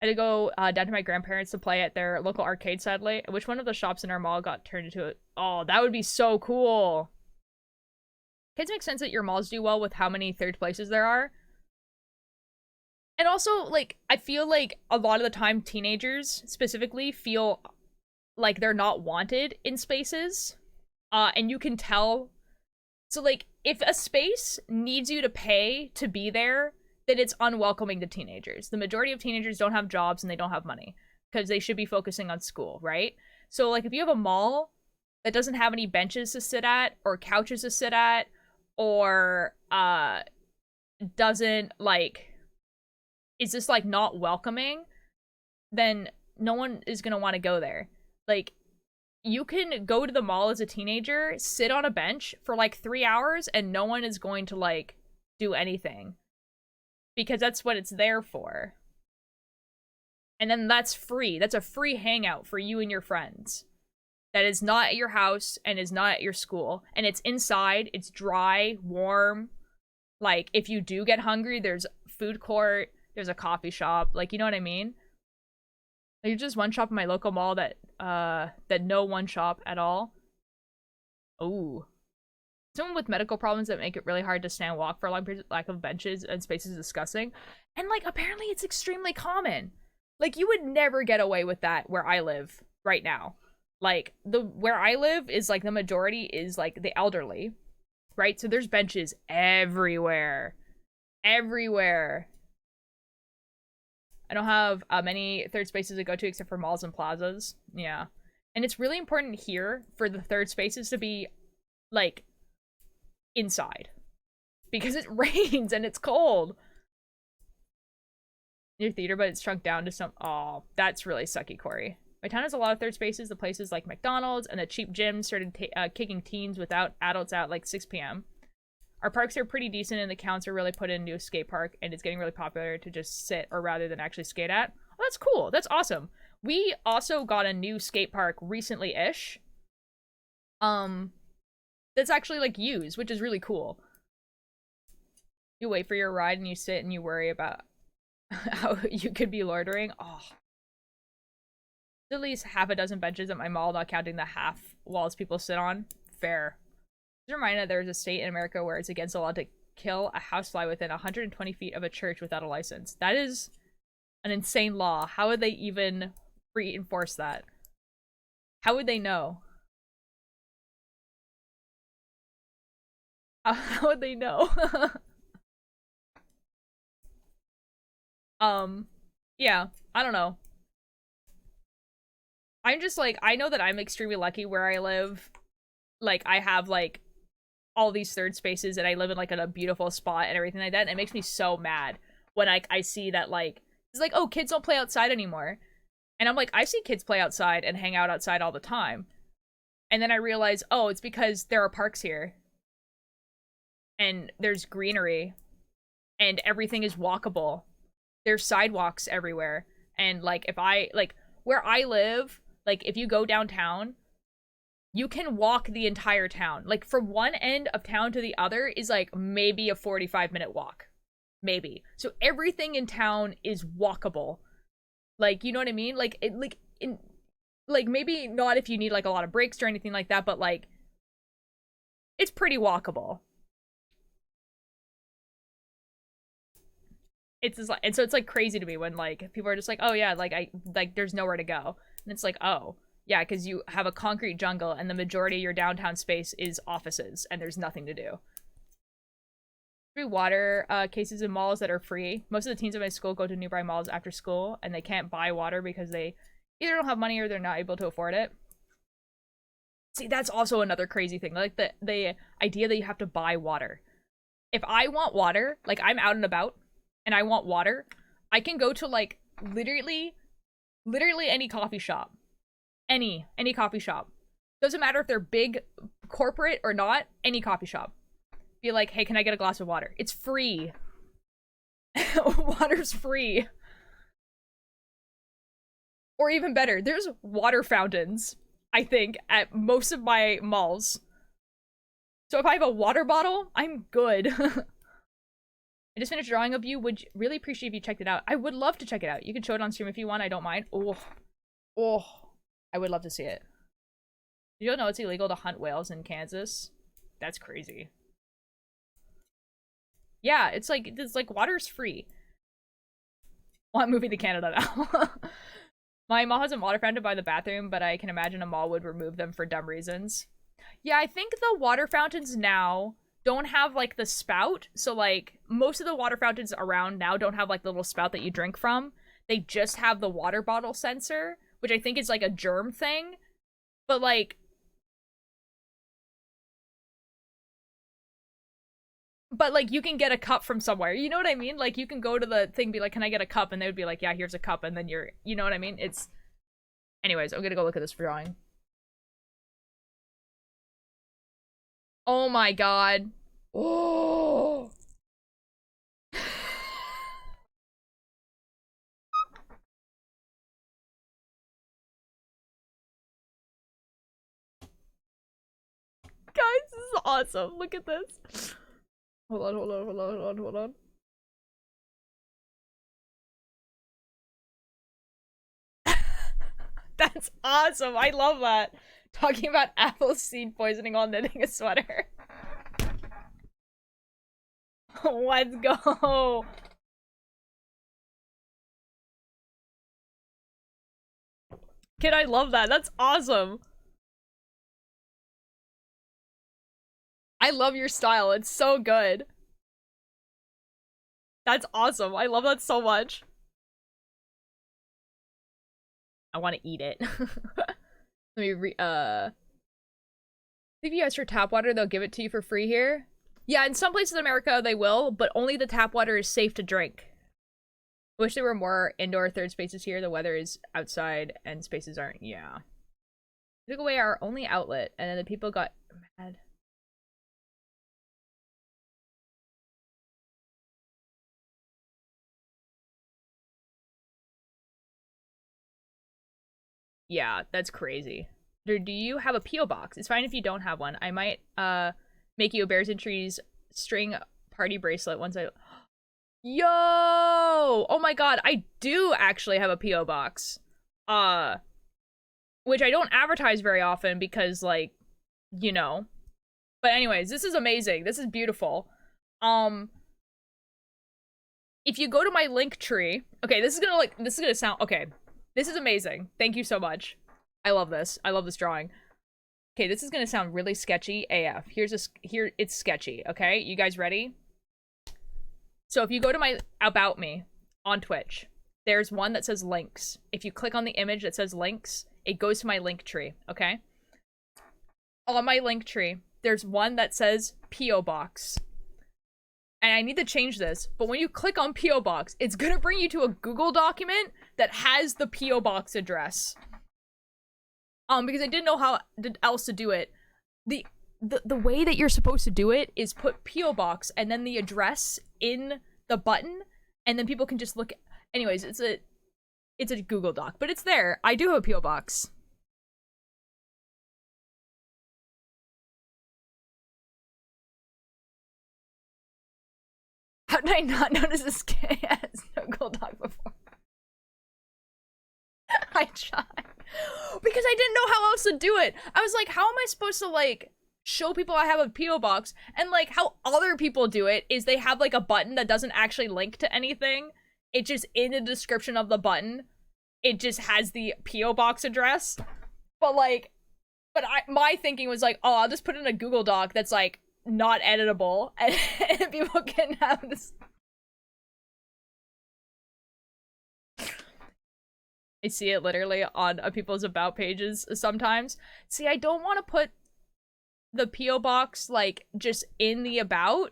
[SPEAKER 1] I had to go down to my grandparents to play at their local arcade, sadly. Which one of the shops in our mall got turned into it? Oh, that would be so cool. Kids make sense that your malls do well with how many third places there are. And also, like, I feel like a lot of the time teenagers specifically feel like they're not wanted in spaces. And you can tell. So, like, if a space needs you to pay to be there, that it's unwelcoming to teenagers. The majority of teenagers don't have jobs and they don't have money because they should be focusing on school, right? So like if you have a mall that doesn't have any benches to sit at or couches to sit at or doesn't like is just like not welcoming, then no one is going to want to go there. Like you can go to the mall as a teenager, sit on a bench for like 3 hours and no one is going to like do anything because that's what it's there for. And then that's free. That's a free hangout for you and your friends. That is not at your house and is not at your school. And it's inside. It's dry, warm. Like, if you do get hungry, there's food court. There's a coffee shop. Like, you know what I mean? There's just one shop in my local mall that no one shop at all. Ooh. Someone with medical problems that make it really hard to stand and walk for a long period, lack of benches and spaces is disgusting. And, like, apparently it's extremely common. Like, you would never get away with that where I live right now. Like, where I live is, like, the majority is, like, the elderly, right? So there's benches everywhere. Everywhere. I don't have many third spaces to go to except for malls and plazas. Yeah. And it's really important here for the third spaces to be, like, inside. Because it rains and it's cold. Near theater, but it's shrunk down to some... Oh, that's really sucky, Corey. My town has a lot of third spaces. The places like McDonald's and the cheap gyms started kicking teens without adults out like 6 p.m. Our parks are pretty decent and the counts are really put into a skate park and it's getting really popular to just sit or rather than actually skate at. Oh, that's cool. That's awesome. We also got a new skate park recently-ish. That's actually like used, which is really cool. You wait for your ride and you sit and you worry about how you could be loitering. Oh. At least half a dozen benches at my mall, not counting the half walls people sit on. Fair. Just a reminder, there's a state in America where it's against the law to kill a housefly within 120 feet of a church without a license. That is an insane law. How would they even reinforce that? How would they know? How would they know? Yeah, I don't know. I'm just like, I know that I'm extremely lucky where I live. Like, I have like all these third spaces and I live in like a beautiful spot and everything like that. And it makes me so mad when I see that like, it's like, oh, kids don't play outside anymore. And I'm like, I see kids play outside and hang out outside all the time. And then I realize, oh, it's because there are parks here. And there's greenery. And everything is walkable. There's sidewalks everywhere. And like, if I, like, where I live, like, if you go downtown, you can walk the entire town. Like, from one end of town to the other is, like, maybe a 45-minute walk. Maybe. So everything in town is walkable. Like, you know what I mean? Like, maybe not if you need, like, a lot of breaks or anything like that, but, like, it's pretty walkable. It's just like, and so it's, like, crazy to me when, like, people are just like, oh, yeah, like, there's nowhere to go. And it's like, oh, yeah, because you have a concrete jungle and the majority of your downtown space is offices and there's nothing to do. Free water cases in malls that are free. Most of the teens at my school go to nearby malls after school and they can't buy water because they either don't have money or they're not able to afford it. See, that's also another crazy thing. Like, the idea that you have to buy water. If I want water, like, I'm out and about and I want water, I can go to, like, literally any coffee shop. Any coffee shop. Doesn't matter if they're big, corporate, or not. Any coffee shop. Be like, hey, can I get a glass of water? It's free. Water's free. Or even better, there's water fountains, I think, at most of my malls. So if I have a water bottle, I'm good. I just finished drawing of you. Would really appreciate if you checked it out. I would love to check it out. You can show it on stream if you want. I don't mind. Oh. I would love to see it. Did you know it's illegal to hunt whales in Kansas? That's crazy. Yeah, it's like water's free. Want moving to Canada now. My mall hasn't water fountain by the bathroom, but I can imagine a mall would remove them for dumb reasons. Yeah, I think the water fountains now don't have like the spout. So like most of the water fountains around now don't have like the little spout that you drink from. They just have the water bottle sensor, which I think is like a germ thing. But like you can get a cup from somewhere. You know what I mean? Like you can go to the thing, be like, "Can I get a cup?" And they would be like, "Yeah, here's a cup." And then you know what I mean? It's anyways, I'm gonna go look at this drawing. Oh my god. Oh. Guys, this is awesome. Look at this. Hold on, hold on, hold on, hold on, hold on. That's awesome. I love that. Talking about apple seed poisoning while knitting a sweater. Let's go. Kid, I love that. That's awesome. I love your style. It's so good. That's awesome. I love that so much. I want to eat it. Let me if you ask for tap water, they'll give it to you for free here. Yeah, in some places in America they will, but only the tap water is safe to drink. I wish there were more indoor third spaces here. The weather is outside and spaces aren't. Yeah. We took away our only outlet, and then the people got mad. Yeah, that's crazy. Do you have a P.O. box? It's fine if you don't have one. I might make you a Bears and Trees string party bracelet once I... Yo! Oh my god, I do actually have a P.O. box. Which I don't advertise very often because, like, you know. But anyways, this is amazing. This is beautiful. If you go to my link tree... Okay, this is gonna sound... Okay. This is amazing. Thank you so much. I love this. I love this drawing. Okay, this is gonna sound really sketchy AF. Here, it's sketchy, okay? You guys ready? So if you go to my About Me on Twitch, there's one that says links. If you click on the image that says links, it goes to my link tree, okay? On my link tree, there's one that says P.O. Box. And I need to change this, but when you click on P.O. Box, it's gonna bring you to a Google document that has the P.O. Box address. Because I didn't know how else to do it. The way that you're supposed to do it is put P.O. Box and then the address in the button, and then people can just look. Anyways, it's a Google Doc, but it's there. I do have a P.O. Box. How did I not notice this guy has no Google Doc before? I tried. Because I didn't know how else to do it. I was like, how am I supposed to, like, show people I have a P.O. box? And, like, how other people do it is they have, like, a button that doesn't actually link to anything. It just, in the description of the button, it just has the P.O. box address. But, like, my thinking was like, oh, I'll just put in a Google Doc that's, like, not editable, and people can have this. I see it literally on people's about pages sometimes. See, I don't want to put the P.O. box, like, just in the about.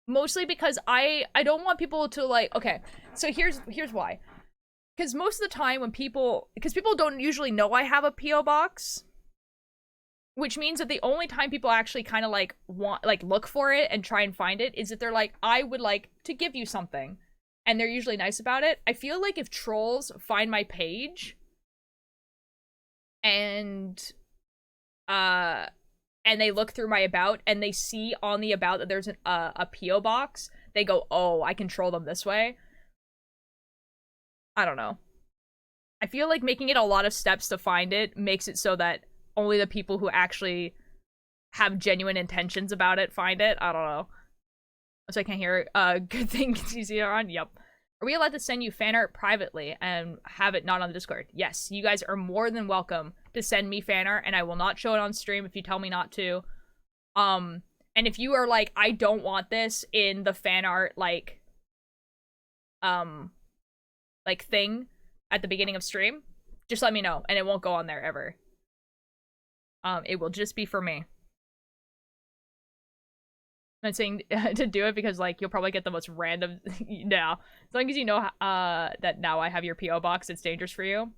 [SPEAKER 1] Mostly because I don't want people to, like, okay, so here's why. Because most of the time when people don't usually know I have a P.O. box, which means that the only time people actually kind of, like, look for it and try and find it is if they're like, I would like to give you something. And they're usually nice about it. I feel like if trolls find my page and they look through my about and they see on the about that there's a P.O. box, they go, oh, I can troll them this way. I don't know. I feel like making it a lot of steps to find it makes it so that only the people who actually have genuine intentions about it find it. I don't know. So I can't hear. Good thing you see her on. Yep. Are we allowed to send you fan art privately and have it not on the Discord? Yes, you guys are more than welcome to send me fan art, and I will not show it on stream if you tell me not to. And if you are like, I don't want this in the fan art, like thing at the beginning of stream, just let me know, and it won't go on there ever. It will just be for me. I'm not saying to do it because, like, you'll probably get the most random. Yeah, as long as you know that now I have your PO box, it's dangerous for you.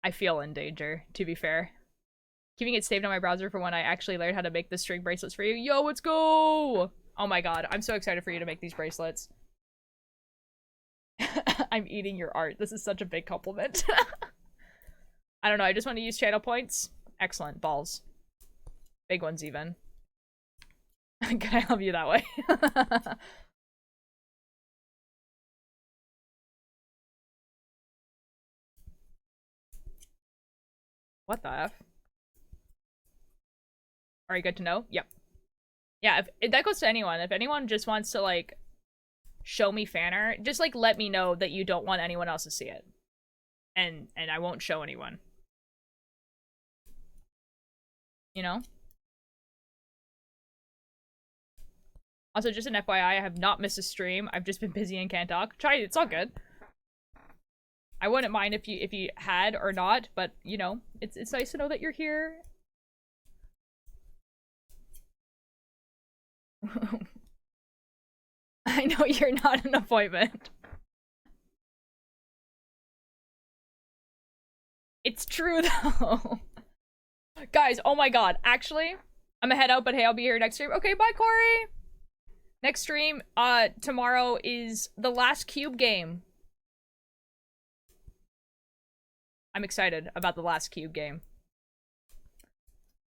[SPEAKER 1] I feel in danger, to be fair. Keeping it saved on my browser for when I actually learn how to make the string bracelets for you. Yo, let's go! Oh my god, I'm so excited for you to make these bracelets. I'm eating your art. This is such a big compliment. I don't know, I just want to use channel points. Excellent. Balls. Big ones, even. Can I help you that way? What the F? Are you good to know? Yep. Yeah, if that goes to anyone. If anyone just wants to, like, show me fan art, just, like, let me know that you don't want anyone else to see it. And I won't show anyone. You know? Also, just an FYI, I have not missed a stream. I've just been busy and can't talk. It's all good. I wouldn't mind if you had or not, but you know, it's nice to know that you're here. I know you're not an appointment. It's true though. Guys, oh my god. Actually, I'm gonna head out, but hey, I'll be here next stream. Okay, bye, Corey. Next stream, tomorrow is the last cube game. I'm excited about the last cube game.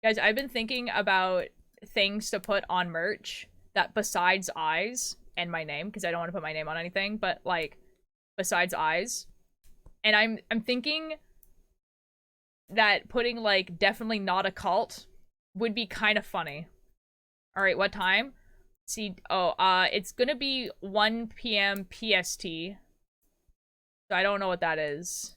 [SPEAKER 1] Guys, I've been thinking about things to put on merch that besides eyes and my name, because I don't want to put my name on anything, but like besides eyes. And I'm thinking that putting like definitely not a cult would be kind of funny. All right, what time? See, it's gonna be 1 p.m. PST. So I don't know what that is.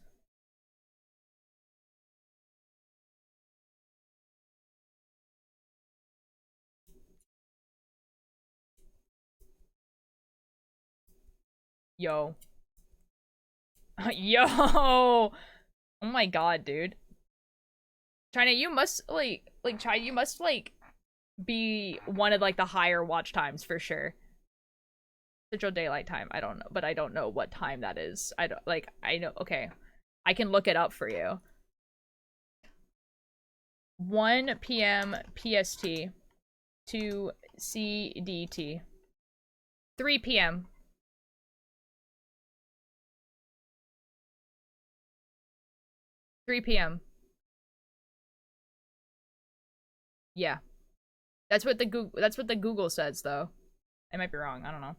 [SPEAKER 1] Yo. Yo! Oh my god, dude. China, you must, China, you must, be one of, like, the higher watch times for sure. Central Daylight Time. I don't know, but I don't know what time that is. I don't, I know, okay. I can look it up for you. 1 p.m. PST to CDT. 3 p.m. Yeah. That's what the Google says though. I might be wrong. I don't know.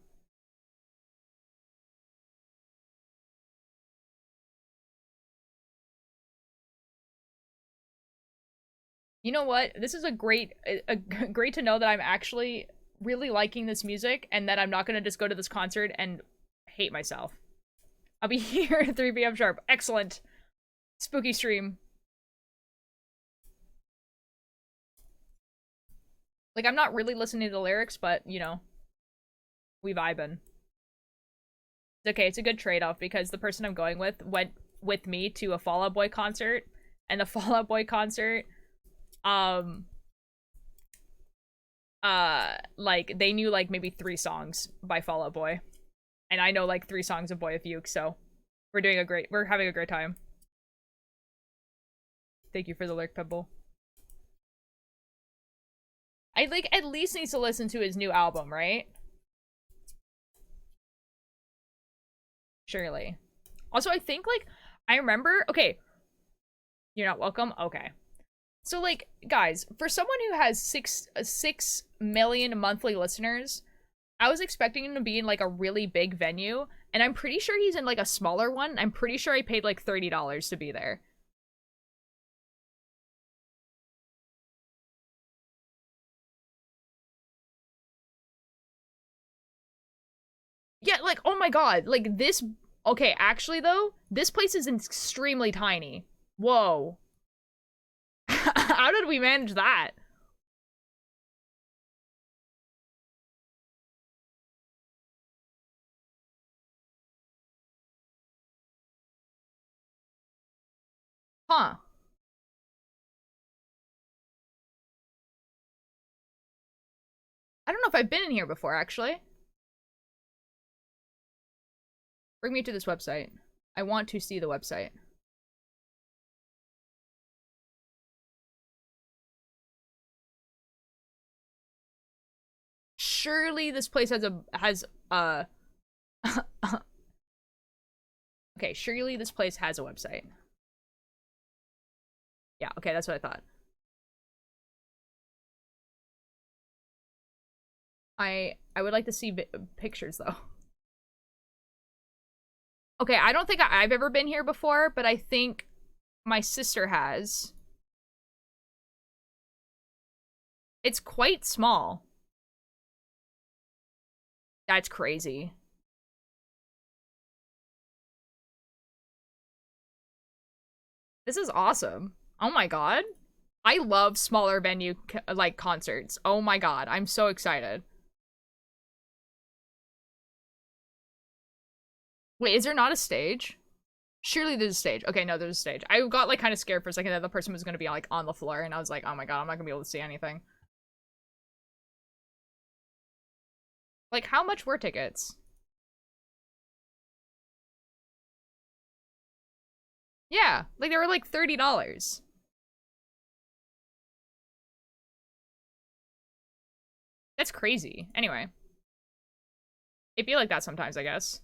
[SPEAKER 1] You know what? This is a great to know that I'm actually really liking this music and that I'm not going to just go to this concert and hate myself. I'll be here at 3 p.m. sharp. Excellent. Spooky stream. Like, I'm not really listening to the lyrics, but, you know, we vibin'. It's okay, it's a good trade-off because the person I'm going with went with me to a Fall Out Boy concert, and the Fall Out Boy concert, like, they knew, like, maybe 3 songs by Fall Out Boy. And I know, like, 3 songs of Boy of Fuke, so we're having a great time. Thank you for the lurk, Pebble. I, like, at least need to listen to his new album, right? Surely. Also, I think, like, I remember... Okay. You're not welcome? Okay. So, like, guys, for someone who has 6 million monthly listeners, I was expecting him to be in, like, a really big venue, and I'm pretty sure he's in, like, a smaller one. I'm pretty sure I paid, like, $30 to be there. Yeah, like, oh my god, like this. Okay, actually though, this place is extremely tiny. Whoa. How did we manage that? Huh. I don't know if I've been in here before, actually. Bring me to this website. I want to see the website. Surely this place has okay, surely this place has a website. Yeah, okay, that's what I thought. I would like to see pictures though. Okay, I don't think I've ever been here before, but I think my sister has. It's quite small. That's crazy. This is awesome. Oh my god. I love smaller venue like concerts. Oh my god, I'm so excited. Wait, is there not a stage? Surely there's a stage. Okay, no, there's a stage. I got like kind of scared for a second that the person was gonna be like on the floor, and I was like, oh my god, I'm not gonna be able to see anything. Like, how much were tickets? Yeah, like they were like $30. That's crazy. Anyway, it'd be like that sometimes, I guess.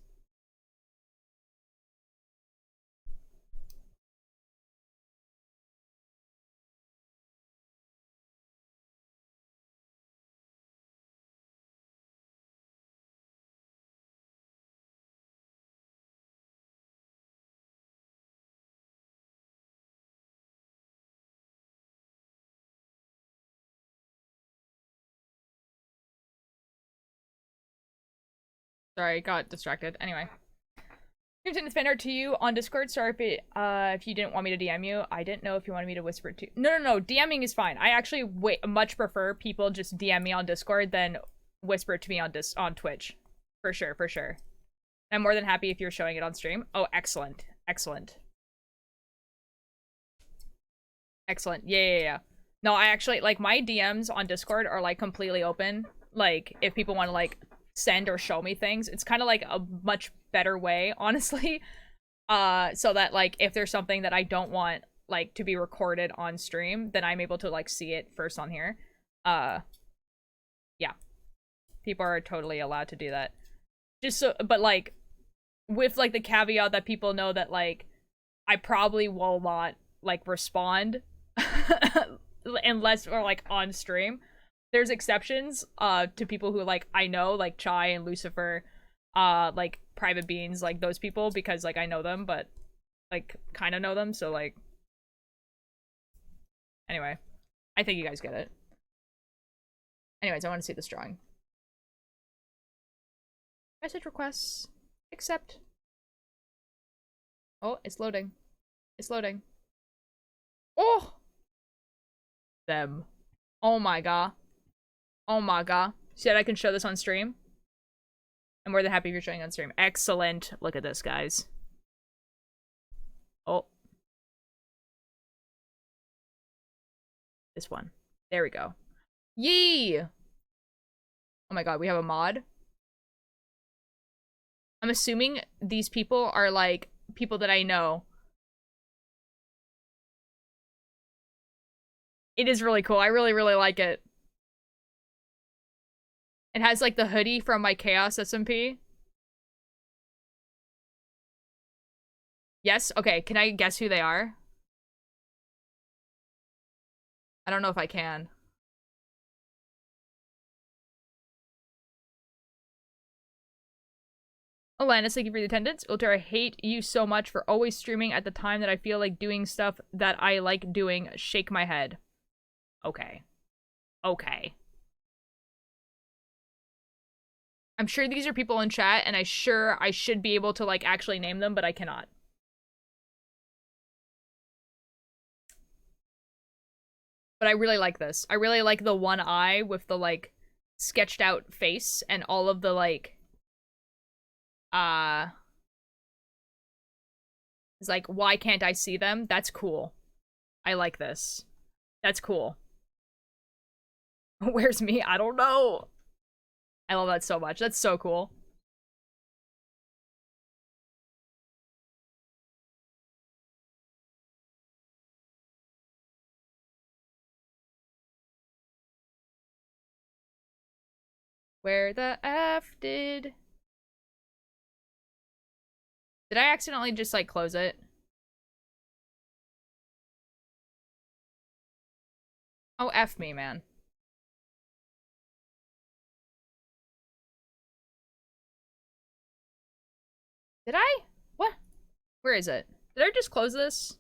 [SPEAKER 1] Sorry, got distracted. Anyway. It's been to you on Discord. Sorry if you didn't want me to DM you. I didn't know if you wanted me to whisper to. No. DMing is fine. I actually much prefer people just DM me on Discord than whisper it to me on Twitch. For sure, for sure. I'm more than happy if you're showing it on stream. Oh, excellent, excellent, excellent. Yeah. No, I actually like my DMs on Discord are like completely open. Like if people want to like send or show me things, it's kind of like a much better way, honestly. So that like if there's something that I don't want like to be recorded on stream, then I'm able to like see it first on here. Uh yeah. People are totally allowed to do that. Just so but like with like the caveat that people know that like I probably will not like respond unless or like on stream. There's exceptions to people who like I know like Chai and Lucifer, like Private Beans, like those people because like I know them, but like kind of know them, so like anyway, I think you guys get it. Anyways, I want to see this drawing. Message requests. Accept. Oh, it's loading. It's loading. Oh! Them. Oh my god. Oh my god. Said I can show this on stream? I'm more than happy if you're showing on stream. Excellent. Look at this, guys. Oh. This one. There we go. Yee! Oh my god, we have a mod. I'm assuming these people are like people that I know. It is really cool. I really, really like it. It has like the hoodie from my Chaos SMP. Yes? Okay, can I guess who they are? I don't know if I can. Alanis, thank you for the attendance. Ultra, I hate you so much for always streaming at the time that I feel like doing stuff that I like doing. Shake my head. Okay. Okay. I'm sure these are people in chat, and I should be able to, like, actually name them, but I cannot. But I really like this. I really like the one eye with the, like, sketched out face and all of the, like, it's like, why can't I see them? That's cool. I like this. That's cool. Where's me? I don't know. I love that so much. That's so cool. Where the F did I accidentally just, like, close it? Oh, F me, man. Did I? What? Where is it? Did I just close this?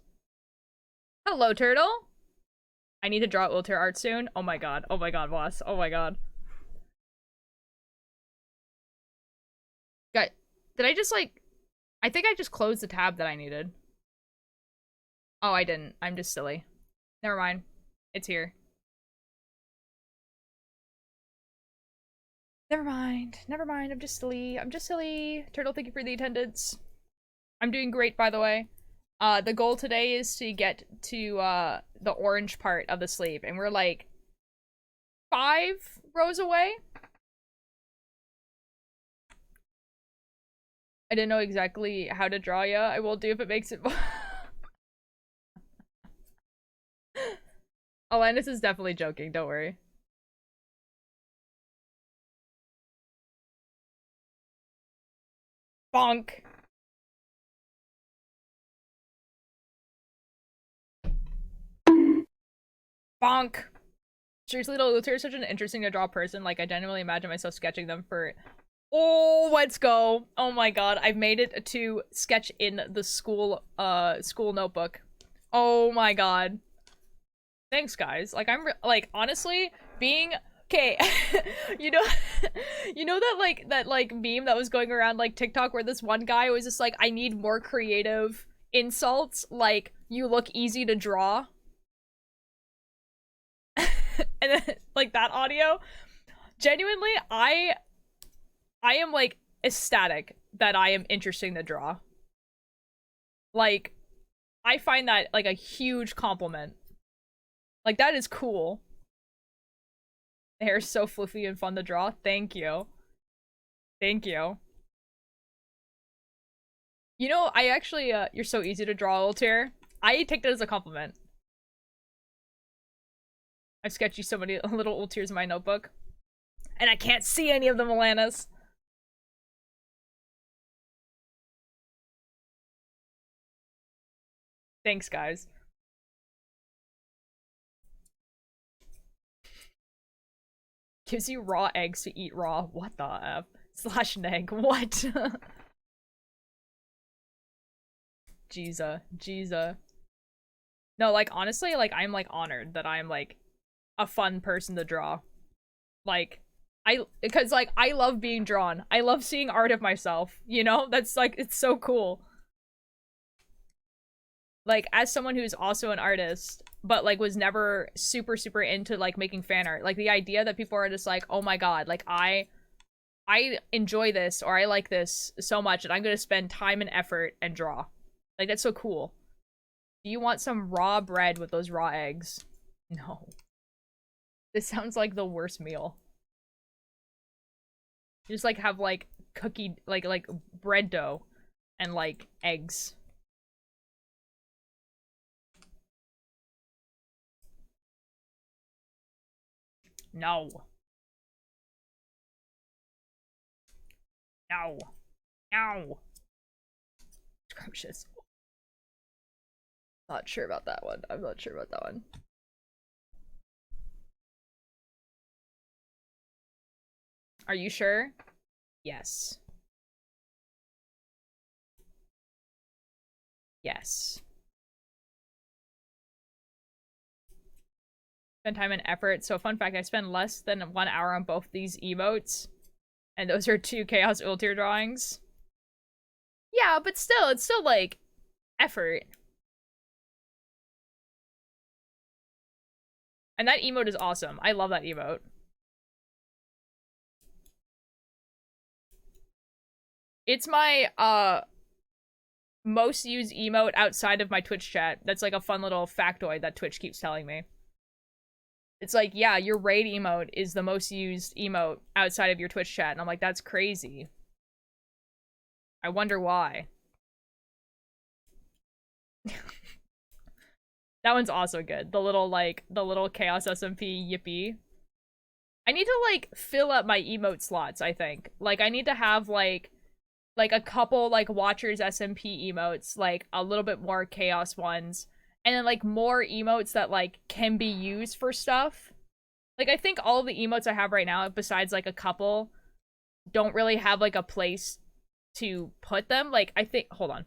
[SPEAKER 1] Hello, turtle. I need to draw wheelchair art soon. Oh my god, boss. Oh my god. Got. Did I just, like... I think I just closed the tab that I needed. Oh, I didn't. I'm just silly. Never mind. It's here. Never mind. Never mind. I'm just silly. I'm just silly. Turtle, thank you for the attendance. I'm doing great, by the way. The goal today is to get to, the orange part of the sleeve. And we're, like, 5 rows away. I didn't know exactly how to draw ya. I will do if it makes it more. Alanis is definitely joking, don't worry. Bonk. Bonk. Seriously, though, Luther is such an interesting to draw person. Like, I genuinely imagine myself sketching them for... Oh, let's go. Oh my god, I've made it to sketch in the school notebook. Oh my god. Thanks, guys. Like, like, honestly, being... Okay, you know, you know that like meme that was going around like TikTok where this one guy was just like, I need more creative insults, like, you look easy to draw. And then, like, that audio. Genuinely, I am, like, ecstatic that I am interesting to draw. Like, I find that, like, a huge compliment. Like, that is cool. The hair is so fluffy and fun to draw. Thank you. Thank you. You know, I actually, you're so easy to draw, Altair. I take that as a compliment. I've sketched you so many little Altaires in my notebook. And I can't see any of them, Alanis. Thanks, guys. Gives you raw eggs to eat raw. What the F? Slash neg. What? Jesus. No, like, honestly, like, I'm, like, honored that I'm, like, a fun person to draw. Like, because, like, I love being drawn. I love seeing art of myself, you know? That's, like, it's so cool. Like, as someone who's also an artist, but, like, was never super, super into, like, making fan art. Like, the idea that people are just like, oh my god, like, I enjoy this, or I like this so much, and I'm gonna spend time and effort and draw. Like, that's so cool. Do you want some raw bread with those raw eggs? No. This sounds like the worst meal. You just, like, have, like, cookie, like, bread dough and, like, eggs. No. No. No. Scrumptious. Not sure about that one. I'm not sure about that one. Are you sure? Yes. Yes. Spend time and effort. So, fun fact, I spend less than 1 hour on both these emotes. And those are 2 Chaos Ultir drawings. Yeah, but still, it's still, like, effort. And that emote is awesome. I love that emote. It's my, most used emote outside of my Twitch chat. That's like a fun little factoid that Twitch keeps telling me. It's like, yeah, your raid emote is the most used emote outside of your Twitch chat. And I'm like, that's crazy. I wonder why. That one's also good. The little Chaos SMP yippee. I need to, like, fill up my emote slots, I think. Like, I need to have, like a couple, like, Watchers SMP emotes, like, a little bit more Chaos ones, and then, like, more emotes that, like, can be used for stuff. Like, I think all of the emotes I have right now, besides, like, a couple, don't really have, like, a place to put them. Like, I think- hold on.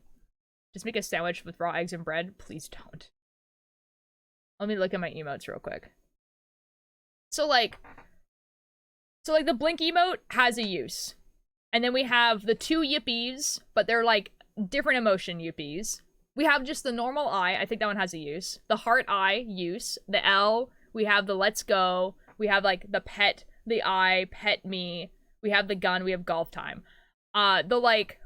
[SPEAKER 1] Just make a sandwich with raw eggs and bread? Please don't. Let me look at my emotes real quick. So, like, the blink emote has a use. And then we have the 2 yippies, but they're, like, different emotion yippies. We have just the normal eye. I think that one has a use. The heart eye use. The L. We have the let's go. We have, like, the pet, the eye, pet me. We have the gun. We have golf time. The, like,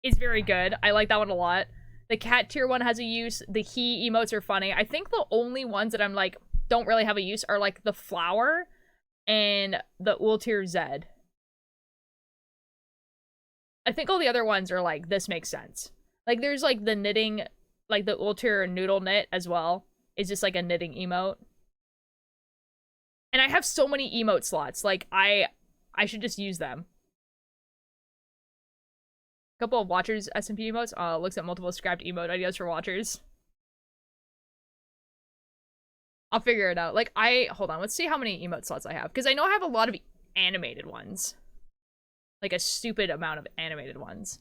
[SPEAKER 1] is very good. I like that one a lot. The cat tier one has a use. The he emotes are funny. I think the only ones that I'm, like, don't really have a use are, like, the flower and the Ultir Z. I think all the other ones are, like, this makes sense. Like, there's, like, the knitting, like, the Ultir noodle knit as well. It's just, like, a knitting emote. And I have so many emote slots. Like, I should just use them. Couple of Watchers SMP emotes. Looks at multiple scrapped emote ideas for Watchers. I'll figure it out. Like, hold on, let's see how many emote slots I have. Because I know I have a lot of animated ones. Like, a stupid amount of animated ones.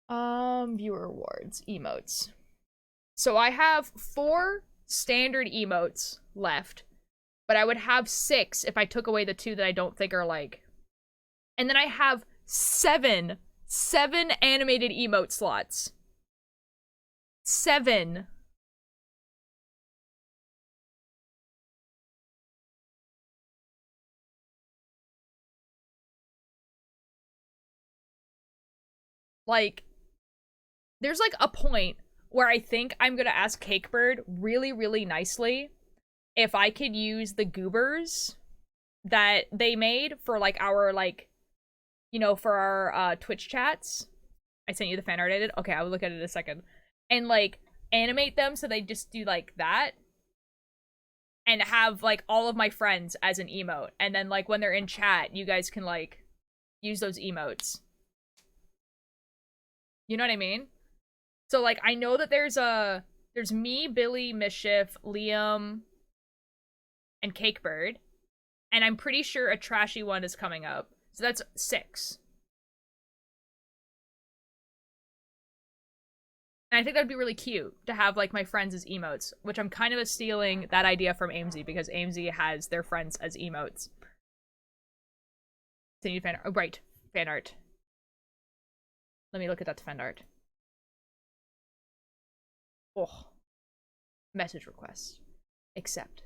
[SPEAKER 1] Viewer awards. Emotes. So I have 4 standard emotes left. But I would have 6 if I took away the 2 that I don't think are, like... And then I have 7 animated emote slots. 7. Like, there's, like, a point where I think I'm gonna ask Cakebird really, really nicely if I could use the goobers that they made for, like, our, like, you know, for our, Twitch chats. I sent you the fan art I did? Okay, I will look at it in a second. And, like, animate them so they just do, like, that. And have, like, all of my friends as an emote. And then, like, when they're in chat, you guys can, like, use those emotes. You know what I mean? So, like, I know that there's me, Billy, Mischief, Liam, and Cakebird. And I'm pretty sure a trashy one is coming up. So that's 6. And I think that'd be really cute to have, like, my friends as emotes, which I'm kind of stealing that idea from Aimsey because Aimsey has their friends as emotes. Continue fan art. Oh, right. Fan art. Let me look at that fan art. Oh. Message request. Accept.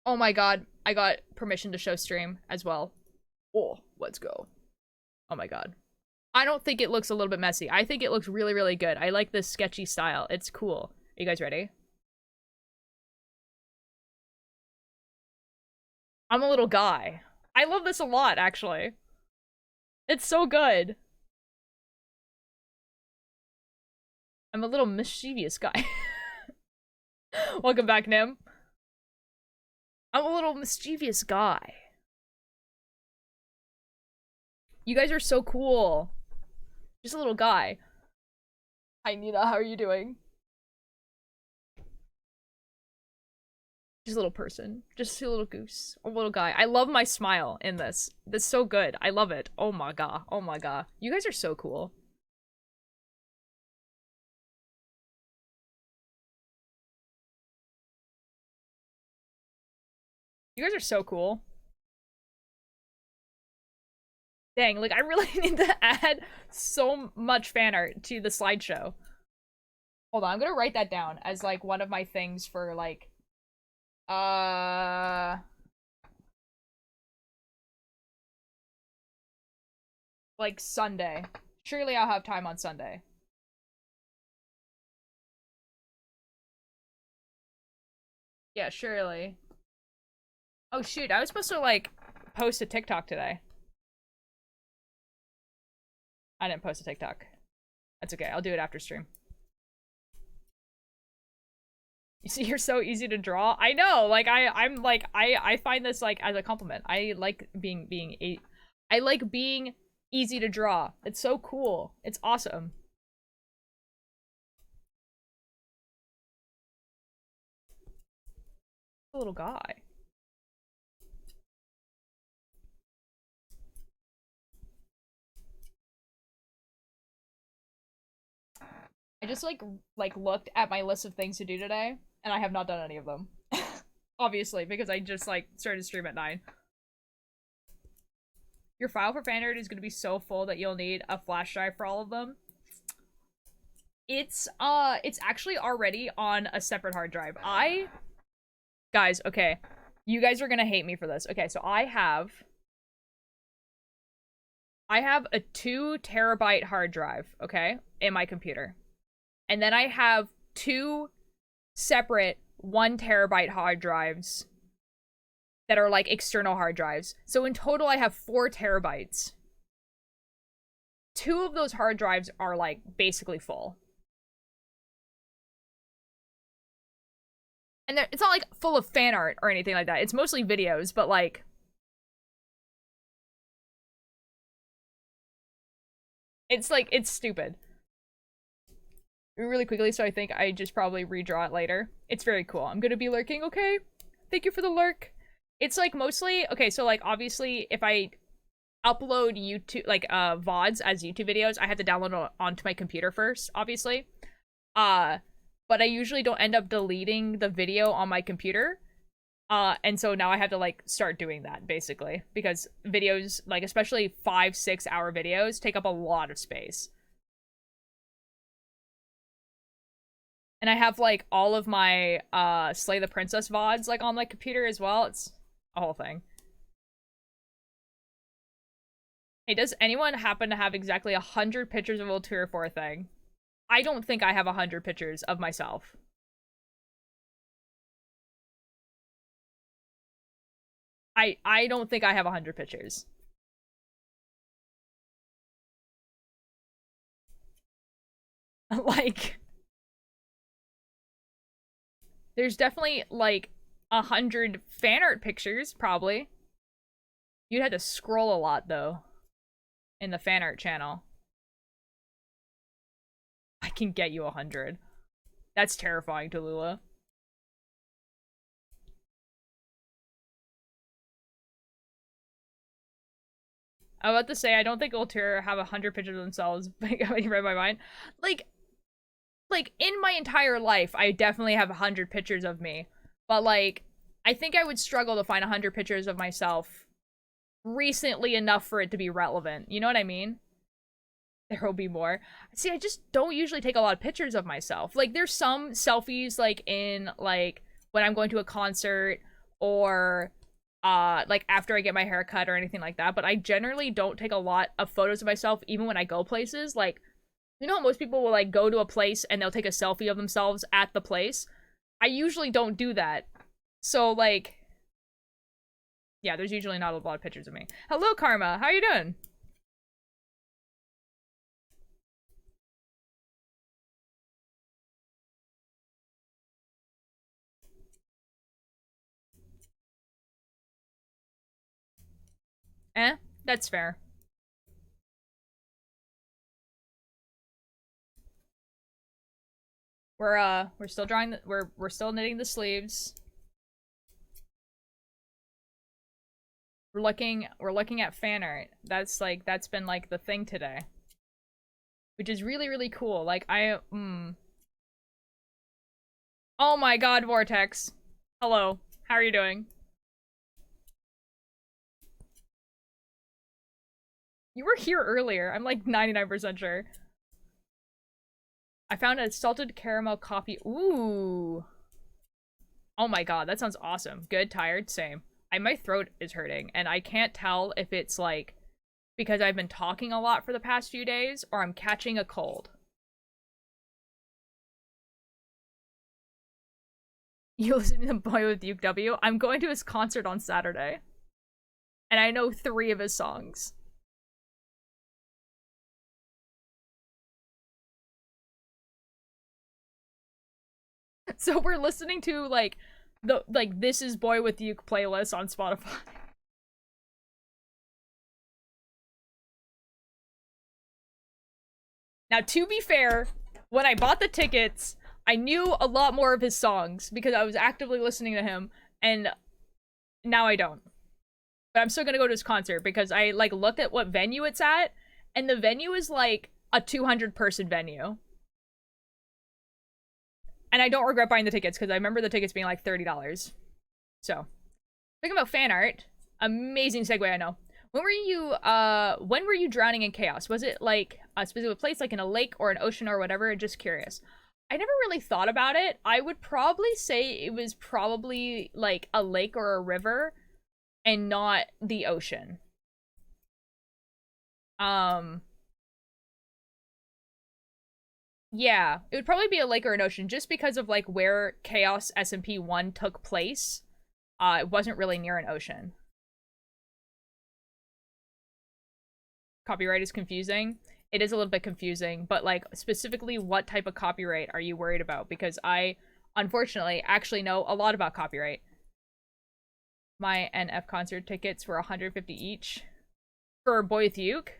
[SPEAKER 1] Oh my god. I got permission to show stream as well. Oh, let's go. Oh my god. I don't think it looks a little bit messy. I think it looks really, really good. I like this sketchy style. It's cool. Are you guys ready? I'm a little guy. I love this a lot, actually. It's so good. I'm a little mischievous guy. Welcome back, Nim. I'm a little mischievous guy. You guys are so cool. Just a little guy. Hi, Nina. How are you doing? Just a little person. Just a little goose. A little guy. I love my smile in this. That's so good. I love it. Oh my god. Oh my god. You guys are so cool. You guys are so cool. Dang, like I really need to add so much fan art to the slideshow. Hold on, I'm gonna write that down as like one of my things for like uh like Sunday. Surely I'll have time on Sunday. Yeah, surely. Oh shoot, I was supposed to like post a TikTok today. I didn't post a TikTok. That's okay, I'll do it after stream. You see, you're so easy to draw. I know, like I'm like I find this like as a compliment. I like I like being easy to draw. It's so cool. It's awesome. A little guy. I just like looked at my list of things to do today, and I have not done any of them. Obviously, because I just like started stream at 9. Your file for fan art is gonna be so full that you'll need a flash drive for all of them. It's actually already on a separate hard drive. Guys, okay. You guys are gonna hate me for this. Okay, so I have a 2 terabyte hard drive, okay, in my computer. And then I have 2 separate 1 terabyte hard drives that are like external hard drives. So in total, I have 4 terabytes. 2 of those hard drives are like basically full. And it's not like full of fan art or anything like that. It's mostly videos, but like it's stupid. Really quickly, so I think I just probably redraw it later. It's very cool. I'm gonna be lurking, okay? Thank you for the lurk. It's like mostly okay, so like obviously if I upload YouTube like VODs as YouTube videos, I have to download it onto my computer first, obviously. But I usually don't end up deleting the video on my computer. And so now I have to like start doing that basically because videos like especially 5-6 hour videos take up a lot of space. And I have like all of my Slay the Princess VODs like on my computer as well. It's a whole thing. Hey, does anyone happen to have exactly 100 pictures of Ultura for a thing? I don't think I have 100 pictures of myself. I don't think I have 100 pictures. Like, there's definitely like 100 fan art pictures, probably. You'd have to scroll a lot though in the fan art channel. I can get you 100. That's terrifying, Tallulah. I'm about to say I don't think Ultura have 100 pictures of themselves. You read my mind. Like in my entire life, I definitely have 100 pictures of me. But like, I think I would struggle to find 100 pictures of myself recently enough for it to be relevant. You know what I mean? There will be more. See, I just don't usually take a lot of pictures of myself. Like, there's some selfies, like, in, like, when I'm going to a concert or, like, after I get my hair cut or anything like that. But I generally don't take a lot of photos of myself, even when I go places. Like, you know, most people will, like, go to a place and they'll take a selfie of themselves at the place. I usually don't do that. So, like, yeah, there's usually not a lot of pictures of me. Hello, Karma. How you doing? Eh, that's fair. We're still drawing the, we're still knitting the sleeves. We're looking at fan art. That's been like the thing today. Which is really, really cool. Like Oh my god, Vortex. Hello. How are you doing? You were here earlier. I'm like 99% sure. I found a salted caramel coffee. Ooh. Oh my god, that sounds awesome. Good, tired, same. My throat is hurting, and I can't tell if it's like because I've been talking a lot for the past few days or I'm catching a cold. You listening to Boy with Duke W? I'm going to his concert on Saturday. And I know 3 of his songs. So we're listening to like the This Is Boy with Duke playlist on Spotify. Now, to be fair, when I bought the tickets, I knew a lot more of his songs because I was actively listening to him, and now I don't. But I'm still gonna go to his concert because I like looked at what venue it's at, and the venue is like a 200-person venue. And I don't regret buying the tickets because I remember the tickets being like $30. So, thinking about fan art, amazing segue, I know. When were you drowning in chaos? Was it like a specific place, like in a lake or an ocean or whatever? Just curious. I never really thought about it. I would probably say it was probably like a lake or a river and not the ocean. Yeah, it would probably be a lake or an ocean just because of like where Chaos SMP 1 took place. It wasn't really near an ocean. Copyright is confusing. It is a little bit confusing, but like specifically what type of copyright are you worried about? Because I, unfortunately, actually know a lot about copyright. My NF concert tickets were $150 each. For Boy with Uke?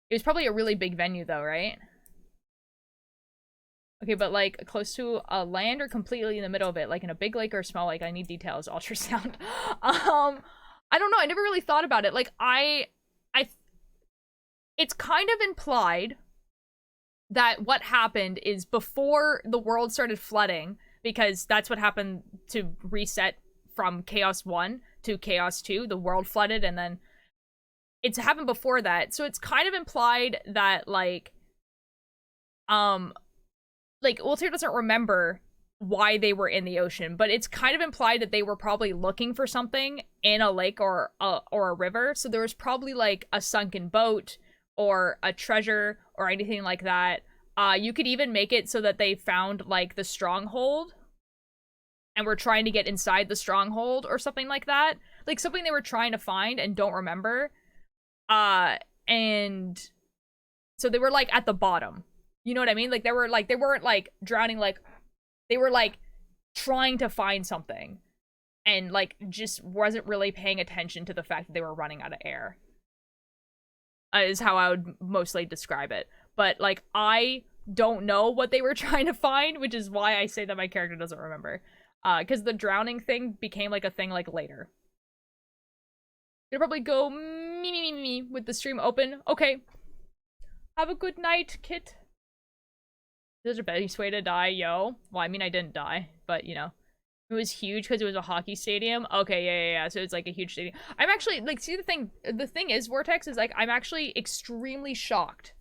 [SPEAKER 1] It was probably a really big venue though, right? Okay, but like close to a land or completely in the middle of it, like in a big lake or a small lake? I need details. Ultrasound. I don't know. I never really thought about it. Like it's kind of implied that what happened is before the world started flooding, because that's what happened to reset from Chaos 1 to Chaos 2. The world flooded, and then it's happened before that. So it's kind of implied that like Ultair doesn't remember why they were in the ocean, but it's kind of implied that they were probably looking for something in a lake or a river. So there was probably like a sunken boat or a treasure or anything like that. You could even make it so that they found like the stronghold and were trying to get inside the stronghold or something like that. Like something they were trying to find and don't remember. And so they were like at the bottom. You know what I mean? Like they weren't like drowning, like they were like trying to find something and like just wasn't really paying attention to the fact that they were running out of air. Is how I would mostly describe it. But like I don't know what they were trying to find, which is why I say that my character doesn't remember. Because the drowning thing became like a thing like later. Gonna probably go me with the stream open. Okay. Have a good night, Kit. There's a best way to die, yo. Well, I mean, I didn't die, but you know. It was huge because it was a hockey stadium. Okay, yeah. So it's like a huge stadium. I'm actually, like, see the thing is, Vortex, is like, I'm actually extremely shocked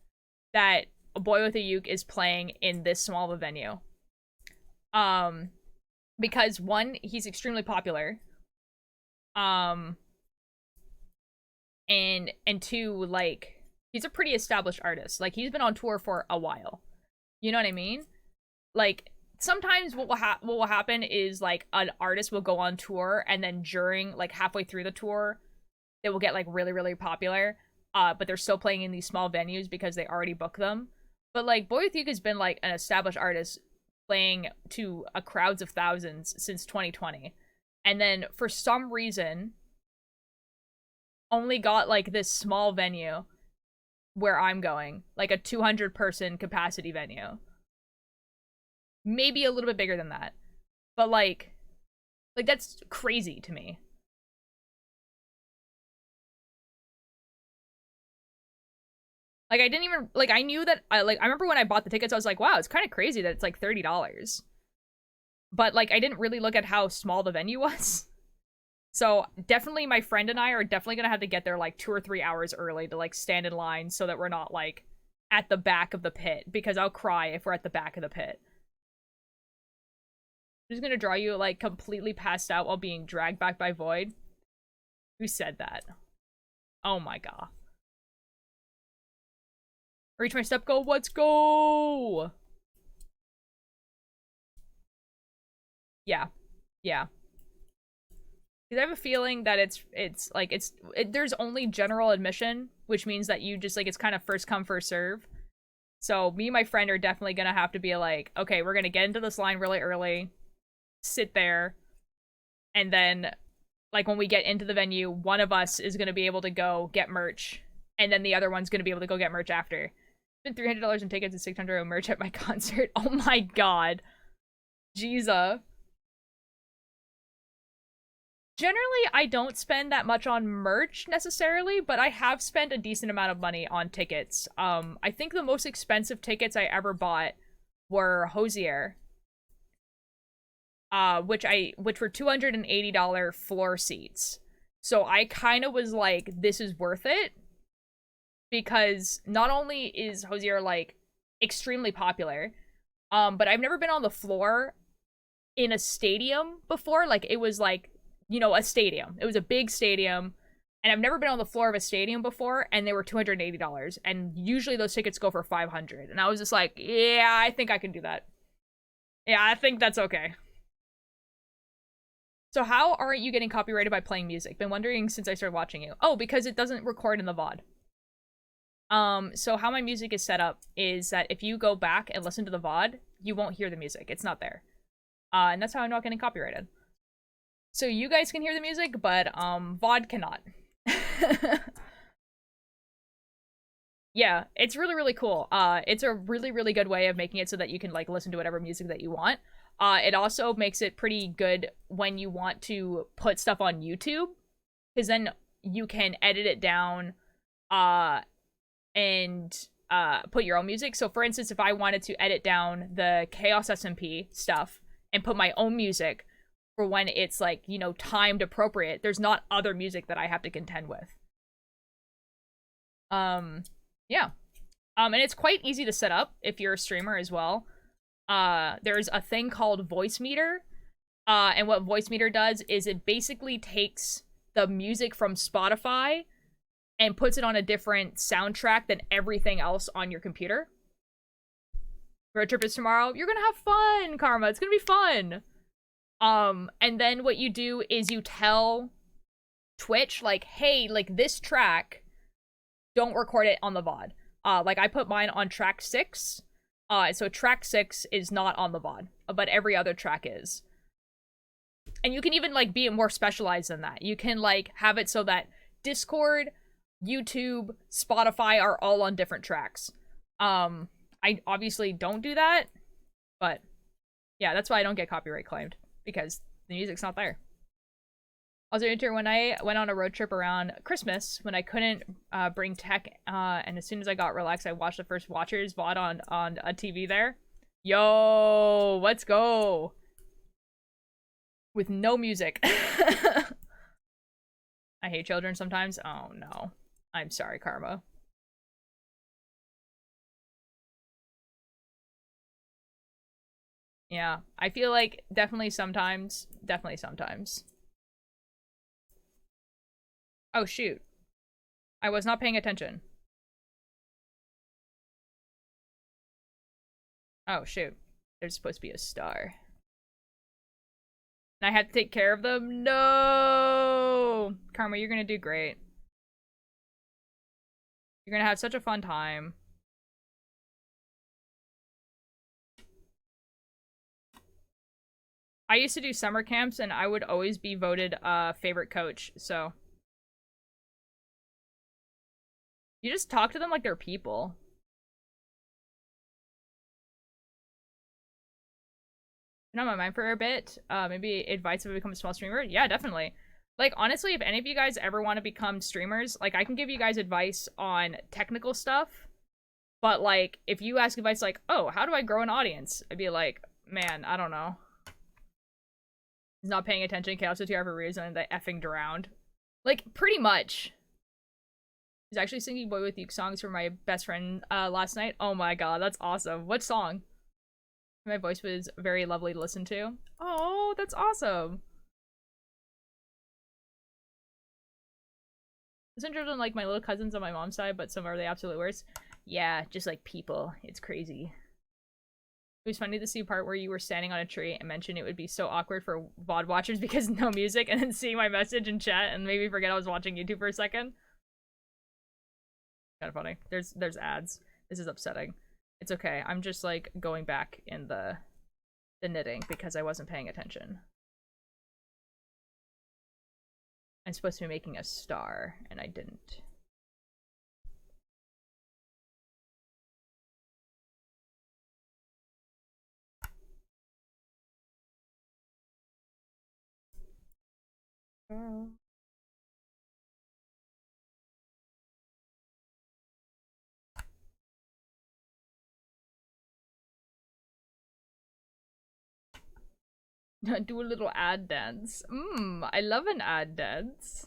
[SPEAKER 1] that A Boy with a Uke is playing in this small of a venue. Because one, he's extremely popular. And two, like, he's a pretty established artist. Like, he's been on tour for a while. You know what I mean? Like, sometimes what will happen is like an artist will go on tour and then during like halfway through the tour they will get like really popular, but they're still playing in these small venues because they already book them. But like Boy With Uke has been like an established artist playing to crowds of thousands since 2020, and then for some reason only got like this small venue where I'm going, like a 200-person capacity venue. Maybe a little bit bigger than that. But like that's crazy to me. Like I didn't even like I knew that I remember when I bought the tickets I was like, wow, it's kind of crazy that it's like $30. But like I didn't really look at how small the venue was. So definitely my friend and I are definitely gonna have to get there like 2 or 3 hours early to like stand in line so that we're not like at the back of the pit, because I'll cry if we're at the back of the pit. Who's gonna draw you like completely passed out while being dragged back by Void? Who said that? Oh my god. Reach my step goal, let's go! Yeah. Yeah. Because I have a feeling that there's only general admission, which means that you just, like, it's kind of first come, first serve. So me and my friend are definitely gonna have to be like, okay, we're gonna get into this line really early, sit there, and then, like, when we get into the venue, one of us is gonna be able to go get merch, and then the other one's gonna be able to go get merch after. Spent $300 in tickets and $600 on merch at my concert. Oh my god. Jesus. Generally, I don't spend that much on merch necessarily, but I have spent a decent amount of money on tickets. I think the most expensive tickets I ever bought were Hosier, which were $280 floor seats. So I kind of was like, this is worth it, because not only is Hosier like extremely popular, but I've never been on the floor in a stadium before. Like, it was like, you know, a stadium. It was a big stadium, and I've never been on the floor of a stadium before, and they were $280, and usually those tickets go for $500, and I was just like, yeah, I think I can do that. Yeah, I think that's okay. So how aren't you getting copyrighted by playing music? Been wondering since I started watching you. Oh, because it doesn't record in the VOD. So how my music is set up is that if you go back and listen to the VOD, you won't hear the music. It's not there. And that's how I'm not getting copyrighted. So you guys can hear the music, but VOD cannot. Yeah, it's really, really cool. It's a really, really good way of making it so that you can like listen to whatever music that you want. It also makes it pretty good when you want to put stuff on YouTube, because then you can edit it down and put your own music. So for instance, if I wanted to edit down the Chaos SMP stuff and put my own music for when it's like, you know, timed appropriate, there's not other music that I have to contend with. Yeah. And it's quite easy to set up if you're a streamer as well. There's a thing called Voice Meter. And what Voice Meter does is it basically takes the music from Spotify and puts it on a different soundtrack than everything else on your computer. Road trip is tomorrow. You're gonna have fun, Karma. It's gonna be fun. And then what you do is you tell Twitch, like, hey, like, this track, don't record it on the VOD. Like, I put mine on track 6. So track 6 is not on the VOD, but every other track is. And you can even, like, be more specialized than that. You can, like, have it so that Discord, YouTube, Spotify are all on different tracks. I obviously don't do that, but yeah, that's why I don't get copyright claimed, because the music's not there. Also, when I went on a road trip around Christmas, when I couldn't bring tech, and as soon as I got relaxed, I watched the first Watchers VOD on a TV there. Yo, let's go! With no music. I hate children sometimes. Oh no. I'm sorry, Karma. Yeah, I feel like definitely sometimes. Definitely sometimes. Oh shoot. I was not paying attention. Oh shoot. There's supposed to be a star. And I had to take care of them? No! Karma, you're gonna do great. You're gonna have such a fun time. I used to do summer camps, and I would always be voted favorite coach, so. You just talk to them like they're people. Been on my mind for a bit. Maybe advice if I become a small streamer? Yeah, definitely. Like, honestly, if any of you guys ever want to become streamers, like, I can give you guys advice on technical stuff. But, like, if you ask advice like, oh, how do I grow an audience? I'd be like, man, I don't know. He's not paying attention, chaos is here for a reason, and they effing drowned. Like, pretty much. He's actually singing Boy With You songs for my best friend last night. Oh my god, that's awesome. What song? My voice was very lovely to listen to. Oh, that's awesome. It's interesting, like my little cousins on my mom's side, but some are the absolute worst. Yeah, just like people. It's crazy. It was funny to see a part where you were standing on a tree and mentioned it would be so awkward for VOD watchers because no music, and then seeing my message in chat and maybe forget I was watching YouTube for a second. Kind of funny. There's ads. This is upsetting. It's okay. I'm just like going back in the knitting because I wasn't paying attention. I'm supposed to be making a star, and I didn't. Oh. Do a little ad dance. I love an ad dance.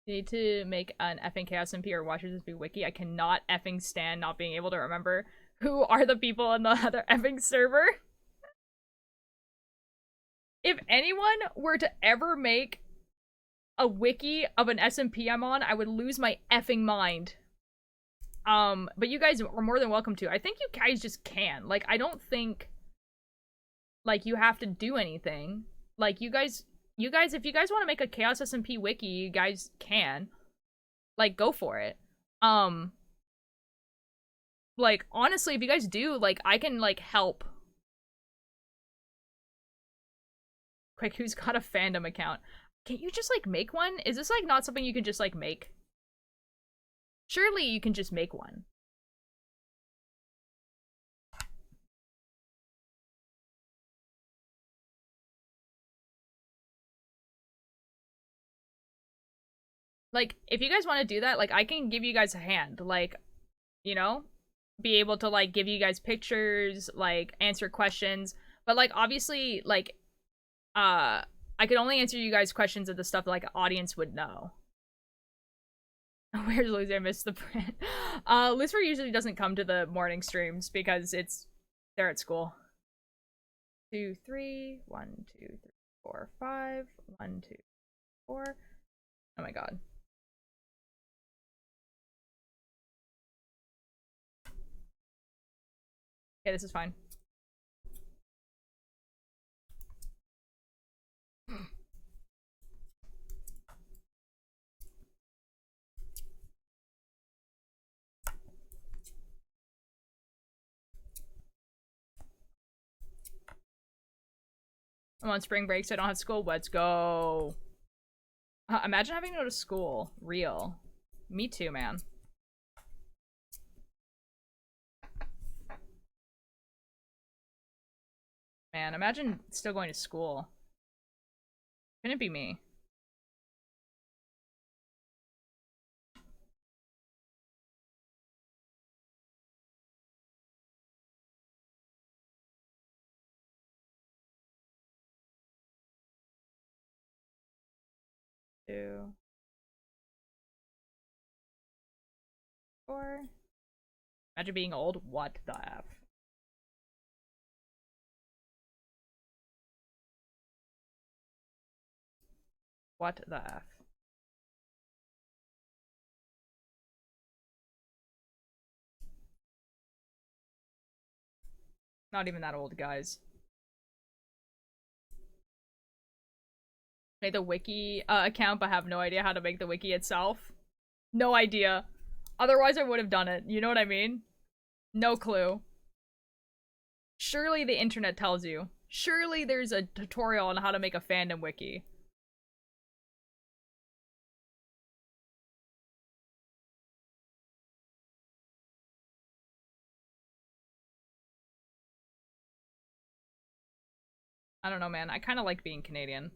[SPEAKER 1] You need to make an effing Chaos MP or Watchers this big wiki. I cannot effing stand not being able to remember who are the people in the other effing server. If anyone were to ever make a wiki of an SMP I'm on, I would lose my effing mind. But you guys are more than welcome to. I think you guys just can. Like, I don't think like you have to do anything. Like, you guys, if you guys want to make a Chaos SMP wiki, you guys can. Like, go for it. Like, honestly, if you guys do, like, I can, like, help. Quick, who's got a fandom account? Can't you just, like, make one? Is this, like, not something you can just, like, make? Surely you can just make one. Like, if you guys want to do that, like, I can give you guys a hand. Like, you know? Be able to, like, give you guys pictures, like, answer questions. But, like, obviously, like, I could only answer you guys questions of the stuff that, like, an audience would know. Where's Lucy? I missed the print. Lucifer usually doesn't come to the morning streams because they're at school. 2, 3, 1, 2, 3, 4, 5, 1, 2, 4. Oh my god. Okay, this is fine. I'm on spring break, so I don't have school. Let's go. Imagine having to go to school. Real. Me too, man. Man, imagine still going to school. Couldn't be me. Two. 4. Imagine being old. What the F? What the F? Not even that old, guys. Made the wiki account, but have no idea how to make the wiki itself. No idea. Otherwise, I would have done it. You know what I mean? No clue. Surely the internet tells you. Surely there's a tutorial on how to make a fandom wiki. I don't know, man. I kind of like being Canadian.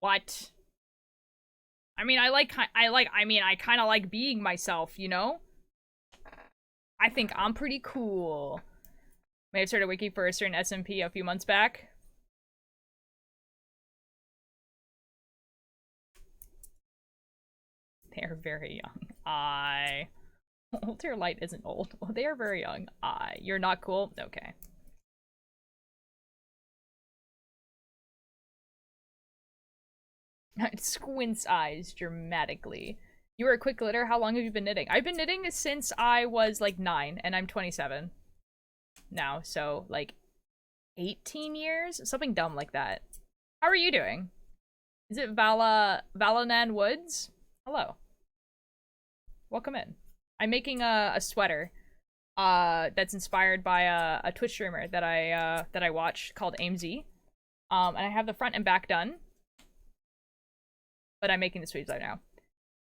[SPEAKER 1] What? I mean, I kind of like being myself, you know? I think I'm pretty cool. May have started wiki for a certain SMP a few months back. They're very young. Ultra light isn't old. Well, they are very young. You're not cool? Okay. It squints eyes dramatically. You were a quick litter. How long have you been knitting? I've been knitting since I was like 9, and I'm 27 now, so like 18 years? Something dumb like that. How are you doing? Is it Valanan Woods? Hello. Welcome in. I'm making a sweater that's inspired by a Twitch streamer that I watch called Aimsey. And I have the front and back done. But I'm making the sleeves right now.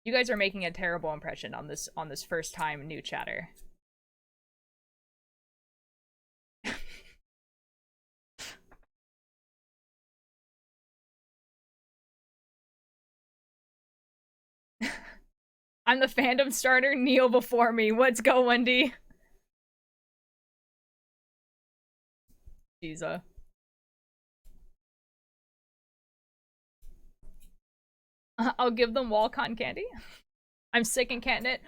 [SPEAKER 1] You guys are making a terrible impression on this first time new chatter. I'm the fandom starter, kneel before me. Let's go, Wendy. Jesus. I'll give them wall cotton candy. I'm sick and can't knit.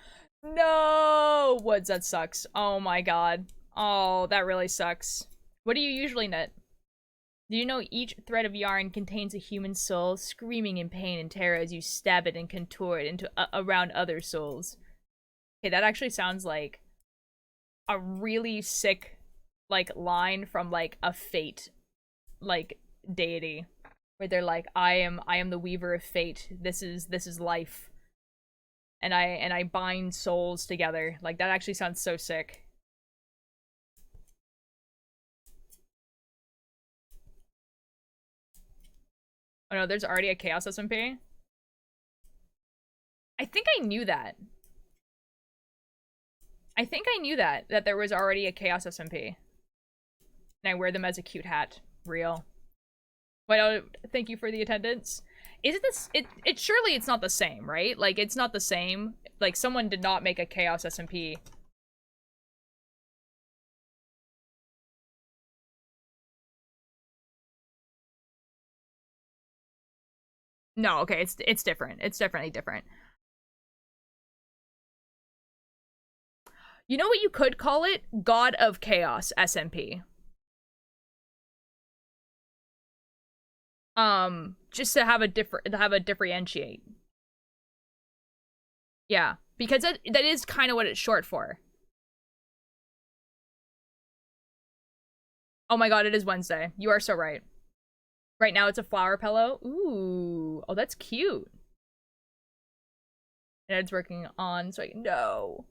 [SPEAKER 1] No! Woods, that sucks. Oh my god. Oh, that really sucks. What do you usually knit? Do you know each thread of yarn contains a human soul screaming in pain and terror as you stab it and contour it into around other souls? Okay, that actually sounds like a really sick, like, line from, like, a fate, like, deity. Where they're like, I am the weaver of fate. This is life. And I bind souls together. Like, that actually sounds so sick. Oh no, there's already a Chaos SMP? I think I knew that. I think I knew that there was already a Chaos SMP. And I wear them as a cute hat. Real. Well, thank you for the attendance. Is it this? It surely it's not the same, right? Like, it's not the same. Like, someone did not make a Chaos SMP. No, okay, it's different. It's definitely different. You know what you could call it? God of Chaos SMP. Just to have a differentiate. Yeah, because that is kind of what it's short for. Oh my god, it is Wednesday. You are so right. Right now it's a flower pillow. Ooh. Oh, that's cute. And it's working on, so no.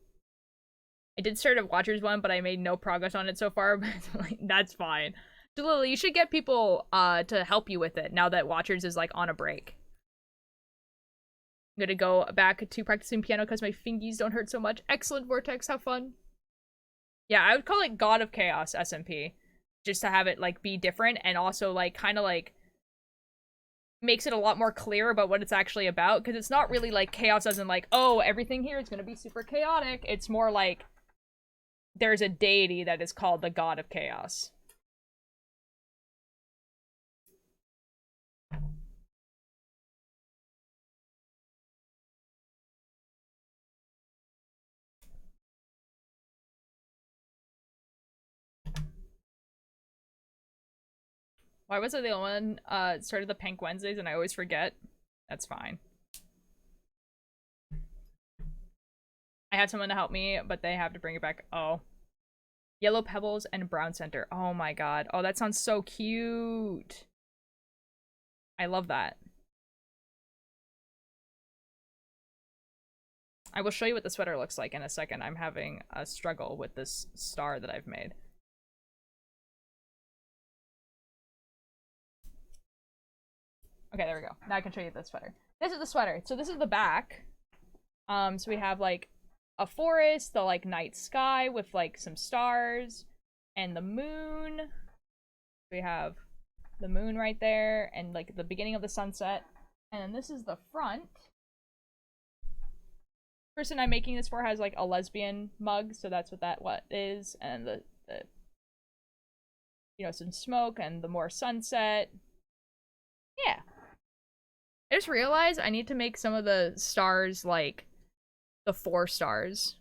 [SPEAKER 1] I did start a Watchers one, but I made no progress on it so far, but like, that's fine. Lily, you should get people to help you with it now that Watchers is like on a break. I'm gonna go back to practicing piano because my fingies don't hurt so much. Excellent, Vortex, have fun. Yeah, I would call it God of Chaos SMP. Just to have it like be different and also like kind of like makes it a lot more clear about what it's actually about, because it's not really like chaos as in like, oh, everything here is gonna be super chaotic. It's more like there's a deity that is called the God of Chaos. Why was I the one started the Pink Wednesdays and I always forget? That's fine. I had someone to help me, but they have to bring it back. Oh. Yellow Pebbles and Brown Center. Oh my god. Oh, that sounds so cute. I love that. I will show you what the sweater looks like in a second. I'm having a struggle with this star that I've made. Okay, there we go. Now I can show you the sweater. This is the sweater. So this is the back. So we have like a forest, the like night sky with like some stars, and the moon. We have the moon right there, and like the beginning of the sunset. And then this is the front. Person I'm making this for has like a lesbian mug, so that's what that is. And the you know, some smoke and the more sunset. Yeah. I just realized I need to make some of the stars like the 4 stars.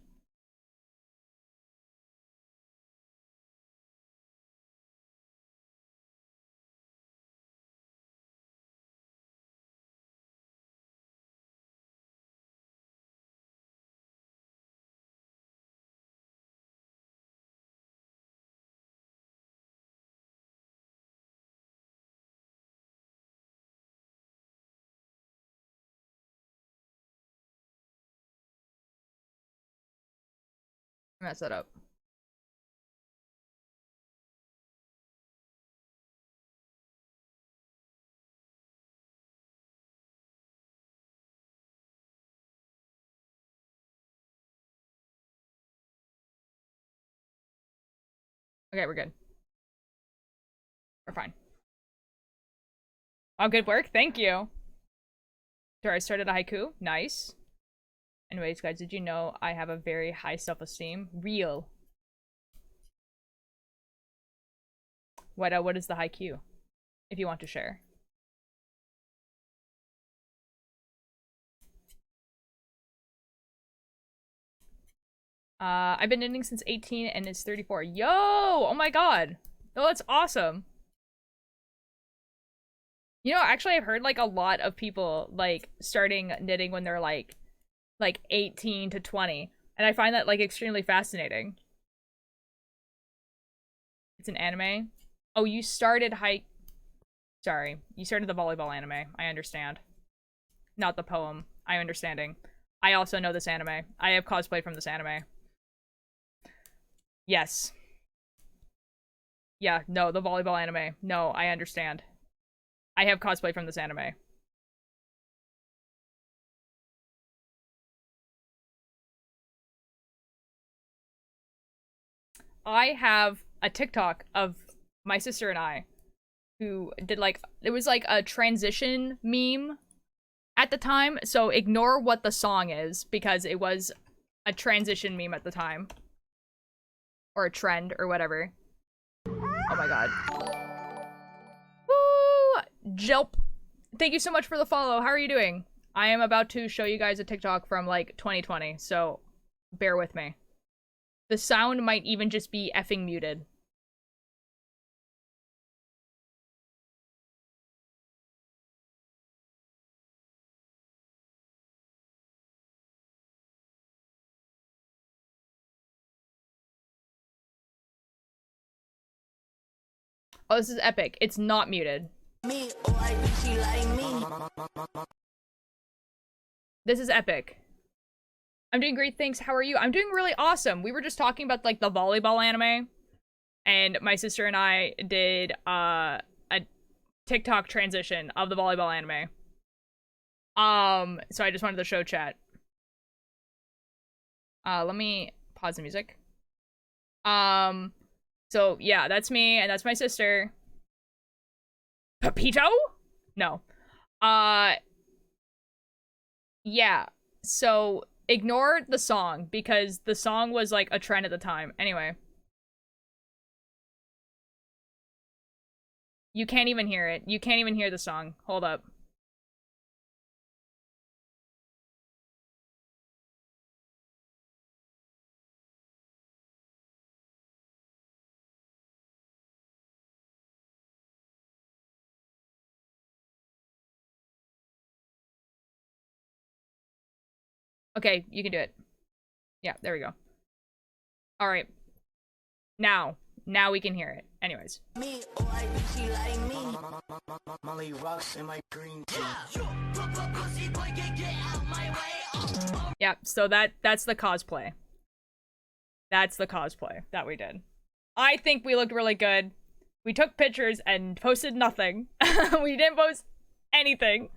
[SPEAKER 1] Mess that up. Okay, we're good. We're fine. Oh, good work. Thank you. Sure, I started a haiku. Nice. Anyways, guys, did you know I have a very high self-esteem? Real. What is the haiku? If you want to share. I've been knitting since 18 and it's 34. Yo! Oh my god! Oh, that's awesome. You know, actually I've heard like a lot of people like starting knitting when they're like 18 to 20. And I find that like extremely fascinating. It's an anime. Oh, you started Sorry. You started the volleyball anime. I understand. Not the poem. I'm understanding. I also know this anime. I have cosplay from this anime. Yes. Yeah, no, the volleyball anime. No, I understand. I have cosplay from this anime. I have a TikTok of my sister and I who did like, it was like a transition meme at the time, so ignore what the song is because it was a transition meme at the time. Or a trend or whatever. Oh my god. Woo! Jelp. Thank you so much for the follow. How are you doing? I am about to show you guys a TikTok from like 2020, so bear with me. The sound might even just be effing muted. Oh, this is epic. It's not muted. This is epic. I'm doing great, thanks. How are you? I'm doing really awesome. We were just talking about like the volleyball anime, and my sister and I did a TikTok transition of the volleyball anime. So I just wanted to show chat. Let me pause the music. So yeah, that's me and that's my sister. Pepito? No. Yeah. So ignore the song because the song was like a trend at the time. Anyway. You can't even hear it. You can't even hear the song. Hold up. Okay, you can do it. Yeah, there we go. All right. Now we can hear it. Anyways. Yeah, so that's the cosplay. That's the cosplay that we did. I think we looked really good. We took pictures and posted nothing. We didn't post anything.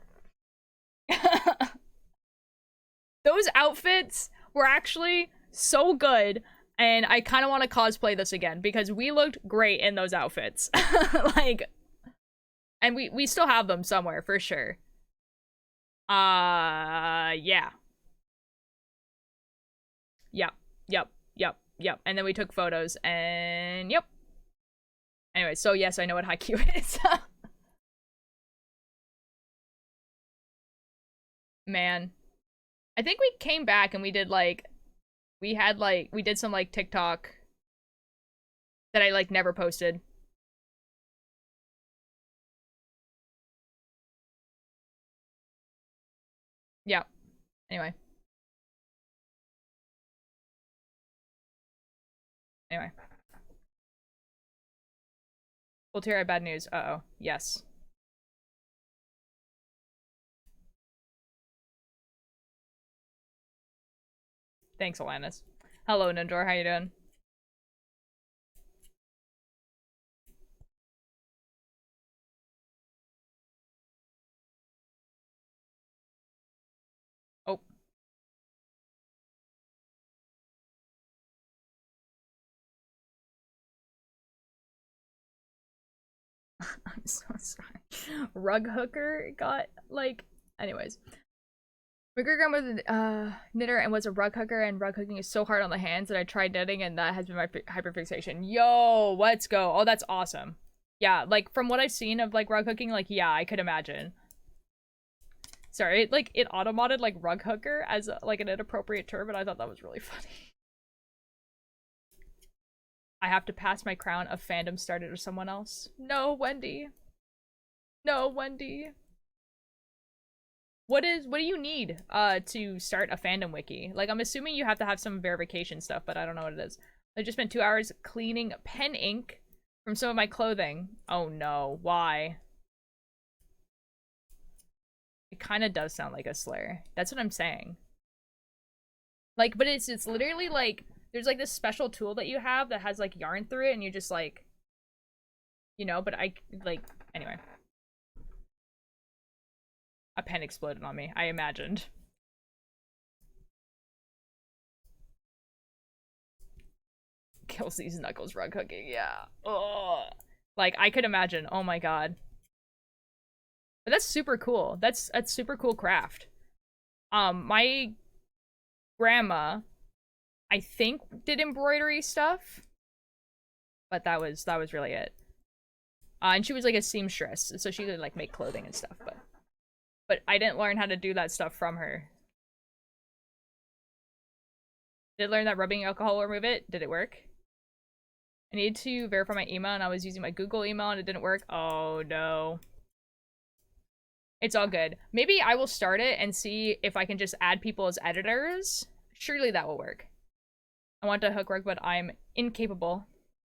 [SPEAKER 1] Those outfits were actually so good, and I kind of want to cosplay this again because we looked great in those outfits. Like, and we still have them somewhere for sure. Yeah. Yep. Yep. Yep. Yep. And then we took photos and yep. Anyway, so yes, I know what haiku is. Man. I think we came back and we did like we did some like TikTok that I like never posted. Yeah. Anyway. Anyway. Well, Tara, bad news. Uh-oh. Yes. Thanks, Alanis. Hello, Nindor. How you doing? Oh. I'm so sorry. Rug hooker got, like... Anyways. My great grandma was a knitter and was a rug hooker, and rug hooking is so hard on the hands that I tried knitting, and that has been my hyperfixation. Yo, let's go. Oh, that's awesome. Yeah, like, from what I've seen of, like, rug hooking, like, yeah, I could imagine. Sorry, it auto-modded, like, rug hooker as, like, an inappropriate term, and I thought that was really funny. I have to pass my crown of fandom started to someone else. No, Wendy. No, Wendy. What do you need to start a fandom wiki? Like, I'm assuming you have to have some verification stuff, but I don't know what it is. I just spent 2 hours cleaning pen ink from some of my clothing. Oh no, why? It kind of does sound like a slur. That's what I'm saying. Like, but it's literally like there's like this special tool that you have that has like yarn through it, and you just like, you know. But I like anyway. A pen exploded on me. I imagined. Kills these knuckles rug hooking. Yeah. Ugh. Like I could imagine. Oh my god. But that's super cool. That's super cool craft. My grandma, I think, did embroidery stuff, but that was really it. And she was like a seamstress, so she could like make clothing and stuff. But I didn't learn how to do that stuff from her. Did learn that rubbing alcohol will remove it. Did it work? I needed to verify my email, and I was using my Google email, and it didn't work. Oh no. It's all good. Maybe I will start it and see if I can just add people as editors. Surely that will work. I want to hook rug, but I'm incapable.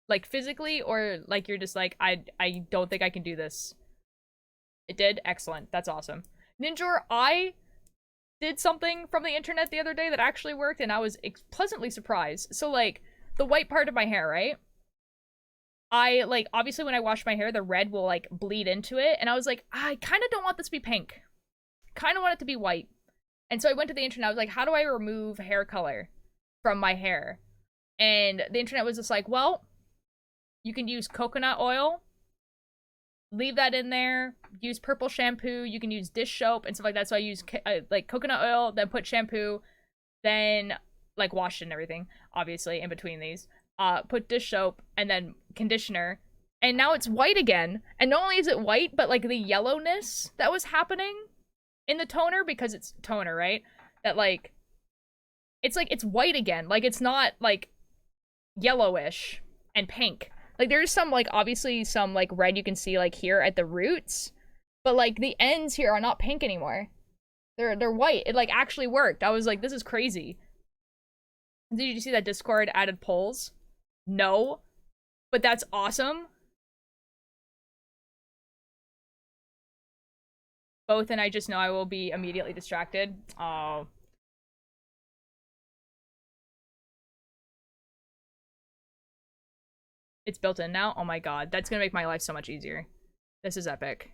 [SPEAKER 1] Like physically, or like you're just like, I don't think I can do this. It did? Excellent. That's awesome. Ninjor, I did something from the internet the other day that actually worked, and I was pleasantly surprised. So like, the white part of my hair, right? I, like, obviously when I wash my hair, the red will, like, bleed into it. And I was like, I kind of don't want this to be pink. Kind of want it to be white. And so I went to the internet. I was like, how do I remove hair color from my hair? And the internet was just like, well, you can use coconut oil. Leave that in there. Use purple shampoo. You can use dish soap and stuff like that. So I use, like, coconut oil, then put shampoo, then, like, wash it and everything, obviously, in between these. Put dish soap, and then conditioner, and now it's white again. And not only is it white, but like the yellowness that was happening in the toner, because it's toner, right? That like it's white again. Like it's not like yellowish and pink. Like there's some like obviously some like red you can see like here at the roots, but like the ends here are not pink anymore. They're white. It like actually worked. I was like, this is crazy. Did you see that Discord added polls? No, but that's awesome. Both, and I just know I will be immediately distracted. Oh. It's built in now? Oh my god. That's gonna make my life so much easier. This is epic.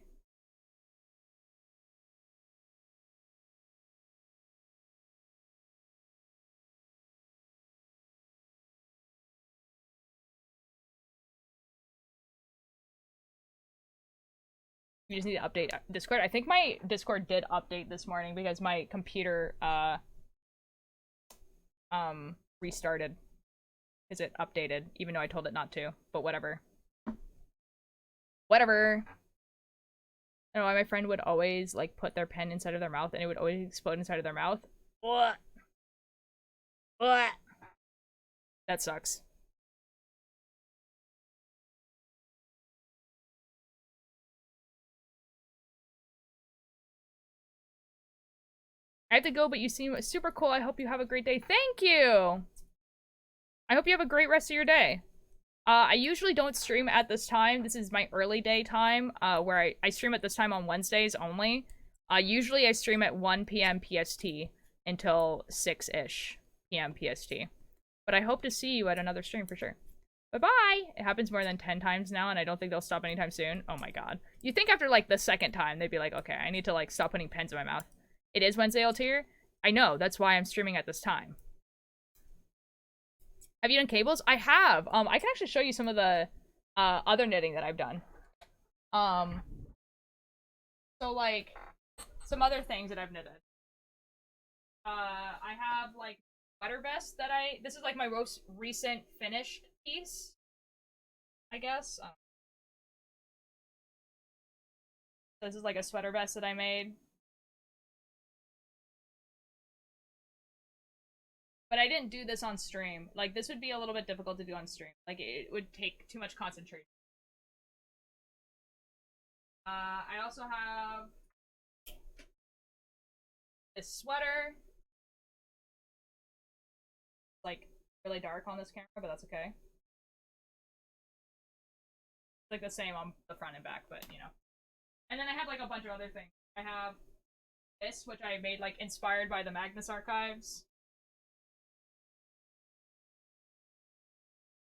[SPEAKER 1] You just need to update Discord. I think my Discord did update this morning because my computer restarted. Is it updated? Even though I told it not to. But whatever. Whatever. I don't know why my friend would always like put their pen inside of their mouth and it would always explode inside of their mouth. What? What? That sucks. I have to go, but you seem super cool. I hope you have a great day. Thank you! I hope you have a great rest of your day. I usually don't stream at this time. This is my early day time, where I stream at this time on Wednesdays only. Usually I stream at 1 p.m. PST until 6-ish p.m. PST. But I hope to see you at another stream for sure. Bye-bye! It happens more than 10 times now, and I don't think they'll stop anytime soon. Oh my god. You think after, like, the second time, they'd be like, okay, I need to, like, stop putting pens in my mouth. It is Wednesday, Altier? I know, that's why I'm streaming at this time. Have you done cables? I have. I can actually show you some of the other knitting that I've done. So like some other things that I've knitted. I have like sweater vest that this is like my most recent finished piece, I guess. This is like a sweater vest that I made. But I didn't do this on stream. Like, this would be a little bit difficult to do on stream. Like, it would take too much concentration. I also have this sweater. Like, really dark on this camera, but that's okay. It's like the same on the front and back, but, you know. And then I have, like, a bunch of other things. I have this, which I made, like, inspired by the Magnus Archives.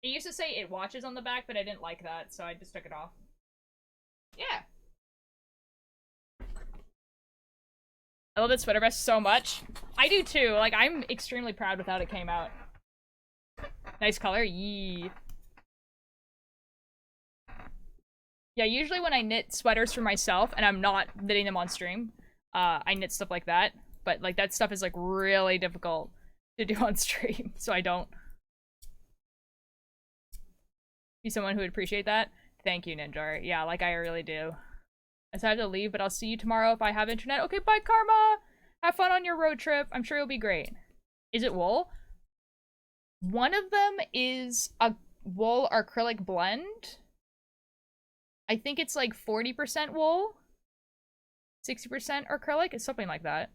[SPEAKER 1] It used to say it watches on the back, but I didn't like that, so I just took it off. Yeah. I love this sweater vest so much. I do too. Like, I'm extremely proud with how it came out. Nice color. Yee. Yeah, usually when I knit sweaters for myself, and I'm not knitting them on stream, I knit stuff like that. But, like, that stuff is, like, really difficult to do on stream, so I don't. Be someone who would appreciate that. Thank you, Ninjar. Yeah, like I really do. I have to leave, but I'll see you tomorrow if I have internet. Okay, bye, Karma! Have fun on your road trip. I'm sure it'll be great. Is it wool? One of them is a wool acrylic blend. I think it's like 40% wool, 60% acrylic. It's something like that.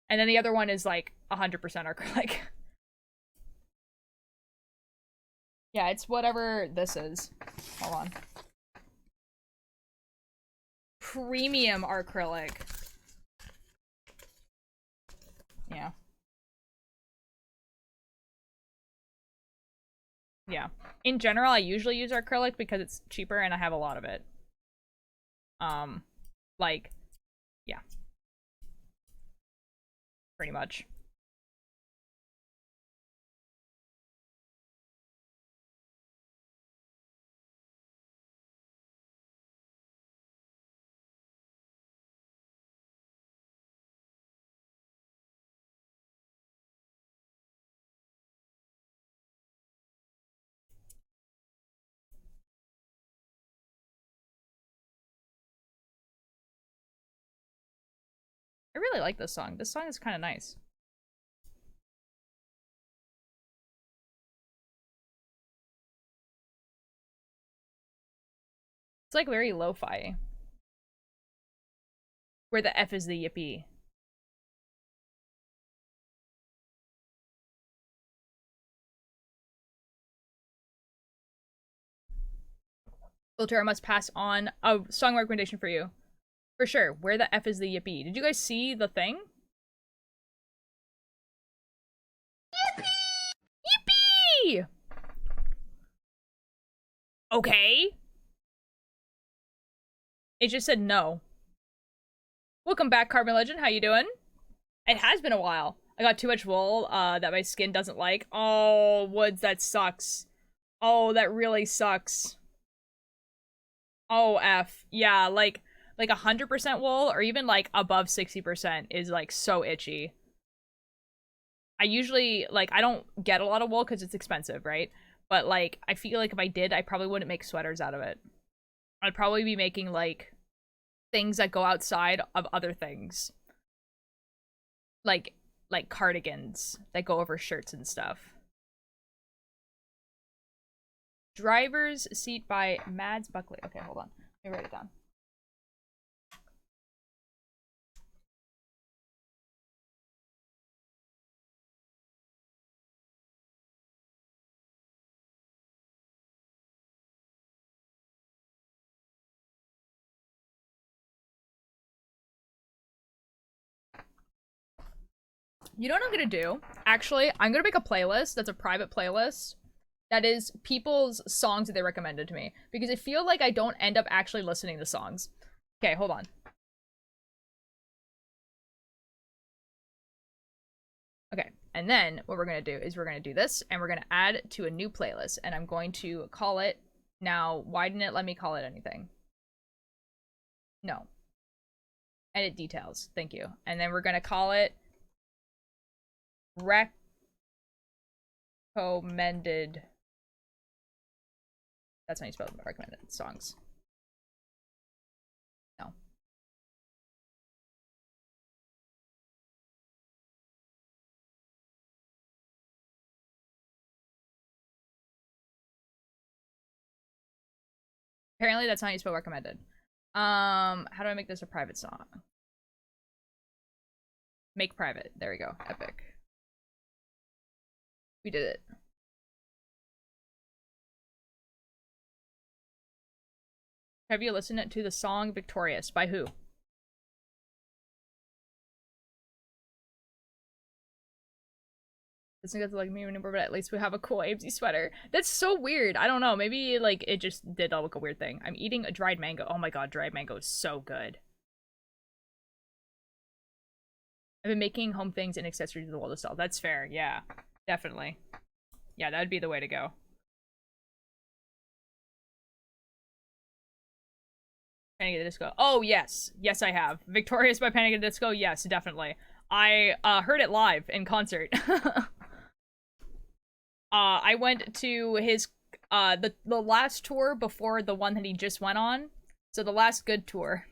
[SPEAKER 1] And then the other one is like 100% acrylic. Yeah, it's whatever this is. Hold on. Premium acrylic. Yeah. Yeah. In general, I usually use acrylic because it's cheaper and I have a lot of it. Like, yeah. Pretty much. I really like this song. This song is kind of nice. It's like very lo-fi. Where the F is the yippee. Filter, I must pass on a song recommendation for you. For sure. Where the F is the yippee. Did you guys see the thing? Yippee! Yippee! Okay. It just said no. Welcome back, Carbon Legend. How you doing? It has been a while. I got too much wool that my skin doesn't like. Oh, Woods, that sucks. Oh, that really sucks. Oh, F. Yeah, like Like 100% wool or even like above 60% is like so itchy. I usually, like, I don't get a lot of wool because it's expensive, right? But like, I feel like if I did, I probably wouldn't make sweaters out of it. I'd probably be making like things that go outside of other things. Like cardigans that go over shirts and stuff. Driver's Seat by Mads Buckley. Okay, hold on. Let me write it down. You know what I'm gonna do? Actually, I'm gonna make a playlist that's a private playlist that is people's songs that they recommended to me. Because I feel like I don't end up actually listening to songs. Okay, hold on. Okay, and then what we're gonna do is we're gonna do this, and we're gonna add to a new playlist, and I'm going to call it, now, why didn't it let me call it anything? No. Edit details, thank you. And then we're gonna call it recommended, that's how you spell recommended songs. No. Apparently that's not how you spell recommended. How do I make this a private song? Make private. There we go. Epic. We did it. Have you listened to the song Victorious? By who? Doesn't get to like me anymore, but at least we have a cool Aimsey sweater. That's so weird. I don't know. Maybe like it just did like a weird thing. I'm eating a dried mango. Oh my god, dried mango is so good. I've been making home things and accessories to the wall style. That's fair. Yeah, definitely. Yeah, that'd be the way to go. Panic at the Disco. Oh, yes. Yes, I have. Victorious by Panic at the Disco? Yes, definitely. I heard it live in concert. I went to his the last tour before the one that he just went on. So the last good tour.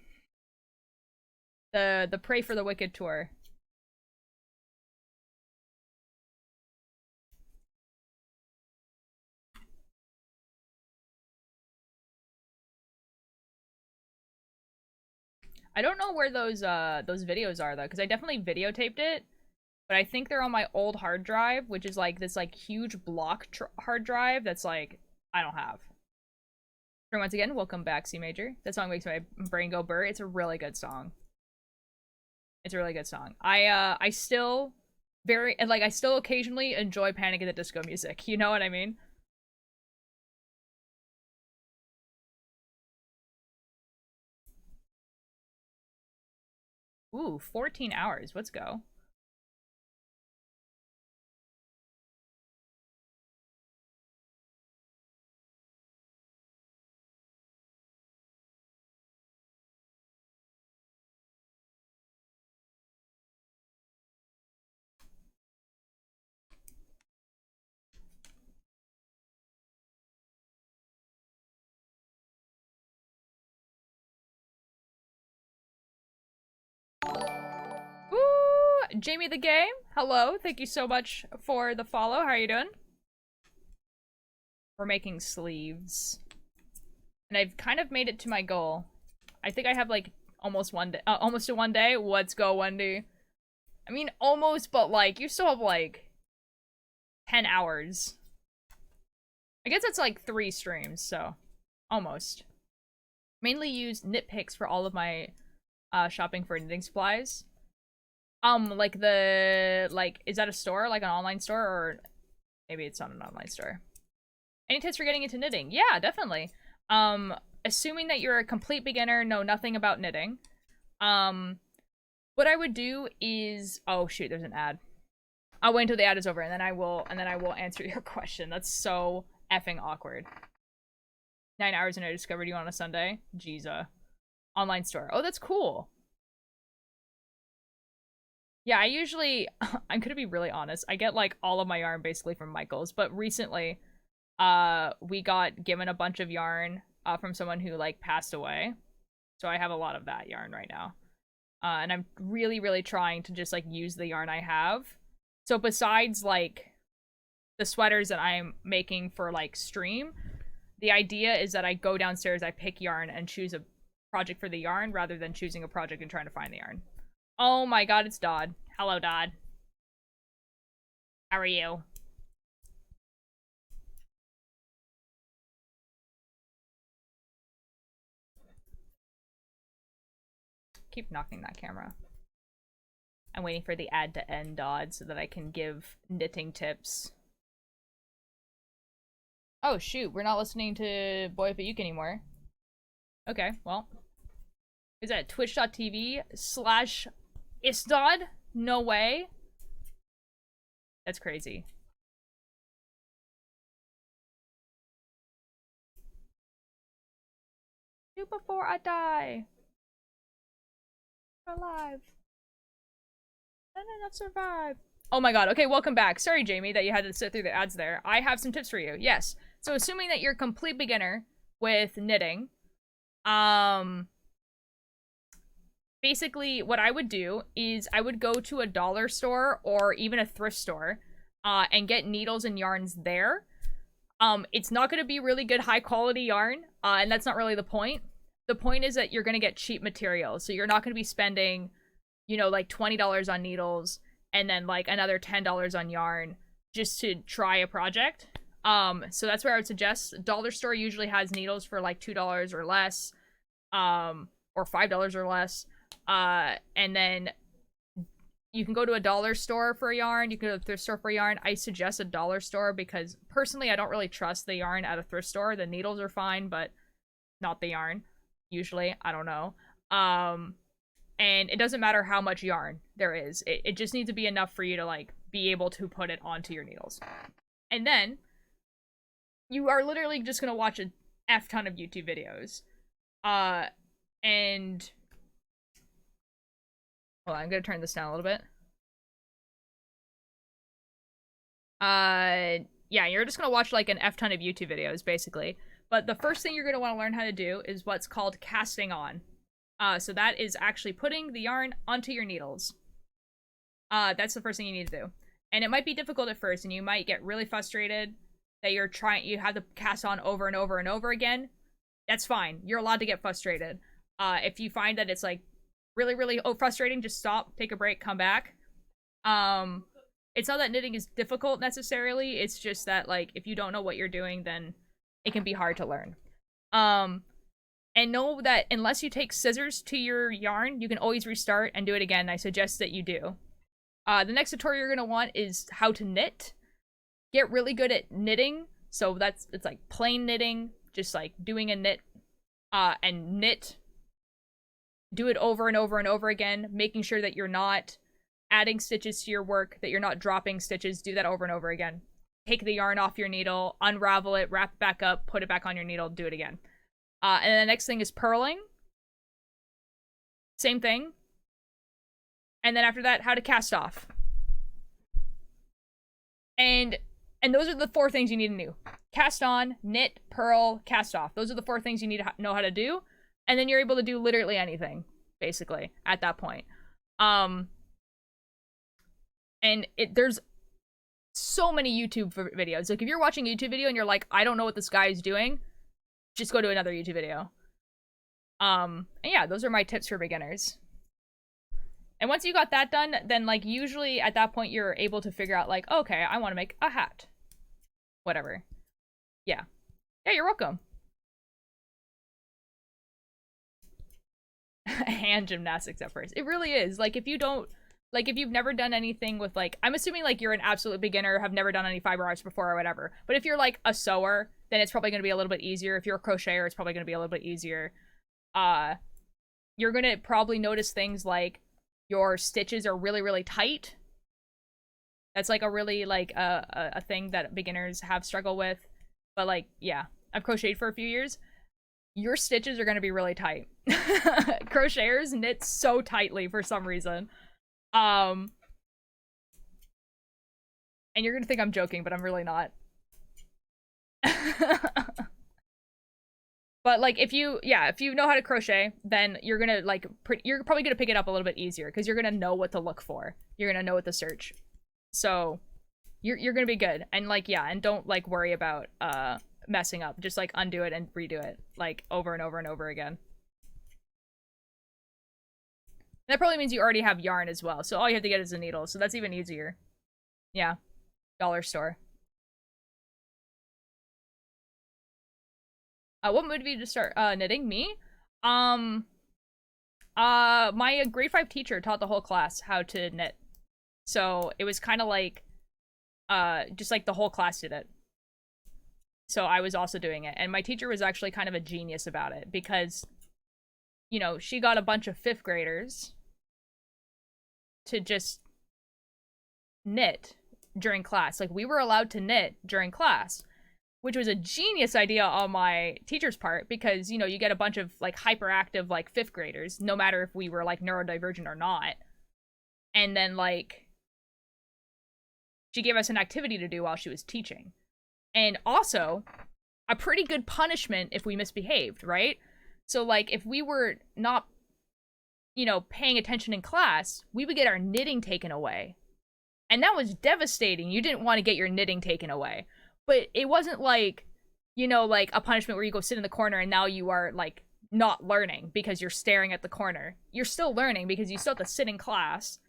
[SPEAKER 1] The Pray for the Wicked tour. I don't know where those videos are though, because I definitely videotaped it, but I think they're on my old hard drive, which is like this like huge block hard drive that's like I don't have. So once again, welcome back, C Major. That song makes my brain go burr. It's a really good song. It's a really good song. I still I still occasionally enjoy Panic at the Disco music. You know what I mean? Ooh, 14 hours. Let's go. Ooh, Jamie the Game. Hello. Thank you so much for the follow. How are you doing? We're making sleeves. And I've kind of made it to my goal. I think I have like almost one day, almost to one day. Let's go, Wendy. I mean, almost, but like, you still have like 10 hours. I guess it's like 3 streams, so almost. Mainly use Knitpicks for all of my shopping for knitting supplies. Like is that a store, like an online store, or maybe it's not an online store? Any tips for getting into knitting? Yeah, definitely. Assuming that you're a complete beginner, know nothing about knitting, what I would do is, oh shoot, there's an ad. I'll wait until the ad is over, and then I will answer your question. That's so effing awkward. 9 hours and I discovered you on a Sunday. Jesus. Online store. Oh, that's cool. Yeah, I usually I'm gonna be really honest. I get like all of my yarn basically from Michael's, but recently we got given a bunch of yarn from someone who like passed away. So I have a lot of that yarn right now. And I'm really, really trying to just like use the yarn I have. So besides like the sweaters that I'm making for like stream, the idea is that I go downstairs, I pick yarn and choose a project for the yarn rather than choosing a project and trying to find the yarn. Oh my god, it's Dodd. Hello, Dodd. How are you? Keep knocking that camera. I'm waiting for the ad to end, Dodd, so that I can give knitting tips. Oh shoot, we're not listening to Boy But Yuke anymore. Okay, well. Is that twitch.tv/Isdod? No way. That's crazy. Do before I die. I'm alive. And then I'll survive. Oh my god, okay, welcome back. Sorry, Jamie, that you had to sit through the ads there. I have some tips for you. Yes. So assuming that you're a complete beginner with knitting, basically what I would do is I would go to a dollar store or even a thrift store and get needles and yarns there. It's not going to be really good high quality yarn, and that's not really the point. The point is that you're going to get cheap materials, so you're not going to be spending, you know, like $20 on needles and then like another $10 on yarn just to try a project. So that's where I would suggest. Dollar store usually has needles for like $2 or less, or $5 or less. And then you can go to a dollar store for a yarn. You can go to a thrift store for a yarn. I suggest a dollar store because personally I don't really trust the yarn at a thrift store. The needles are fine, but not the yarn. Usually, I don't know. And it doesn't matter how much yarn there is. It just needs to be enough for you to like be able to put it onto your needles. And then you are literally just gonna watch a F ton of YouTube videos. And hold on, I'm gonna turn this down a little bit. Yeah, you're just gonna watch like an F ton of YouTube videos, basically. But the first thing you're gonna want to learn how to do is what's called casting on. So that is actually putting the yarn onto your needles. That's the first thing you need to do. And it might be difficult at first, and you might get really frustrated that you have to cast on over and over and over again. That's fine. You're allowed to get frustrated. If you find that it's like really, really frustrating, just stop, take a break, come back. It's not that knitting is difficult necessarily. It's just that like if you don't know what you're doing, then it can be hard to learn. And know that unless you take scissors to your yarn, you can always restart and do it again. I suggest that you do. The next tutorial you're going to want is how to knit. Get really good at knitting. So it's like plain knitting, just like doing a knit, and knit. Do it over and over and over again, making sure that you're not adding stitches to your work, that you're not dropping stitches. Do that over and over again. Take the yarn off your needle, unravel it, wrap it back up, put it back on your needle, do it again. And then the next thing is purling. Same thing. And then after that, how to cast off. And those are the 4 things you need to do. Cast on, knit, purl, cast off. Those are the 4 things you need to know how to do. And then you're able to do literally anything, basically, at that point. And there's so many YouTube videos. Like, if you're watching a YouTube video and you're like, I don't know what this guy is doing, just go to another YouTube video. And yeah, those are my tips for beginners. And once you got that done, then, like, usually at that point, you're able to figure out, like, okay, I want to make a hat. Whatever. Yeah. Yeah, you're welcome. Hand gymnastics at first. It really is. Like, if you don't, like, if you've never done anything with, like, I'm assuming, like, you're an absolute beginner, have never done any fiber arts before or whatever. But if you're, like, a sewer, then it's probably going to be a little bit easier. If you're a crocheter, it's probably going to be a little bit easier. You're going to probably notice things like your stitches are really, really tight. That's, like, a really, like, a thing that beginners have struggle with. But, like, yeah. I've crocheted for a few years. your stitches are going to be really tight. Crocheters knit so tightly for some reason. And you're going to think I'm joking, but I'm really not. But like if you know how to crochet, then you're gonna like you're probably gonna pick it up a little bit easier because you're gonna know what to look for. You're gonna know what to search. So you're gonna be good. And like and don't like worry about messing up. Just like undo it and redo it like over and over and over again. And that probably means you already have yarn as well. So all you have to get is a needle. So that's even easier. Yeah. Dollar store. What motivated you to start knitting? Me? My grade 5 teacher taught the whole class how to knit. So it was kind of like just like the whole class did it. So I was also doing it. And my teacher was actually kind of a genius about it because, you know, she got a bunch of 5th graders to just knit during class. Like, we were allowed to knit during class, which was a genius idea on my teacher's part because, you know, you get a bunch of, like, hyperactive, like, 5th graders, no matter if we were, like, neurodivergent or not. And then, like, she gave us an activity to do while she was teaching. And also, a pretty good punishment if we misbehaved, right? So, like, if we were not, you know, paying attention in class, we would get our knitting taken away. And that was devastating. You didn't want to get your knitting taken away. But it wasn't like, you know, like a punishment where you go sit in the corner and now you are, like, not learning because you're staring at the corner. You're still learning because you still have to sit in class,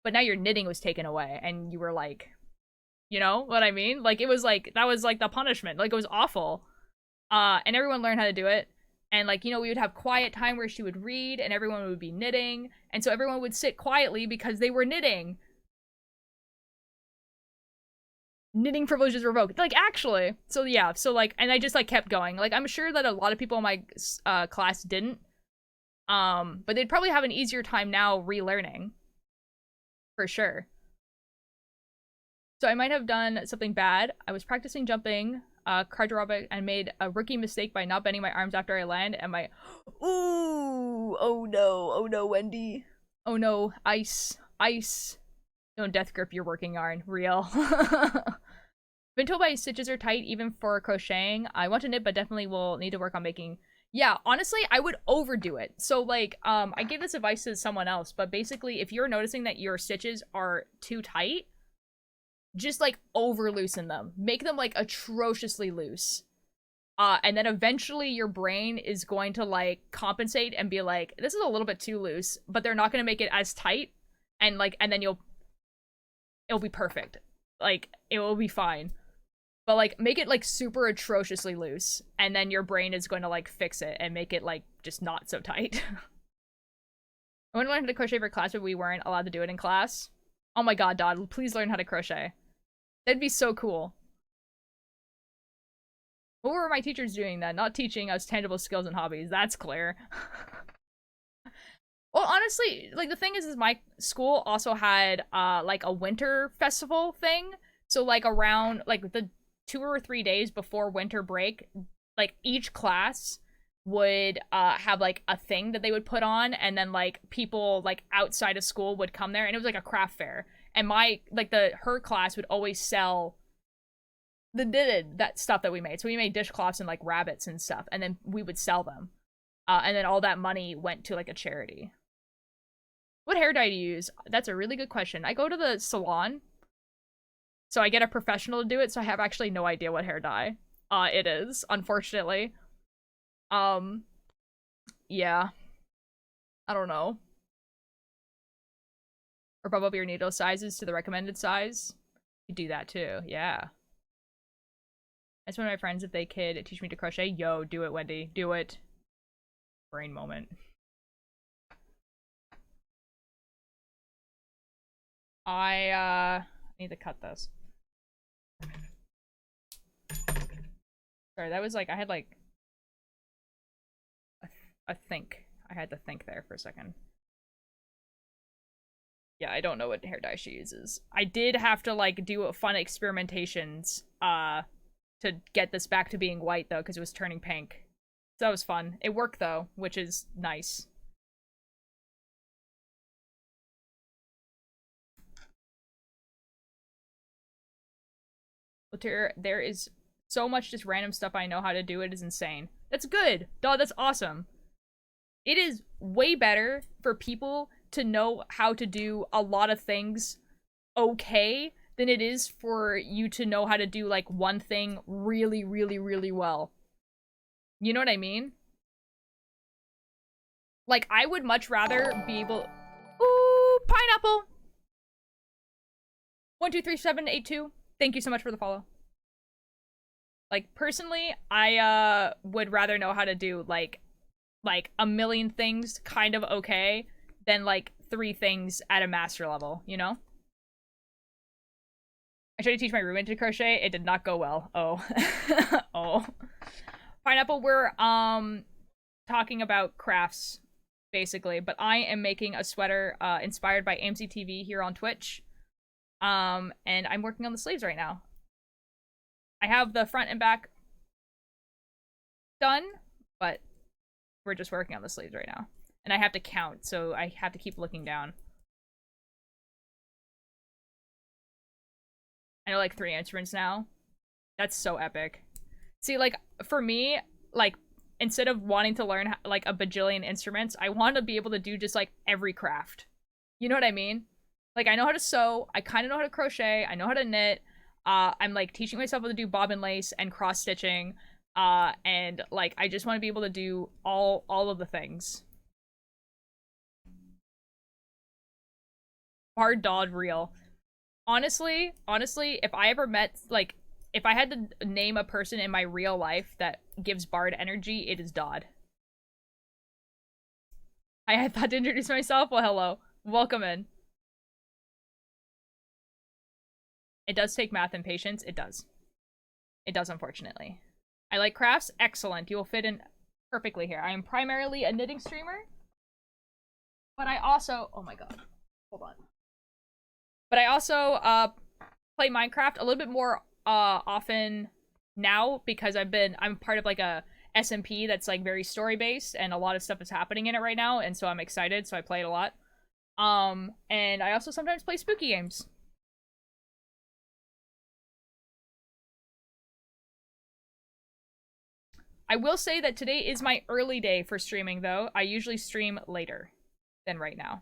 [SPEAKER 1] but now your knitting was taken away and you were like, you know what I mean? Like, it was like, that was like the punishment. Like, it was awful. And everyone learned how to do it. And, like, you know, we would have quiet time where she would read and everyone would be knitting. And so everyone would sit quietly because they were knitting. Knitting privileges revoked. Like, actually. So, yeah. So, like, and I just, like, kept going. Like, I'm sure that a lot of people in my class didn't. But they'd probably have an easier time now relearning. For sure. So I might have done something bad. I was practicing jumping, cardiac, and made a rookie mistake by not bending my arms after I land, and my... Ooh! Oh no, Wendy. Oh no, ice. Ice. Don't death grip your working yarn. Real. Been told my stitches are tight even for crocheting. I want to knit, but definitely will need to work on making... Yeah, honestly, I would overdo it. So, like, I gave this advice to someone else, but basically, if you're noticing that your stitches are too tight, just, like, over loosen them. Make them, like, atrociously loose. And then eventually your brain is going to, like, compensate and be like, this is a little bit too loose, but they're not going to make it as tight. And, like, and then it'll be perfect. Like, it will be fine. But, like, make it, like, super atrociously loose. And then your brain is going to, like, fix it and make it, like, just not so tight. I wanted to learn how to crochet for class, but we weren't allowed to do it in class. Oh my god, Dodd, please learn how to crochet. That'd be so cool. What were my teachers doing then? Not teaching us tangible skills and hobbies. That's clear. Well, honestly, like, the thing is my school also had, like, a winter festival thing. So, like, around, like, the 2 or 3 days before winter break, like, each class would, have, like, a thing that they would put on, and then, like, people, like, outside of school would come there, and it was, like, a craft fair. And her class would always sell that stuff that we made. So we made dishcloths and, like, rabbits and stuff, and then we would sell them. And then all that money went to, like, a charity. What hair dye do you use? That's a really good question. I go to the salon, so I get a professional to do it, so I have actually no idea what hair dye it is, unfortunately. Yeah. I don't know. Or bump up your needle sizes to the recommended size. You do that too, yeah. That's one of my friends, if they could teach me to crochet. Yo, do it, Wendy. Do it. Brain moment. I need to cut this. Sorry, that was like, I had like a think. I had to think there for a second. Yeah, I don't know what hair dye she uses. I did have to, like, do fun experimentations, to get this back to being white, though, because it was turning pink. That was fun. It worked though, which is nice. There is so much just random stuff I know how to do. It is insane. That's good. Dog, that's awesome. It is way better for people to know how to do a lot of things okay than it is for you to know how to do like one thing really, really, really well. You know what I mean? Like, I would much rather be able... Ooh, pineapple! 123782. Thank you so much for the follow. Like, personally, I would rather know how to do like a million things kind of okay than like 3 things at a master level, you know? I tried to teach my roommate to crochet. It did not go well. Oh. Oh. Pineapple, we're talking about crafts basically, but I am making a sweater inspired by Aimsey TV here on Twitch. And I'm working on the sleeves right now. I have the front and back done, but we're just working on the sleeves right now. And I have to count, so I have to keep looking down. I know like 3 instruments now. That's so epic. See, like, for me, like, instead of wanting to learn like a bajillion instruments, I want to be able to do just like every craft. You know what I mean? Like, I know how to sew, I kind of know how to crochet, I know how to knit. I'm like teaching myself how to do bobbin lace and cross stitching. And like I just want to be able to do all of the things. Hard Dodd real. Honestly, if I ever met, like, if I had to name a person in my real life that gives Bard energy, it is Dodd. I had thought to introduce myself. Well, hello. Welcome in. It does take math and patience. It does. It does, unfortunately. I like crafts. Excellent. You will fit in perfectly here. I am primarily a knitting streamer, but I also... Oh my god. Hold on. But I also play Minecraft a little bit more often now because I'm part of like a SMP that's like very story based and a lot of stuff is happening in it right now, and so I'm excited, so I play it a lot. And I also sometimes play spooky games. I will say that today is my early day for streaming though. I usually stream later than right now.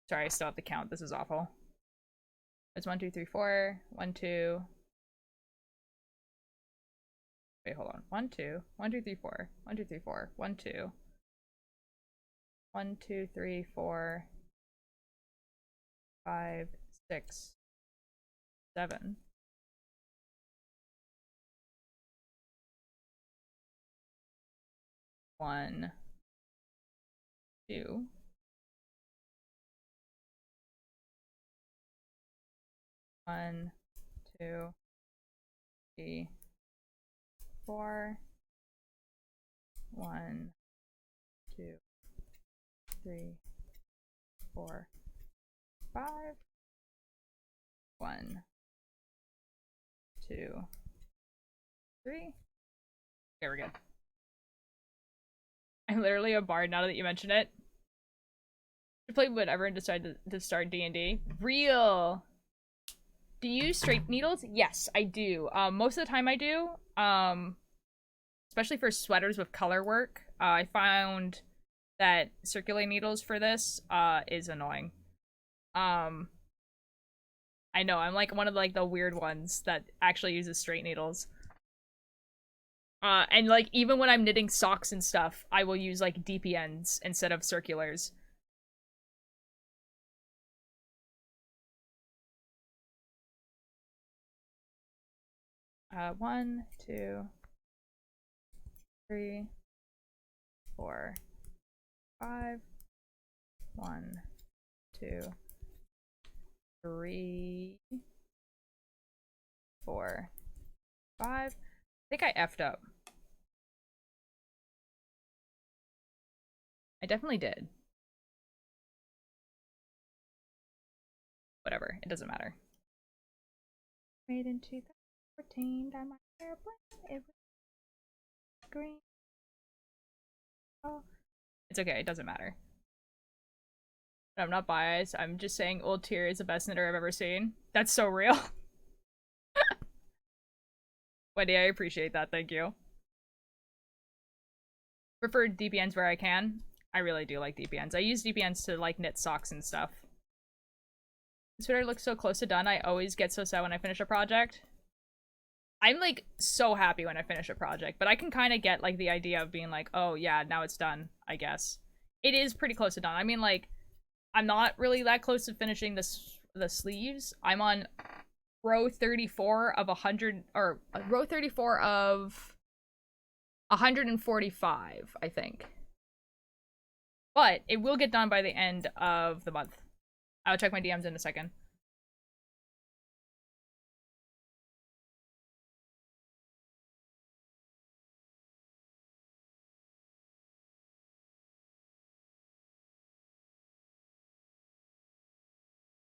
[SPEAKER 1] Sorry, I still have to count. This is awful. It's 1, 2, 3, 4. 1, 2. Wait, hold on. 1, 2. 1, 2, 3, 4. 1, 2, 3, 4. 1, 2. 1, 2, 3, 4. 5, 6, 7. 1, 2. 1, 2, 3, 4. 1, 2, 3, 4, 5. 1, 2, 3. Okay, we're good. I'm literally a bard now that you mention it. To play whatever and decide to start D&D. Real. Do you use straight needles? Yes, I do. Most of the time I do. Especially for sweaters with color work. I found that circular needles for this is annoying. I know, I'm like one of like the weird ones that actually uses straight needles. And like even when I'm knitting socks and stuff, I will use like DPNs instead of circulars. 1, 2, 3, 4, 5. 1, 2, 3, 4, 5. I think I effed up. I definitely did. Whatever, it doesn't matter. Made in 2014, dye my hair blonde, it was green. Oh. It's okay, it doesn't matter. I'm not biased, I'm just saying Old Tier is the best knitter I've ever seen. That's so real. Wendy, I appreciate that, thank you. Prefer DPNs where I can. I really do like DPNs. I use DPNs to like knit socks and stuff. This sweater looks so close to done. I always get so sad when I finish a project. I'm like so happy when I finish a project, but I can kind of get like the idea of being like, oh yeah, now it's done, I guess. It is pretty close to done. I mean, like, I'm not really that close to finishing the sleeves. I'm on row 34 of 100, or row 34 of 145, I think. But it will get done by the end of the month. I'll check my DMs in a second.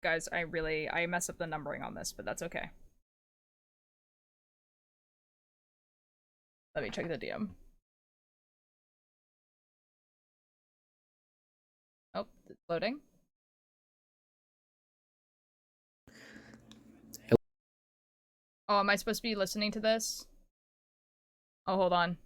[SPEAKER 1] Guys, I mess up the numbering on this, but that's okay. Let me check the DM. Oh, it's loading. Oh, am I supposed to be listening to this? Oh, hold on.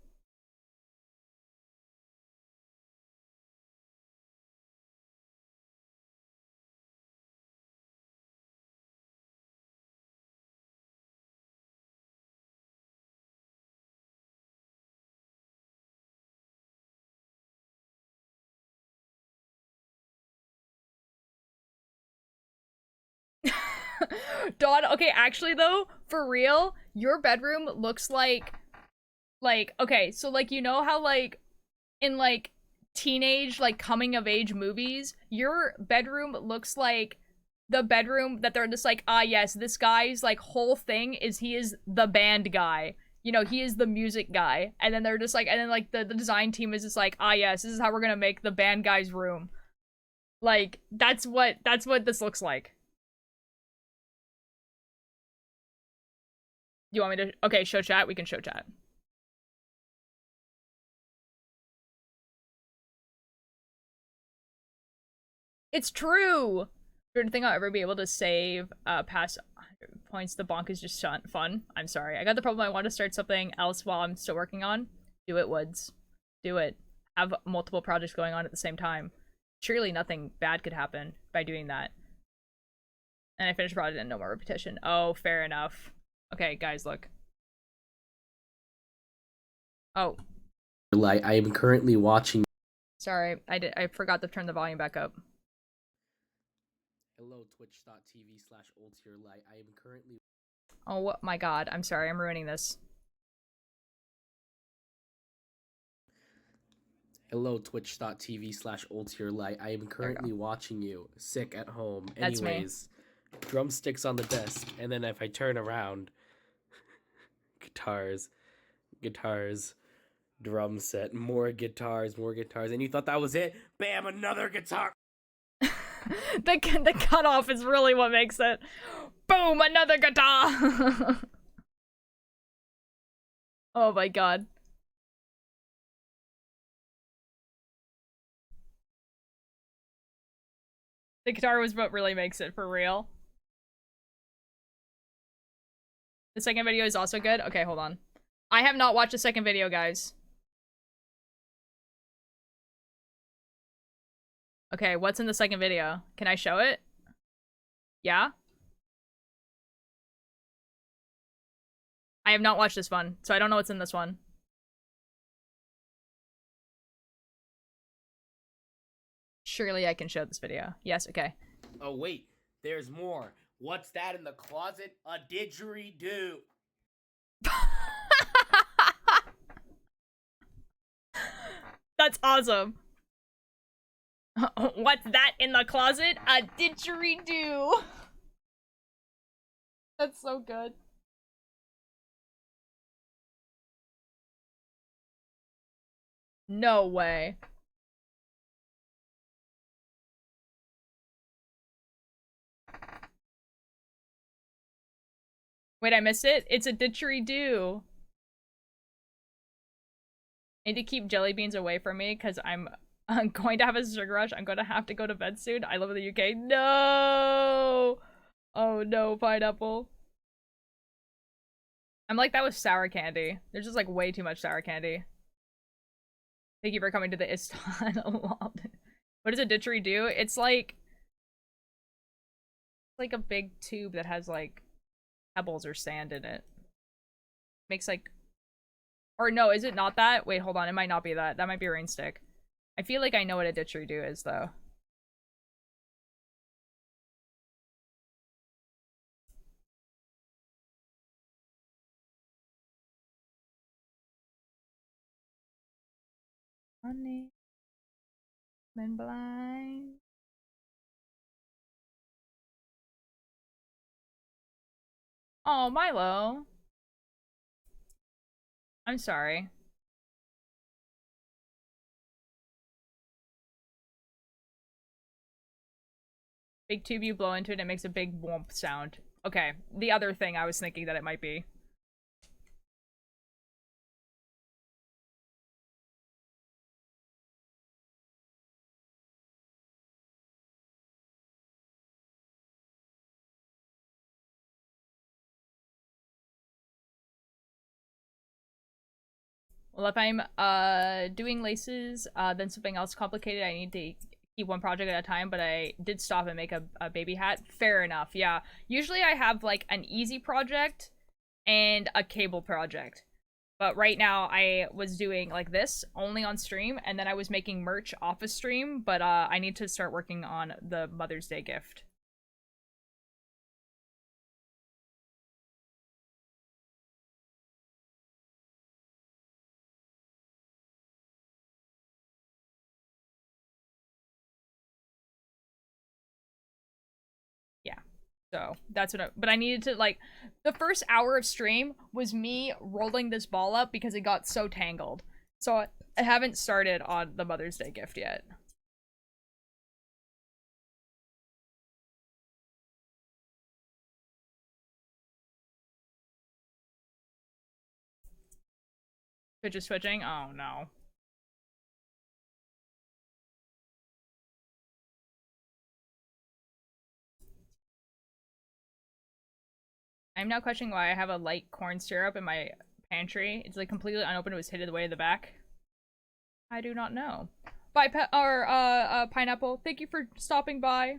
[SPEAKER 1] Dawn, okay, actually though, for real, your bedroom looks like, okay, so like, you know how like, in like, teenage, like, coming of age movies, your bedroom looks like the bedroom that they're just like, ah yes, this guy's like whole thing is he is the band guy. You know, he is the music guy. And then they're just like, and then like the design team is just like, ah yes, this is how we're gonna make the band guy's room. Like, that's what this looks like. You want me to, okay, show chat? We can show chat. It's true! The thing I'll ever be able to save past 100 points. The bonk is just fun. I'm sorry. I got the problem. I want to start something else while I'm still working on. Do it, Woods. Do it. Have multiple projects going on at the same time. Surely nothing bad could happen by doing that. And I finished a project and no more repetition. Oh, fair enough. Okay, guys, look. Oh.
[SPEAKER 2] Like, I am currently watching.
[SPEAKER 1] Sorry, I forgot to turn the volume back up.
[SPEAKER 2] Hello, twitch.tv/oldtierlight. I am currently.
[SPEAKER 1] Oh my god, I'm sorry, I'm ruining this.
[SPEAKER 2] Hello, twitch.tv/oldtierlight. I am currently watching you, sick at home.
[SPEAKER 1] That's
[SPEAKER 2] Anyways, me. Drumsticks on the desk, and then if I turn around, guitars, drum set, more guitars, and you thought that was it? Bam, another guitar!
[SPEAKER 1] The cutoff is really what makes it. Boom, another guitar! Oh my god. The guitar was what really makes it, for real. The second video is also good? Okay, hold on. I have not watched the second video, guys. Okay, what's in the second video? Can I show it? Yeah? I have not watched this one, so I don't know what's in this one. Surely I can show this video. Yes, okay.
[SPEAKER 2] Oh wait, there's more. What's that in the closet? A didgeridoo.
[SPEAKER 1] That's awesome. What's that in the closet? A didgeridoo. That's so good. No way. Wait, I missed it? It's a didgeridoo. I need to keep jelly beans away from me because I'm going to have a sugar rush. I'm going to have to go to bed soon. I live in the UK. No! Oh no, pineapple. I'm like that with sour candy. There's just like way too much sour candy. Thank you for coming to the Istan. What does a didgeridoo? It's like a big tube that has like pebbles or sand in it. Makes like, or no, is it not that? Wait, hold on. It might not be that. That might be a rain stick. I feel like I know what a didgeridoo is though. Honey, been blind. Oh, Milo. I'm sorry. Big tube you blow into it, it makes a big whoomp sound. Okay, the other thing I was thinking that it might be. Well, if I'm doing laces, then something else complicated, I need to keep one project at a time, but I did stop and make a baby hat. Fair enough, yeah. Usually I have like an easy project and a cable project. But right now I was doing like this only on stream, and then I was making merch off of stream, but I need to start working on the Mother's Day gift. Yeah. So that's what but I needed to like, the first hour of stream was me rolling this ball up because it got so tangled. So I haven't started on the Mother's Day gift yet. Twitch is switching? Oh no. I'm now questioning why I have a light corn syrup in my pantry. It's like completely unopened. It was hidden away in the back. I do not know. Bye, Pineapple. Thank you for stopping by.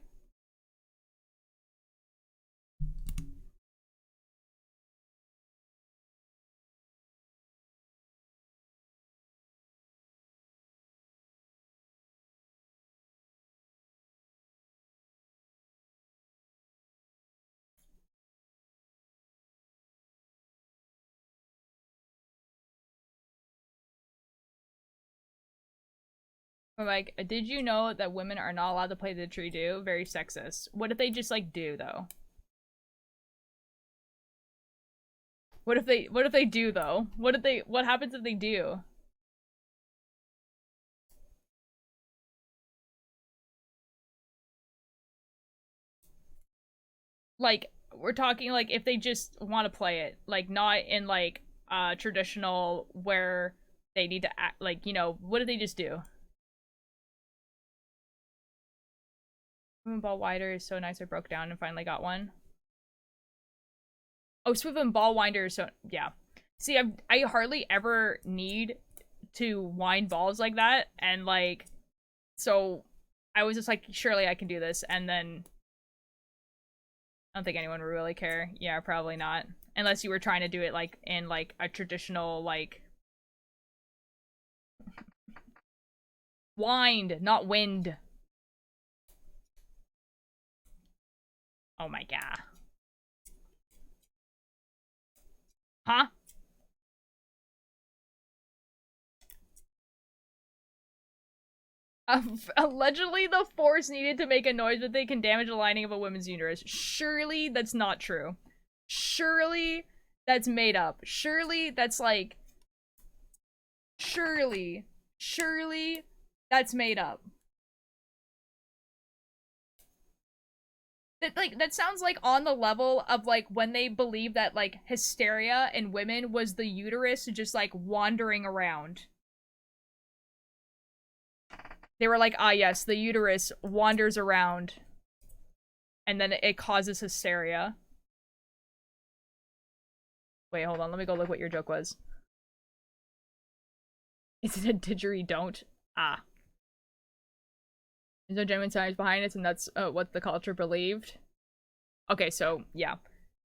[SPEAKER 1] I'm like, did you know that women are not allowed to play the didgeridoo? Very sexist. What if they just like do though? What if they do though? What happens if they do? Like, we're talking like if they just want to play it, like not in like traditional where they need to act, like, you know, what did they just do? Ball winder is so nice. I broke down and finally got one. Oh, Swift and ball winder is so, yeah. See, I hardly ever need to wind balls like that, and like, so I was just like, surely I can do this, and then I don't think anyone would really care. Yeah, probably not. Unless you were trying to do it like in like a traditional like wind, not wind. Oh my god. Huh? Allegedly, the force needed to make a noise that they can damage the lining of a woman's uterus. Surely that's not true. Surely that's made up. Surely that's like. Surely. Surely that's made up. That sounds like on the level of like when they believe that like hysteria in women was the uterus just like wandering around. They were like, ah yes, the uterus wanders around and then it causes hysteria. Wait, hold on, let me go look what your joke was. Is it a didgeridoo? Ah. There's no genuine science behind it, and that's what the culture believed. Okay, so, yeah.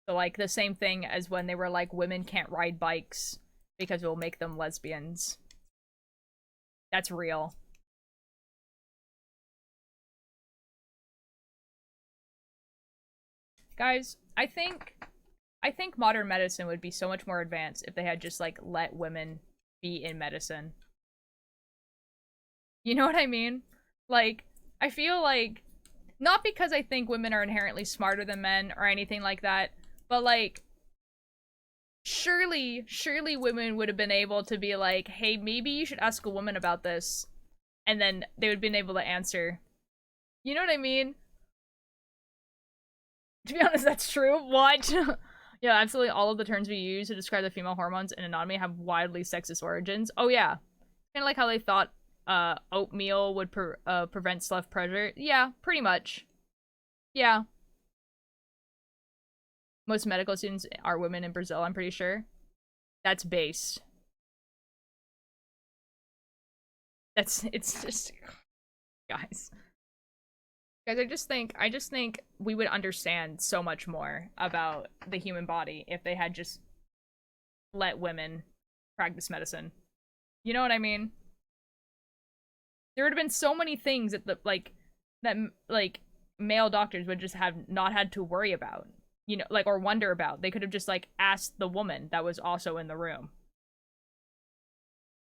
[SPEAKER 1] So, like, the same thing as when they were like, women can't ride bikes because it will make them lesbians. That's real. Guys, I think modern medicine would be so much more advanced if they had just, like, let women be in medicine. You know what I mean? Like, I feel like, not because I think women are inherently smarter than men or anything like that, but like, surely women would have been able to be like, hey, maybe you should ask a woman about this. And then they would have been able to answer. You know what I mean? To be honest, that's true. What? Yeah, absolutely all of the terms we use to describe the female hormones in anatomy have widely sexist origins. Oh yeah. Kind of like how they thought oatmeal would prevent slough pressure. Yeah, pretty much. Yeah. Most medical students are women in Brazil, I'm pretty sure. That's based. It's just, guys. Guys, I just think we would understand so much more about the human body if they had just let women practice medicine. You know what I mean? There would have been so many things that like male doctors would just have not had to worry about. You know, like, or wonder about. They could have just like asked the woman that was also in the room.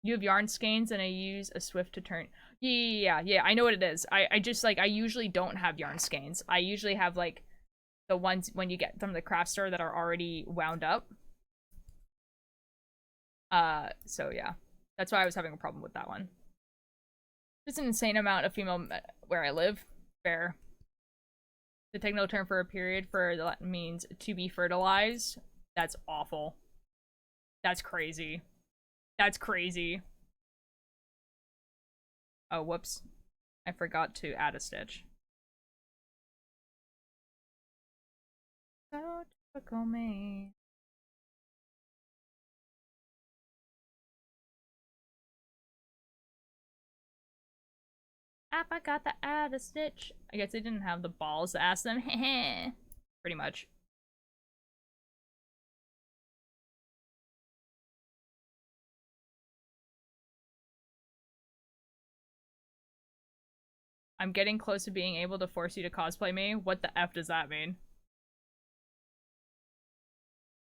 [SPEAKER 1] You have yarn skeins and I use a swift to turn. Yeah, I know what it is. I just like, I usually don't have yarn skeins. I usually have like the ones when you get from the craft store that are already wound up. So yeah. That's why I was having a problem with that one. There's an insane amount of female where I live. Fair. The technical term for a period for that means to be fertilized. That's awful. That's crazy. That's crazy. Oh, whoops. I forgot to add a stitch. So typical me. I forgot to add a stitch. I guess they didn't have the balls to ask them. Pretty much. I'm getting close to being able to force you to cosplay me. What the F does that mean?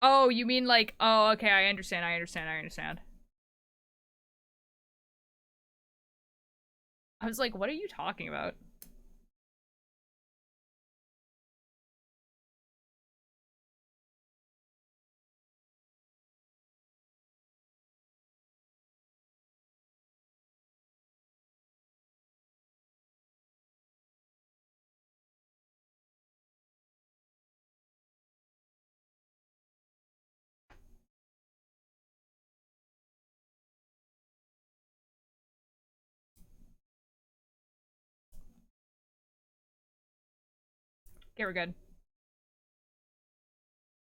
[SPEAKER 1] Oh, you mean like, oh, okay, I understand. I was like, what are you talking about? Okay, we're good.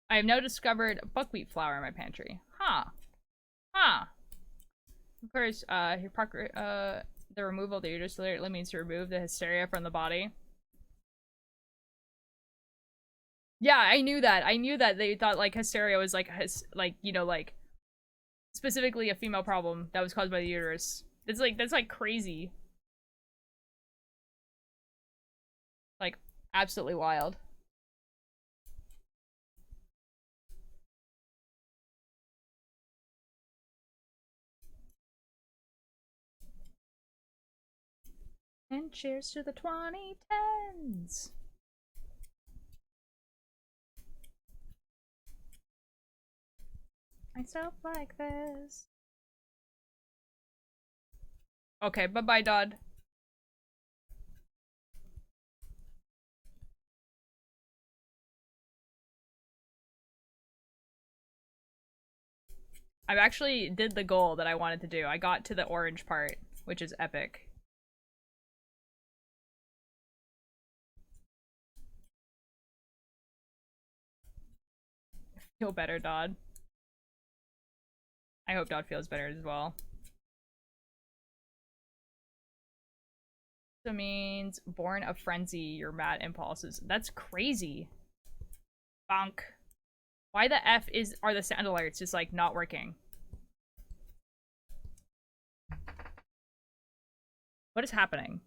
[SPEAKER 1] I have now discovered buckwheat flour in my pantry. Huh. Huh. Of course, the removal of the uterus literally means to remove the hysteria from the body. Yeah, I knew that. I knew that they thought like hysteria was like you know, like specifically a female problem that was caused by the uterus. That's like crazy. Like absolutely wild. And cheers to the 2010s. Myself like this. Okay, bye-bye, Dodd. I actually did the goal that I wanted to do. I got to the orange part, which is epic. Feel better, Dodd. I hope Dodd feels better as well. So means born of frenzy, your mad impulses. That's crazy. Bonk. Why the F are the sound alerts just like not working? What is happening?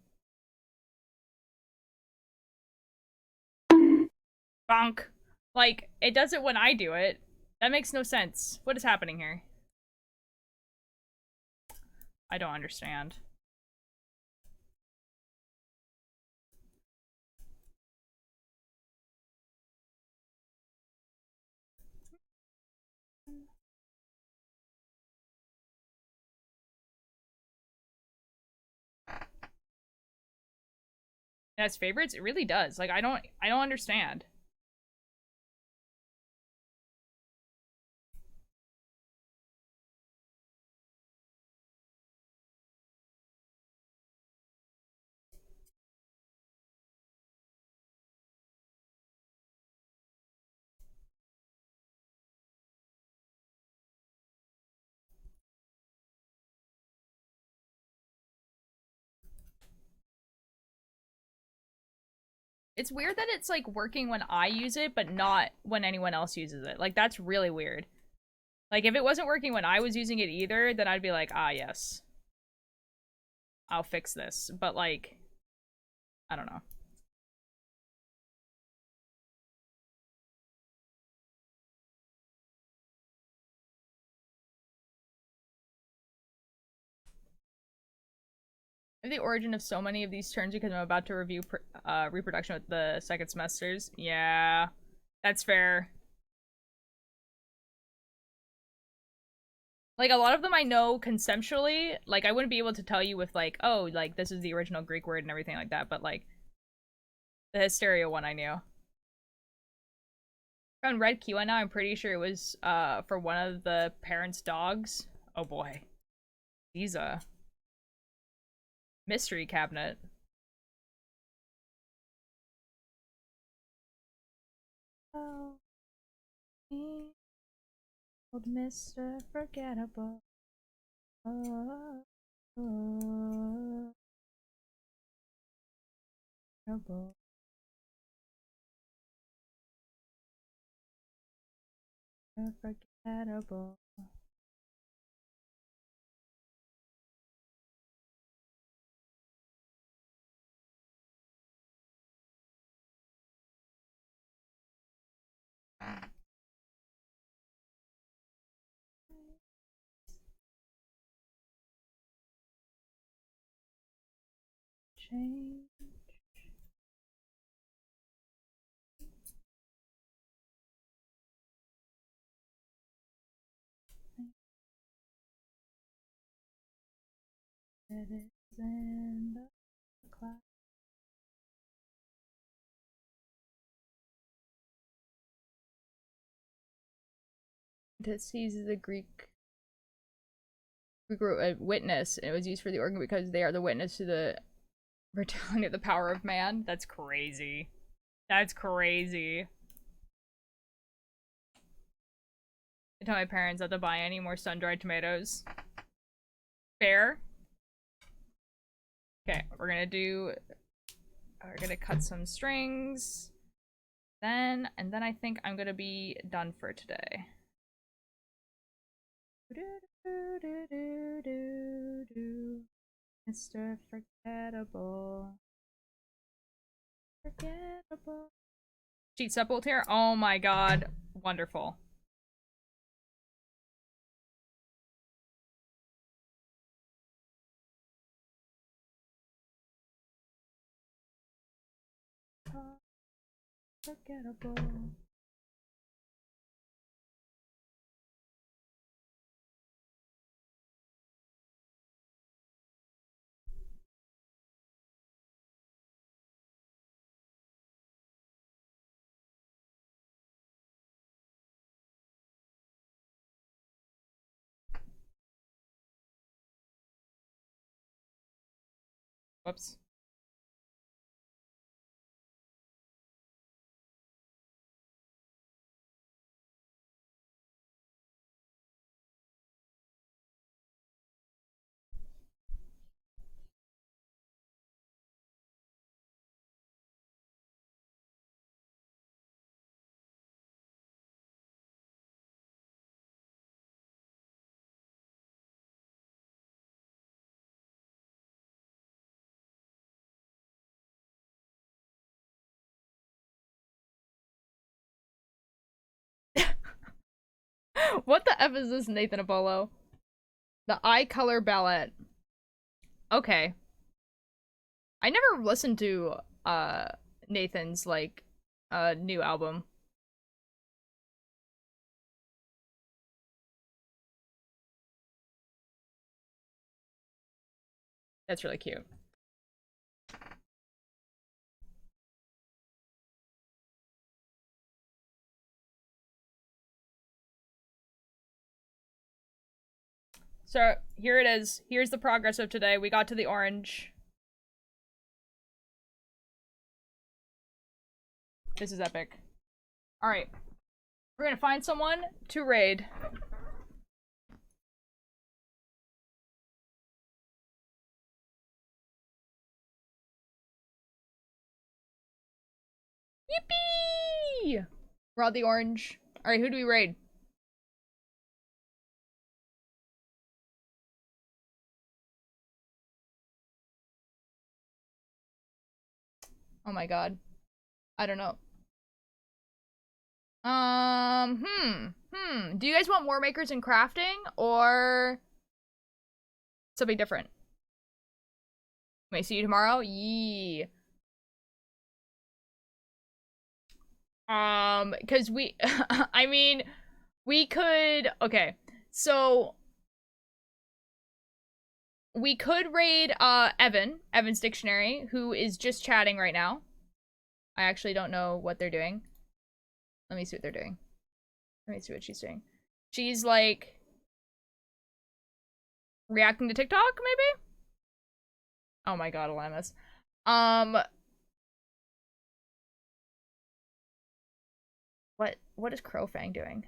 [SPEAKER 1] Bonk. Like, it does it when I do it. That makes no sense. What is happening here? I don't understand. It has favorites? It really does. Like, I don't understand. It's weird that it's like working when I use it, but not when anyone else uses it. Like, that's really weird. Like, if it wasn't working when I was using it either, then I'd be like, ah, yes. I'll fix this. But, like, I don't know. The origin of so many of these terms because I'm about to review reproduction with the second semesters. Yeah, that's fair. Like, a lot of them I know conceptually. Like, I wouldn't be able to tell you with, like, oh, like, this is the original Greek word and everything like that. But, like, the hysteria one I knew. Found red Kiwi now. I'm pretty sure it was for one of the parents' dogs. Oh boy. He's a mystery cabinet. Oh, old Mr. Forgettable. Oh, oh, trouble. Unforgettable. Change. It is in the cloud. This uses the Greek word witness, and it was used for the organ because they are the witness to the retelling of the power of man. That's crazy. That's crazy. I tell my parents not to buy any more sun-dried tomatoes. Fair. Okay, we're gonna cut some strings. And then I think I'm gonna be done for today. Mr. Forgettable. Forgettable. Cheat sepult here? Oh my god. Wonderful. Forgettable. Whoops. What the F is this, Nathan Apollo? The Eye Color Ballad. Okay. I never listened to Nathan's like new album. That's really cute. So here it is. Here's the progress of today. We got to the orange. This is epic. Alright. We're gonna find someone to raid. Yippee! We're on the orange. Alright, who do we raid? Oh my god. I don't know. Do you guys want more makers and crafting or something different? May see you tomorrow? Yee. Cause we, I mean, we could, okay, so we could raid, Evan's Dictionary, who is just chatting right now. I actually don't know what they're doing. Let me see what they're doing. Let me see what she's doing. She's, like, reacting to TikTok, maybe? Oh my god, Alamis. What is Crowfang doing?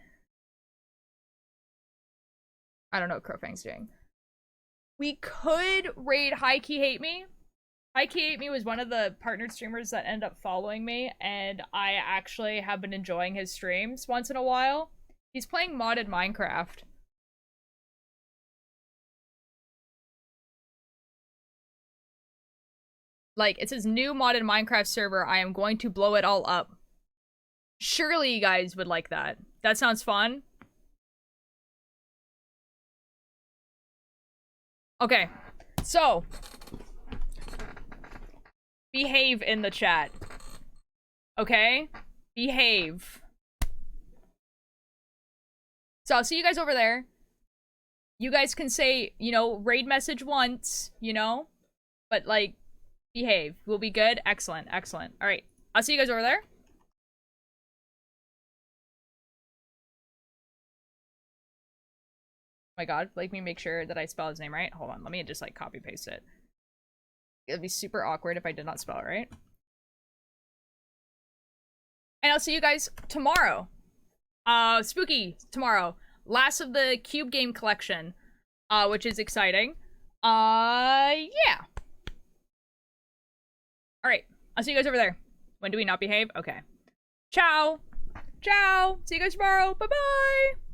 [SPEAKER 1] I don't know what Crowfang's doing. We could raid High Key Hate Me. High Key Hate Me was one of the partnered streamers that ended up following me, and I actually have been enjoying his streams once in a while. He's playing modded Minecraft. Like, it's his new modded Minecraft server. I am going to blow it all up. Surely you guys would like that. That sounds fun. Okay, so behave in the chat. Okay? Behave. So I'll see you guys over there. You guys can say, you know, raid message once, you know? But, like, behave. We'll be good? Excellent, excellent. Alright, I'll see you guys over there. Oh my god, like me make sure that I spell his name right. Hold on, let me just, like, copy paste it. It'd be super awkward if I did not spell it right. And I'll see you guys tomorrow. Spooky tomorrow. Last of the Cube Game collection, which is exciting. Yeah. Alright, I'll see you guys over there. When do we not behave? Okay. Ciao. Ciao. See you guys tomorrow. Bye-bye.